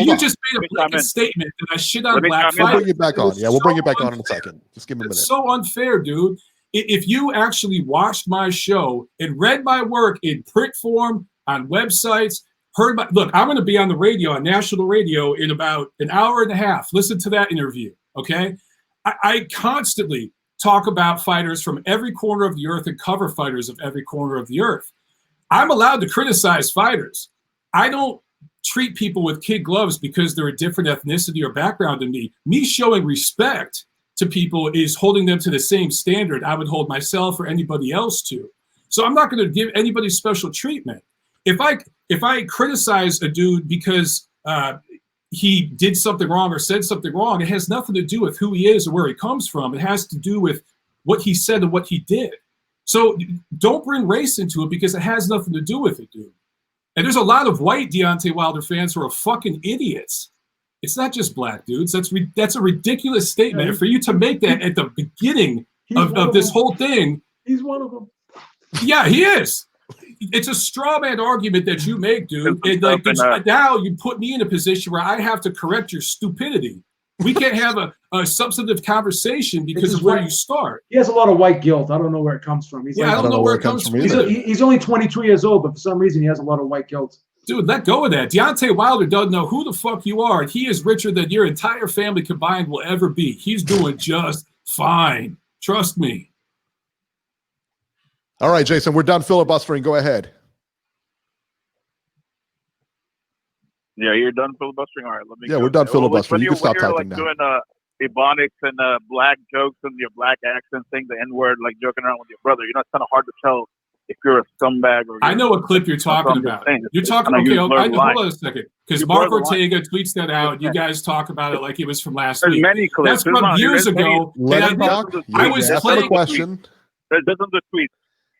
You just made a blanket statement that I shit on black fighters. We'll bring you back on. Yeah, we'll bring you back on in a second. Just give me a minute. It's so unfair, dude. If you actually watched my show and read my work in print form, on websites, look, I'm going to be on the radio, on national radio, in about an hour and a half. Listen to that interview, okay? I constantly talk about fighters from every corner of the earth and cover fighters of every corner of the earth. I'm allowed to criticize fighters. I don't treat people with kid gloves because they're a different ethnicity or background than me. Me showing respect to people is holding them to the same standard I would hold myself or anybody else to. So I'm not going to give anybody special treatment. If I criticize a dude because he did something wrong or said something wrong, it has nothing to do with who he is or where he comes from. It has to do with what he said and what he did. So don't bring race into it because it has nothing to do with it, dude. And there's a lot of white Deontay Wilder fans who are fucking idiots. It's not just black dudes. That's a ridiculous statement. And for you to make that at the beginning of this whole thing. He's one of them. Yeah, he is. It's a straw man argument that you make, dude. And now you put me in a position where I have to correct your stupidity. We can't have a substantive conversation because of where you start. He has a lot of white guilt. I don't know where it comes from. I don't know where it comes from. He's only 23 years old, but for some reason he has a lot of white guilt. Dude, let go of that. Deontay Wilder doesn't know who the fuck you are, and he is richer than your entire family combined will ever be. He's doing just fine. Trust me. All right, Jason, we're done filibustering. Go ahead. Yeah, you're done filibustering. All right, let me. Yeah, we're done filibustering. You can stop typing now. Doing ebonics and black jokes and your black accent thing, the N word, like joking around with your brother. You know, it's kind of hard to tell if you're a scumbag or. I know what clip you're talking about. You're talking. Okay, hold on a second, because Mark Ortega tweets that out. You guys talk about it like it was from last week. Many clips. That's from years ago. Let him talk. I was playing a question. There's the tweet.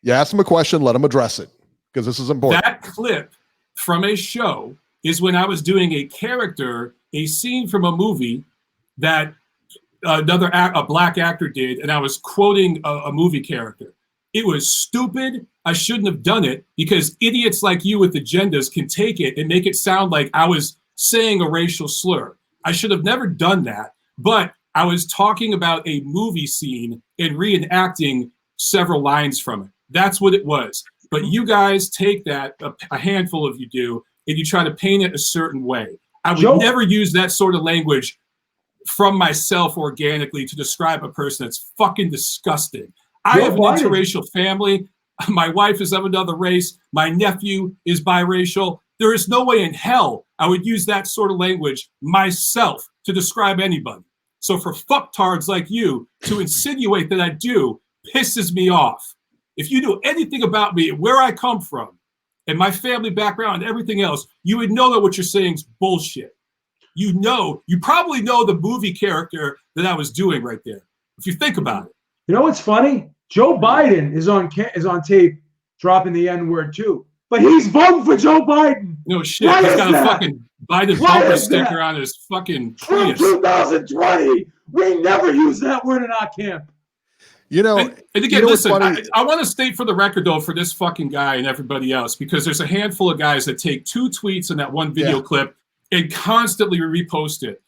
You ask him a question. Let him address it because this is important. That clip from a show is when I was doing a character, a scene from a movie that a black actor did, and I was quoting a movie character. It was stupid. I shouldn't have done it because idiots like you with agendas can take it and make it sound like I was saying a racial slur. I should have never done that, but I was talking about a movie scene and reenacting several lines from it. That's what it was. But you guys take that, a handful of you do, and you try to paint it a certain way. I would never use that sort of language from myself organically to describe a person. That's fucking disgusting. I have an interracial family. My wife is of another race. My nephew is biracial. There is no way in hell I would use that sort of language myself to describe anybody. So for fucktards like you to insinuate that I do pisses me off. If you knew anything about me, where I come from, and my family background and everything else, you would know that what you're saying is bullshit. You probably know the movie character that I was doing right there, if you think about it. You know what's funny? Joe Biden is on tape dropping the N-word too, but he's voting for Joe Biden. No shit. He's got a fucking Biden bumper sticker on his fucking Prius. 2020, we never use that word in our camp. You know, and again, listen, I want to state for the record, though, for this fucking guy and everybody else, because there's a handful of guys that take 2 tweets in that one video clip and constantly repost it.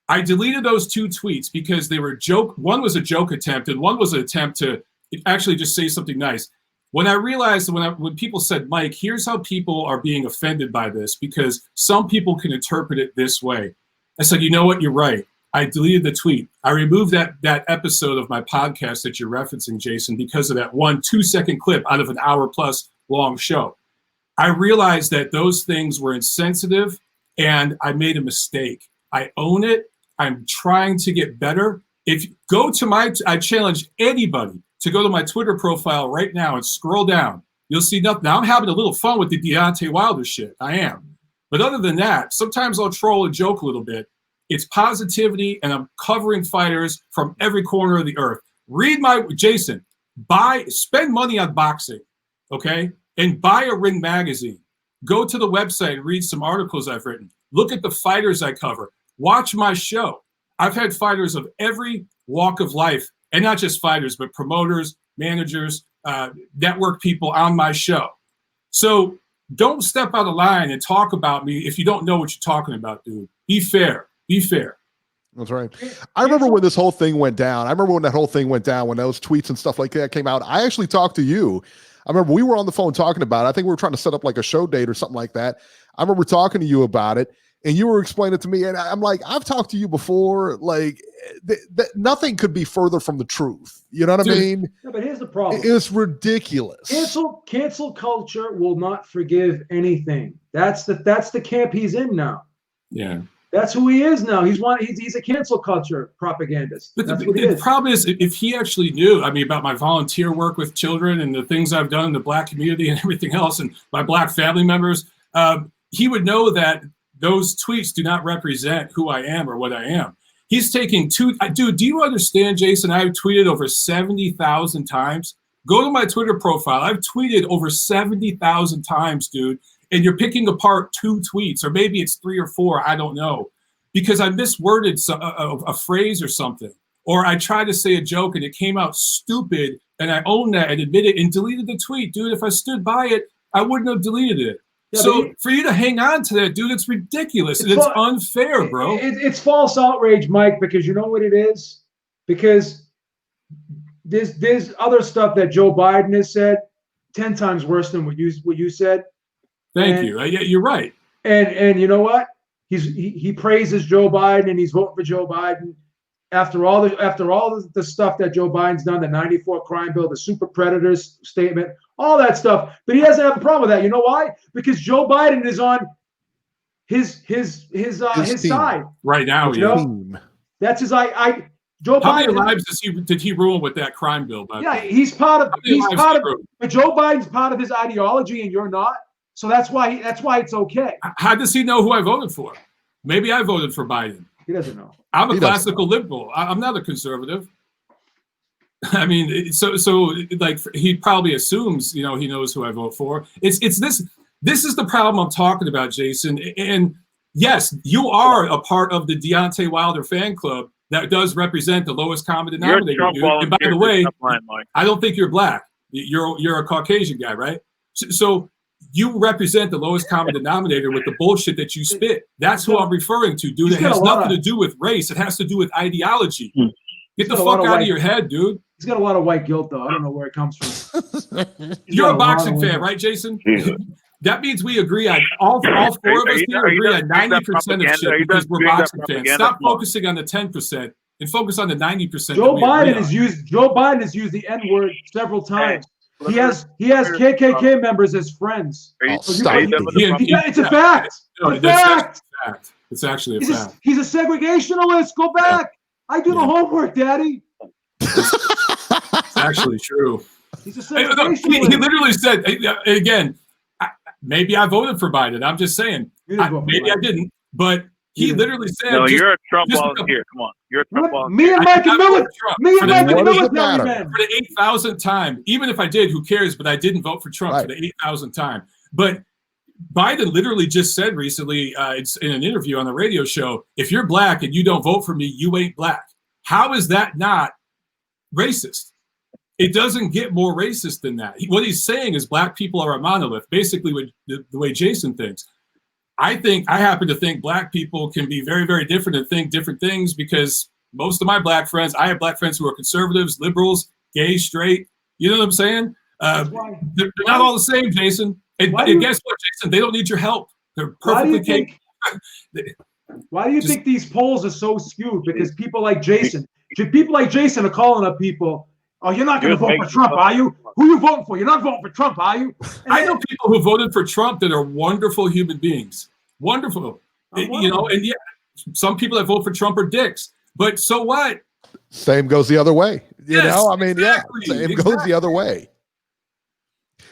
I deleted those 2 tweets because they were joke. One was a joke attempt, and one was an attempt to actually just say something nice. When I realized when people said, Mike, here's how people are being offended by this, because some people can interpret it this way. I said, you know what? You're right. I deleted the tweet. I removed that episode of my podcast that you're referencing, Jason, because of that 1 2-second clip out of an hour-plus long show. I realized that those things were insensitive, and I made a mistake. I own it. I'm trying to get better. I challenge anybody to go to my Twitter profile right now and scroll down. You'll see nothing. Now, I'm having a little fun with the Deontay Wilder shit. I am. But other than that, sometimes I'll troll and joke a little bit. It's positivity, and I'm covering fighters from every corner of the earth. Spend money on boxing, okay? And buy a Ring magazine. Go to the website and read some articles I've written. Look at the fighters I cover. Watch my show. I've had fighters of every walk of life, and not just fighters, but promoters, managers, network people on my show. So don't step out of line and talk about me if you don't know what you're talking about, dude. Be fair. Be fair. That's right. I remember when this whole thing went down. I remember when that whole thing went down, when those tweets and stuff like that came out. I actually talked to you. I remember we were on the phone talking about it. I think we were trying to set up like a show date or something like that. I remember talking to you about it, and you were explaining it to me. And I'm like, I've talked to you before. Like, nothing could be further from the truth. You know what I mean? Yeah, but here's the problem. It's ridiculous. Cancel culture will not forgive anything. That's the camp he's in now. Yeah. That's who he is now. He's a cancel culture propagandist. But that's what he is. The problem is, if he actually knew, about my volunteer work with children and the things I've done in the Black community and everything else, and my Black family members, he would know that those tweets do not represent who I am or what I am. He's taking dude, do you understand, Jason? I've tweeted over 70,000 times. Go to my Twitter profile. I've tweeted over 70,000 times, dude. And you're picking apart 2 tweets, or maybe it's 3 or 4, I don't know, because I misworded a phrase or something, or I tried to say a joke and it came out stupid, and I owned that and admitted and deleted the tweet. Dude, if I stood by it, I wouldn't have deleted it. Yeah, so for you to hang on to that, dude, it's ridiculous, and it's unfair, bro. It's false outrage, Mike, because you know what it is? Because there's other stuff that Joe Biden has said 10 times worse than what you said. Thank you. Yeah, you're right. And you know what? He praises Joe Biden, and he's voting for Joe Biden after all the stuff that Joe Biden's done, the 94 crime bill, the super predators statement, all that stuff. But he doesn't have a problem with that. You know why? Because Joe Biden is on his side right now. You know? That's his Joe How Biden. many lives did he ruin with that crime bill? He's part of. But Joe Biden's part of his ideology, and you're not. So that's why it's okay. How does he know who I voted for? Maybe I voted for Biden. He doesn't know. I'm a classical liberal. I'm not a conservative. So like he probably assumes, he knows who I vote for. It's this. This is the problem I'm talking about, Jason. And yes, you are a part of the Deontay Wilder fan club that does represent the lowest common denominator. And by the way, I don't think you're Black. You're a Caucasian guy, right? So you represent the lowest common denominator with the bullshit that you spit. That's who I'm referring to, dude. It has nothing to do with race. It has to do with ideology. Get the fuck out of your head, dude. He's got a lot of white guilt, though. I don't know where it comes from. You're a boxing fan, right, Jason? That means we agree on all 4 of us here agree on 90% of shit because we're boxing fans. Stop focusing on the 10% and focus on the 90%. Joe Biden has used the N-word several times. He has KKK members as friends. It's a fact. It's a fact. It's actually a fact. He's a segregationalist. Go back. I do the homework, Daddy. It's actually true. He's a segregationalist. He literally said, again, maybe I voted for Biden. I'm just saying. Maybe I didn't. But he literally said. No, you're a Trump volunteer. Come on. You're a Trump volunteer. Me and Mike and Miller. For the 8,000th time. Even if I did, who cares? But I didn't vote for Trump for the 8,000th time. But Biden literally just said recently in an interview on the radio show, if you're Black and you don't vote for me, you ain't Black. How is that not racist? It doesn't get more racist than that. What he's saying is Black people are a monolith, basically the way Jason thinks. I happen to think Black people can be very, very different and think different things because most of my Black friends, I have Black friends who are conservatives, liberals, gay, straight. You know what I'm saying? They're not all the same, Jason. And guess what, Jason? They don't need your help. They're perfectly capable. Why do you think these polls are so skewed? Because people like Jason are calling up people. Oh, you're not going to vote for Trump, are you? Who are you voting for? You're not voting for Trump, are you? I know people who voted for Trump that are wonderful human beings. Wonderful. You know, and yeah, some people that vote for Trump are dicks. But so what? Same goes the other way. You know, I mean, exactly, same goes the other way.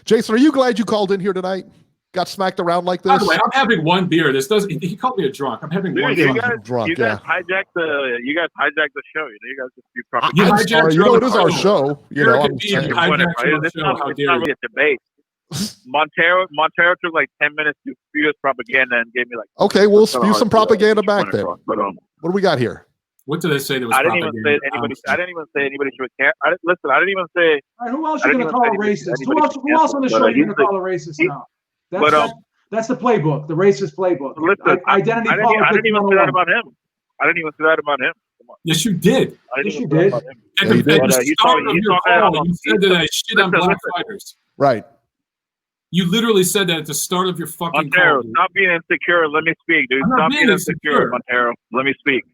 Jason, are you glad you called in here tonight? Got smacked around like this? By the way, I'm having one beer. He called me a drunk. I'm having one you beer. guys hijacked the show. You guys just do proper. It is our show. It's not really a debate. Montero took like 10 minutes to spew his propaganda and gave me like. Okay, we'll spew some propaganda back there. But, what do we got here? What did they say? That was I didn't even say anybody should care. I didn't even say. All right, who else are you going to call a racist? Who else on the show are you going to call a racist now? That's the playbook, the racist playbook. Listen, identity I didn't even say that about him. I didn't even say that about him. Yes, you did. Yes, you did. At the start of your call, you said that I shit on black fighters. Right. You literally said that at the start of your fucking Montero, call. stop being insecure. Let me speak, dude. Stop being insecure, Montero. Let me speak.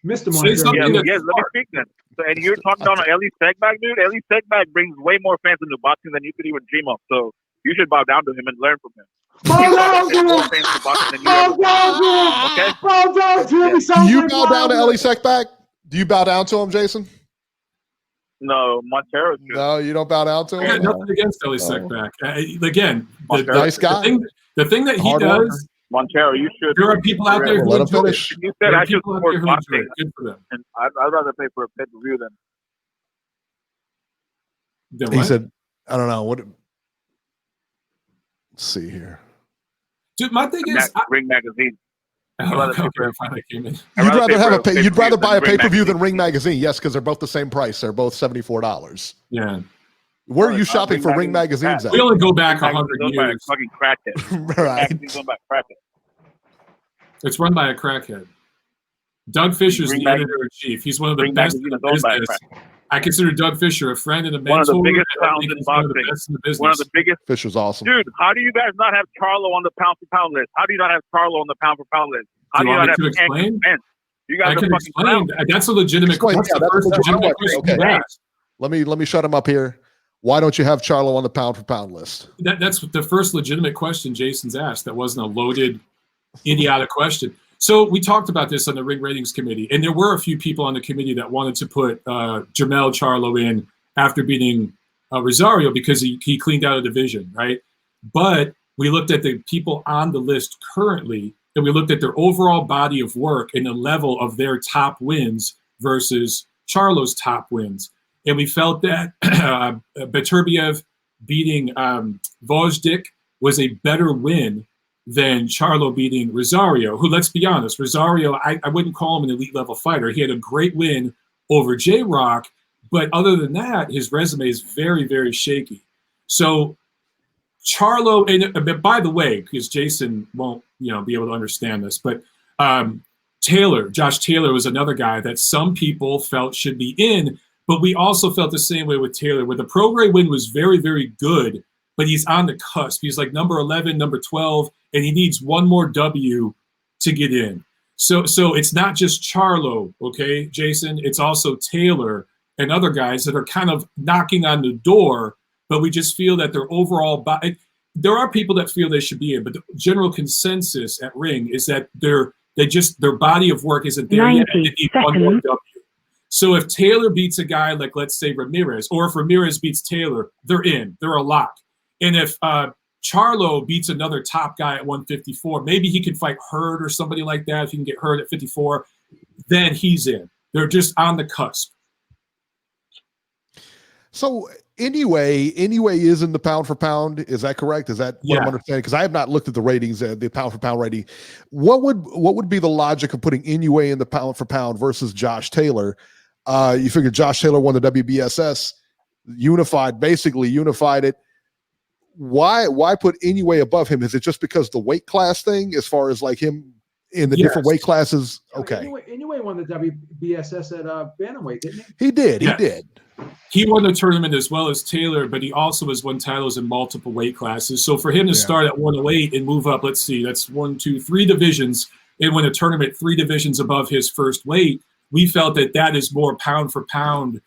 Mr. Montero. Yes, let me speak then. So, and you're talking down on Ellie Segback, dude. Ellie Segback brings way more fans into boxing than you could even dream of. So you should bow down to him and learn from him. Do you bow down to Ellie Segback? Do you bow down to him, Jason? No, Montero. No, you don't bow down to him. I got nothing against Ellie Segback. Again, nice guy. The thing that he does, Montero, you should. There are people out there who enjoy it. You said I should support boxing. Good for them. And I'd rather pay for a pay-per-view than. He said, "I don't know what." Let's see here. Dude, my thing is Ring Magazine. You'd rather buy a pay-per-view than Ring Magazine, yes, because they're both the same price. They're both $74. Yeah. Where are you shopping for Ring Magazines at? We only go back 100 years. Fucking crackhead. Right. It's run by a crackhead. Doug Fisher's the editor-in-chief. He's one of the best in the business. I consider Doug Fisher a friend and a mentor. One of the biggest pounds in boxing. One of the biggest. Fisher's awesome. Dude, how do you guys not have Charlo on the pound-for-pound list? How do you not have Charlo on the pound-for-pound list? How do you not have explain? You guys I can explain. That's a legitimate question. Let me shut him up here. Why don't you have Charlo on the pound-for-pound list? That's the first legitimate question Jason's asked. That wasn't a loaded, idiotic question. So we talked about this on the Ring Ratings Committee, and there were a few people on the committee that wanted to put Jermell Charlo in after beating Rosario because he cleaned out a division, right? But we looked at the people on the list currently, and we looked at their overall body of work and the level of their top wins versus Charlo's top wins. And we felt that Beterbiev beating Vojdik was a better win than Charlo beating Rosario, who, let's be honest, Rosario, I wouldn't call him an elite level fighter. He had a great win over J-Rock, but other than that, his resume is very, very shaky. So Charlo, and by the way, because Jason won't be able to understand this, but Josh Taylor was another guy that some people felt should be in, but we also felt the same way with Taylor, where the pro grade win was very, very good, but he's on the cusp. He's like number 11, number 12, and he needs one more W to get in. So it's not just Charlo, okay, Jason? It's also Taylor and other guys that are kind of knocking on the door, but we just feel that their overall there are people that feel they should be in, but the general consensus at Ring is that their body of work isn't there yet. They need one more W. So if Taylor beats a guy like, let's say, Ramirez, or if Ramirez beats Taylor, they're in. They're a lock. And if Charlo beats another top guy at 154, maybe he can fight Hurd or somebody like that. If he can get Hurd at 54, then he's in. They're just on the cusp. So anyway is in the pound for pound. Is that correct? Is that what I'm understanding? Because I have not looked at the ratings, the pound for pound rating. What would be the logic of putting Inoue in the pound for pound versus Josh Taylor? You figure Josh Taylor won the WBSS, basically unified it. Why put Inoue above him? Is it just because the weight class thing, as far as like him in the different weight classes? Okay. Inoue won the WBSS at bantamweight, didn't he? He did. He did. He won the tournament as well as Taylor, but he also has won titles in multiple weight classes. So for him to start at 108 and move up, let's see, that's 1, 2, 3 divisions and win a tournament 3 divisions above his first weight, we felt that is more pound for pound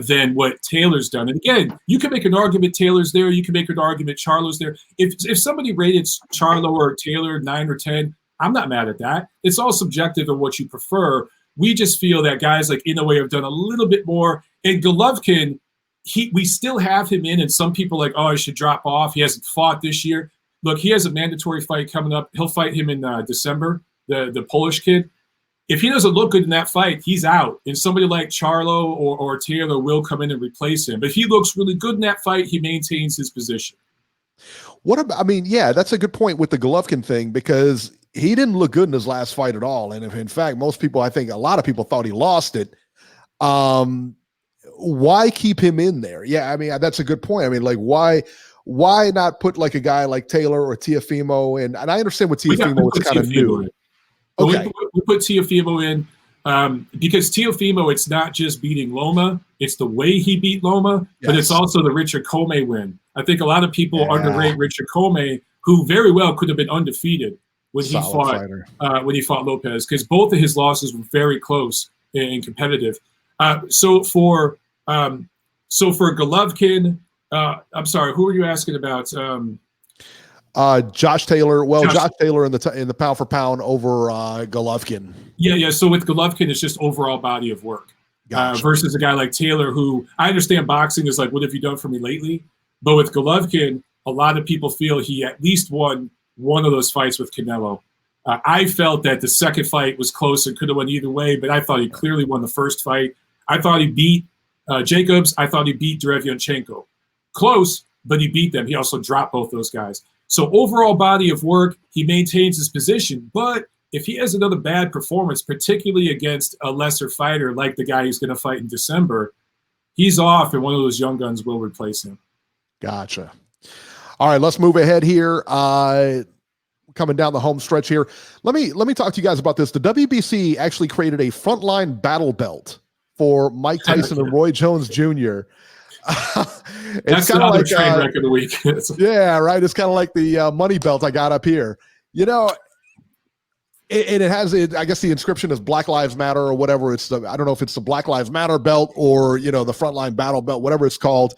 than what Taylor's done. And again, you can make an argument Taylor's there. You can make an argument Charlo's there. If somebody rated Charlo or Taylor 9 or 10, I'm not mad at that. It's all subjective of what you prefer. We just feel that guys like Inoue have done a little bit more. And Golovkin, we still have him in, and some people are like, oh, he should drop off. He hasn't fought this year. Look, he has a mandatory fight coming up. He'll fight him in December, the Polish kid. If he doesn't look good in that fight, he's out. And somebody like Charlo or Taylor will come in and replace him. But if he looks really good in that fight, he maintains his position. What about, I mean, yeah, that's a good point with the Golovkin thing, because he didn't look good in his last fight at all. And if, in fact, most people, I think a lot of people thought he lost it. Why keep him in there? Yeah, I mean, that's a good point. I mean, like, why not put like a guy like Taylor or Teofimo in? And I understand with Teofimo, it's kind of new. Okay. We put Teofimo in because Teofimo, it's not just beating Loma. It's the way he beat Loma, but it's also the Richard Comey win. I think a lot of people underrate Richard Comey, who very well could have been undefeated when he fought Lopez, because both of his losses were very close and competitive. So for Golovkin, I'm sorry, who are you asking about? Josh Taylor. Well, Josh Taylor in the pound for pound over Golovkin. Yeah. So with Golovkin, it's just overall body of work versus a guy like Taylor, who I understand boxing is like, what have you done for me lately? But with Golovkin, a lot of people feel he at least won one of those fights with Canelo. I felt that the second fight was close and could have went either way, but I thought he clearly won the first fight. I thought he beat Jacobs. I thought he beat Derevyanchenko. Close, but he beat them. He also dropped both those guys. So overall body of work, he maintains his position. But if he has another bad performance, particularly against a lesser fighter like the guy he's going to fight in December, he's off, and one of those young guns will replace him. Gotcha. All right, let's move ahead here. Coming down the home stretch here. Let me talk to you guys about this. The WBC actually created a frontline battle belt for Mike Tyson and Roy Jones Jr. That's kind of like train wreck of the week. Yeah, right. It's kind of like the money belt I got up here. You know, and it has, I guess the inscription is Black Lives Matter or whatever. I don't know if it's the Black Lives Matter belt or, the frontline battle belt, whatever it's called.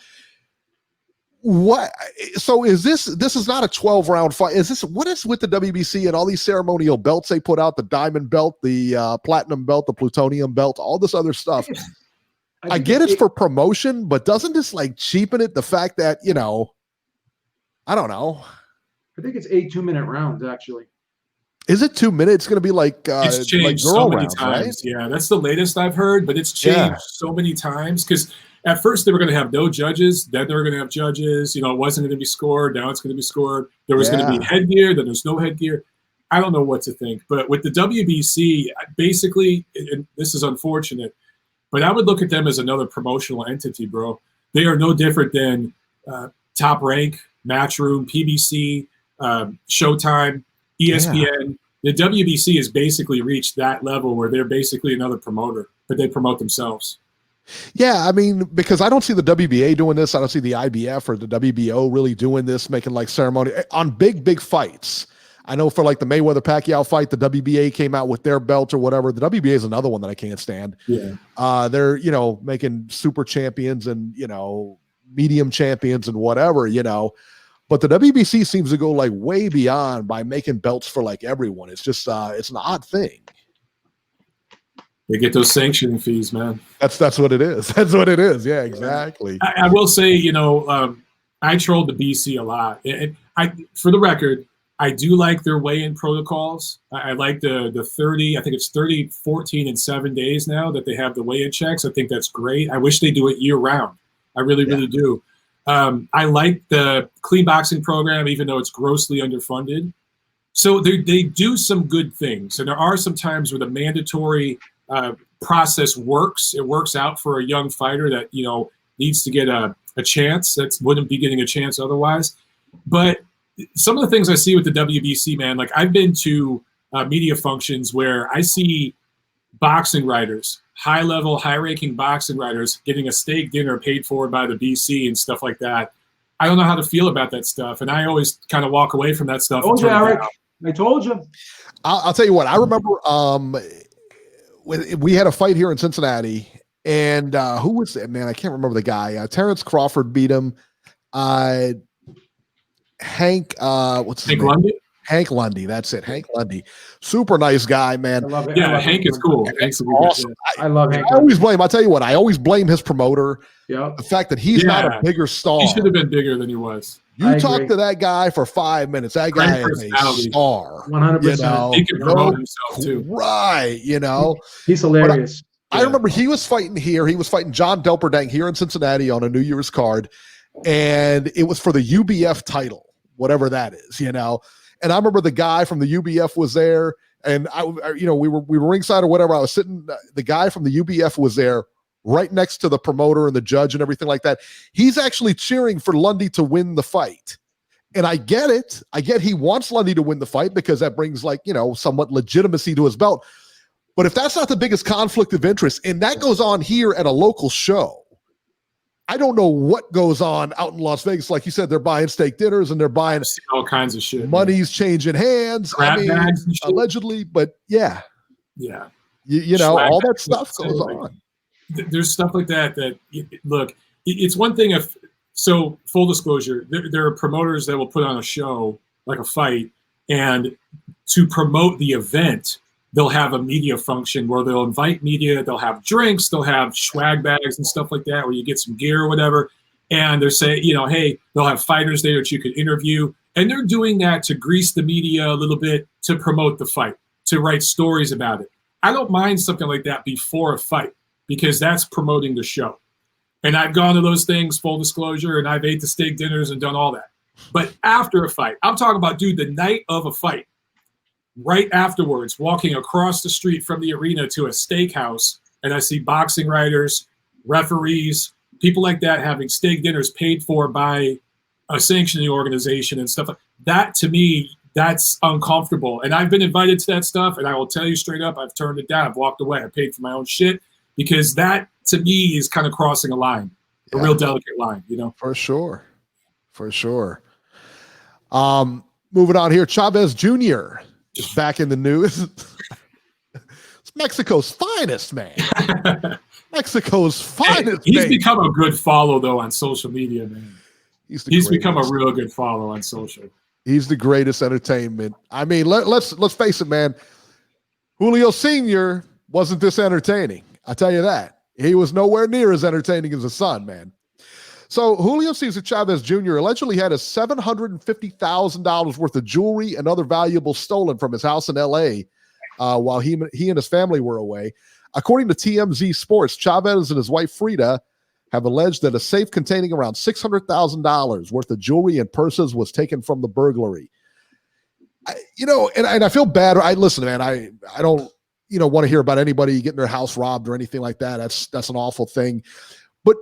So is this is not a 12-round fight? What is with the WBC and all these ceremonial belts they put out, the diamond belt, the platinum belt, the plutonium belt, all this other stuff? I get it's for promotion, but doesn't this like cheapen it? The fact that, I don't know. I think it's 8 2-minute rounds, actually. Is it 2 minutes? It's going to be like it's changed like so many rounds, times. Right? Yeah, that's the latest I've heard, but it's changed so many times because at first they were going to have no judges, then they were going to have judges. It wasn't going to be scored. Now it's going to be scored. There was going to be headgear, then there's no headgear. I don't know what to think. But with the WBC, basically, and this is unfortunate, but I would look at them as another promotional entity, bro. They are no different than Top Rank, Matchroom, PBC, Showtime, ESPN. The WBC has basically reached that level where they're basically another promoter, but they promote themselves. Yeah, I mean, because I don't see the WBA doing this. I don't see the IBF or the WBO really doing this, making like ceremony on big fights. I know for like the Mayweather-Pacquiao fight, the WBA came out with their belt or whatever. The WBA is another one that I can't stand. Yeah. They're, making super champions and, medium champions and whatever, But the WBC seems to go like way beyond by making belts for like everyone. It's just, it's an odd thing. They get those sanctioning fees, man. That's what it is. That's what it is. Yeah, exactly. I will say, I trolled the BC a lot. For the record, I do like their weigh-in protocols. I like the 30, I think it's 30, 14, and 7 days now that they have the weigh-in checks. I think that's great. I wish they do it year-round. I really, really do. I like the clean boxing program, even though it's grossly underfunded. So they do some good things. And there are some times where the mandatory process works. It works out for a young fighter that, needs to get a chance that wouldn't be getting a chance otherwise. But some of the things I see with the WBC, man, like I've been to media functions where I see boxing writers, high-level, high-ranking boxing writers getting a steak dinner paid for by the BC and stuff like that. I don't know how to feel about that stuff, and I always kind of walk away from that stuff. Oh, Eric, I told you. I'll tell you what. I remember we had a fight here in Cincinnati, and who was it? Man, I can't remember the guy. Terrence Crawford beat him. Hank, what's his name? Lundy? Hank Lundy. That's it. Hank Lundy. Super nice guy, man. I love it. Yeah, Hank is cool. Hank's awesome. I love Hank. I always blame. I'll tell you what. I always blame his promoter. Yeah. The fact that he's not a bigger star. He should have been bigger than he was. You talk to that guy for 5 minutes. That guy is a star. 100%. He can promote himself too. Right. You know. He's hilarious. I remember he was fighting here. He was fighting John Delperdang here in Cincinnati on a New Year's card, and it was for the UBF title, whatever that is, you know. And I remember the guy from the UBF was there, and we were ringside or whatever. I was sitting. The guy from the UBF was there, right next to the promoter and the judge and everything like that. He's actually cheering for Lundy to win the fight. And I get it. I get he wants Lundy to win the fight because that brings somewhat legitimacy to his belt. But if that's not the biggest conflict of interest, and that goes on here at a local show, I don't know what goes on out in Las Vegas. Like you said, they're buying steak dinners and they're buying all kinds of shit. Money's changing hands. Bags and shit. Allegedly, but yeah. Yeah. You know, all that stuff goes on. There's stuff like that look, it's one thing so full disclosure, there are promoters that will put on a show, like a fight, and to promote the event, they'll have a media function where they'll invite media, they'll have drinks, they'll have swag bags and stuff like that where you get some gear or whatever. And they're saying, hey, they'll have fighters there that you could interview. And they're doing that to grease the media a little bit, to promote the fight, to write stories about it. I don't mind something like that before a fight because that's promoting the show. And I've gone to those things, full disclosure, and I've ate the steak dinners and done all that. But after a fight, I'm talking about, dude, the night of a fight, right afterwards, walking across the street from the arena to a steakhouse, and I see boxing writers, referees, people like that having steak dinners paid for by a sanctioning organization and stuff like that. To me, that's uncomfortable. And I've been invited to that stuff, and I will tell you straight up, I've turned it down. I've walked away. I paid for my own shit because that, to me, is kind of crossing a line, a real delicate line, For sure. Moving on here, Chavez Jr. is back in the news. It's Mexico's finest, man. Mexico's finest. He's become a good follow, though, on social media, man. He's become a real good follow on social. He's the greatest entertainment. I mean, let's face it, man. Julio Sr. wasn't this entertaining. I tell you that. He was nowhere near as entertaining as his son, man. So Julio Cesar Chavez Jr. allegedly had $750,000 worth of jewelry and other valuables stolen from his house in L.A. While he and his family were away. According to TMZ Sports, Chavez and his wife Frida have alleged that a safe containing around $600,000 worth of jewelry and purses was taken from the burglary. And I feel bad. Listen, man, I don't want to hear about anybody getting their house robbed or anything like that. That's an awful thing. But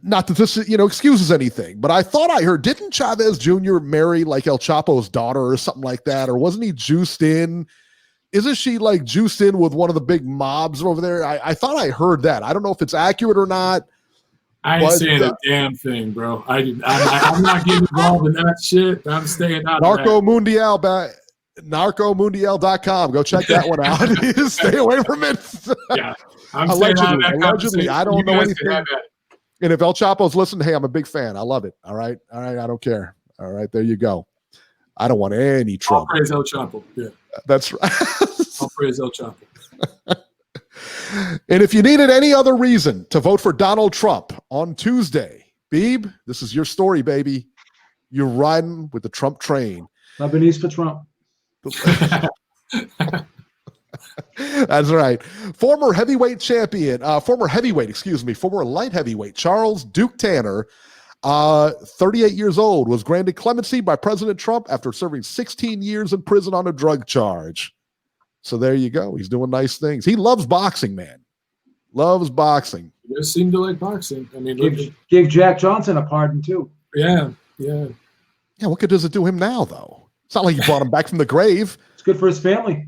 not that this excuses anything, but I thought I heard, didn't Chavez Jr. marry like El Chapo's daughter or something like that? Or wasn't he juiced in? Isn't she like juiced in with one of the big mobs over there? I thought I heard that. I don't know if it's accurate or not. I ain't saying a damn thing, bro. I'm not getting involved in that shit. I'm staying out of that. Narcomundial.com. Go check that one out. Stay away from it. Yeah, I'm allegedly. I don't know anything. And if El Chapo's listening, hey, I'm a big fan. I love it. All right. I don't care. All right, there you go. I don't want any trouble. All praise El Chapo. Yeah, that's right. All praise El Chapo. And if you needed any other reason to vote for Donald Trump on Tuesday, Beeb, this is your story, baby. You're riding with the Trump train. Lebanese for Trump. That's right. Former light heavyweight Charles Duke Tanner, 38 years old, was granted clemency by President Trump after serving 16 years in prison on a drug charge. So there you go. He's doing nice things. He loves boxing, man. Loves boxing. He does seem to like boxing. I mean, gave Jack Johnson a pardon too. Yeah. What good does it do him now, though? It's not like you brought him back from the grave. It's good for his family.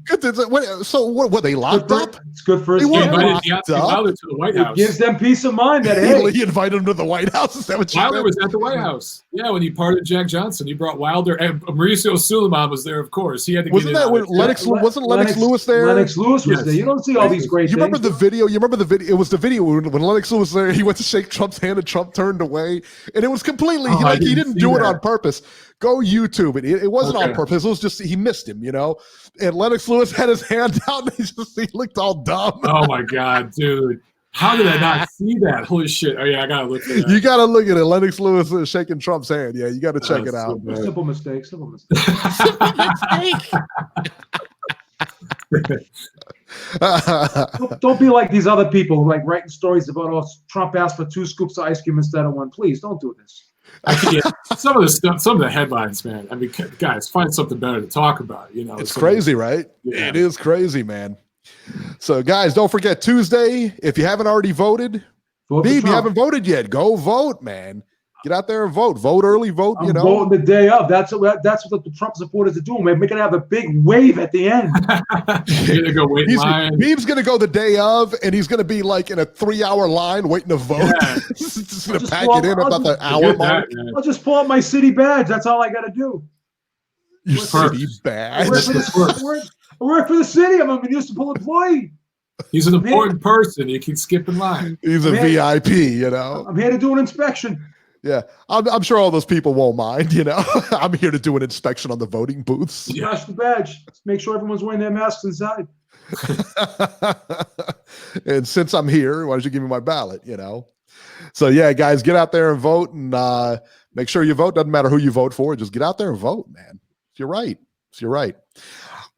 So what? Were they locked up? It's good for his They family. weren't locked up. Wilder to the White House. It gives them peace of mind that hey, He invited him to the White House. Is that what you Wilder said? was at the White House. Yeah, when he pardoned Jack Johnson, he brought Wilder, and Mauricio Suleiman was there, of course. He had to Wasn't get that when Lennox Lennox Lewis there? Lennox Lewis was there. You don't see all these great You remember things. the video? You remember the video? It was the video when Lennox Lewis was there. He went to shake Trump's hand and Trump turned away, and it was completely he didn't do it on purpose. Go YouTube it. It wasn't on purpose. It was just he missed him, And Lennox Lewis had his hand out, and he looked all dumb. Oh my God, dude! How did I not see that? Holy shit! Oh yeah, I gotta look at that. You gotta look at it. Lennox Lewis is shaking Trump's hand. Yeah, you gotta check it out. So Simple mistake. Simple mistake. Don't be like these other people, like writing stories about Trump asked for 2 scoops of ice cream instead of 1. Please don't do this. Some of the stuff, some of the headlines, man. I mean, guys, find something better to talk about. It's crazy, right? Yeah. It is crazy, man. So, guys, don't forget Tuesday. If you haven't already voted, Beeb, you haven't voted yet. Go vote, man. Get out there and vote. Vote early. Vote. I'm voting the day of. That's what the Trump supporters are doing. We're going to have a big wave at the end. You're gonna go wait in line. Beeb's going to go the day of, and he's going to be like in a 3-hour line waiting to vote. Yeah. Just going to pack it in about the hour mark. I'll just pull out my city badge. That's all I got to do. Your city badge. I work for the city. I'm a municipal employee. He's an important person. You can skip in line. He's a VIP, I'm here to do an inspection. Yeah, I'm sure all those people won't mind, I'm here to do an inspection on the voting booths. Flash the badge. Let's make sure everyone's wearing their masks inside. And since I'm here, why don't you give me my ballot, So, yeah, guys, get out there and vote, and make sure you vote. Doesn't matter who you vote for. Just get out there and vote, man. You're right. You're right.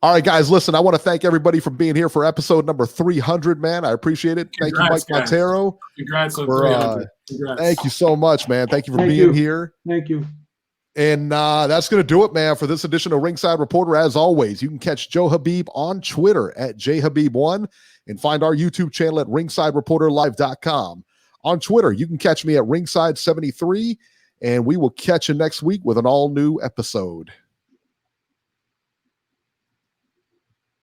All right, guys, listen, I want to thank everybody for being here for episode number 300, man. I appreciate it. Thank you, Mike Montero. Congrats on 300. Congrats. Thank you so much, man. Thank you for being here. Thank you. And that's going to do it, man, for this edition of Ringside Reporter. As always, you can catch Joe Habib on Twitter at JHabib1 and find our YouTube channel at ringsidereporterlive.com. On Twitter, you can catch me at Ringside73, and we will catch you next week with an all-new episode.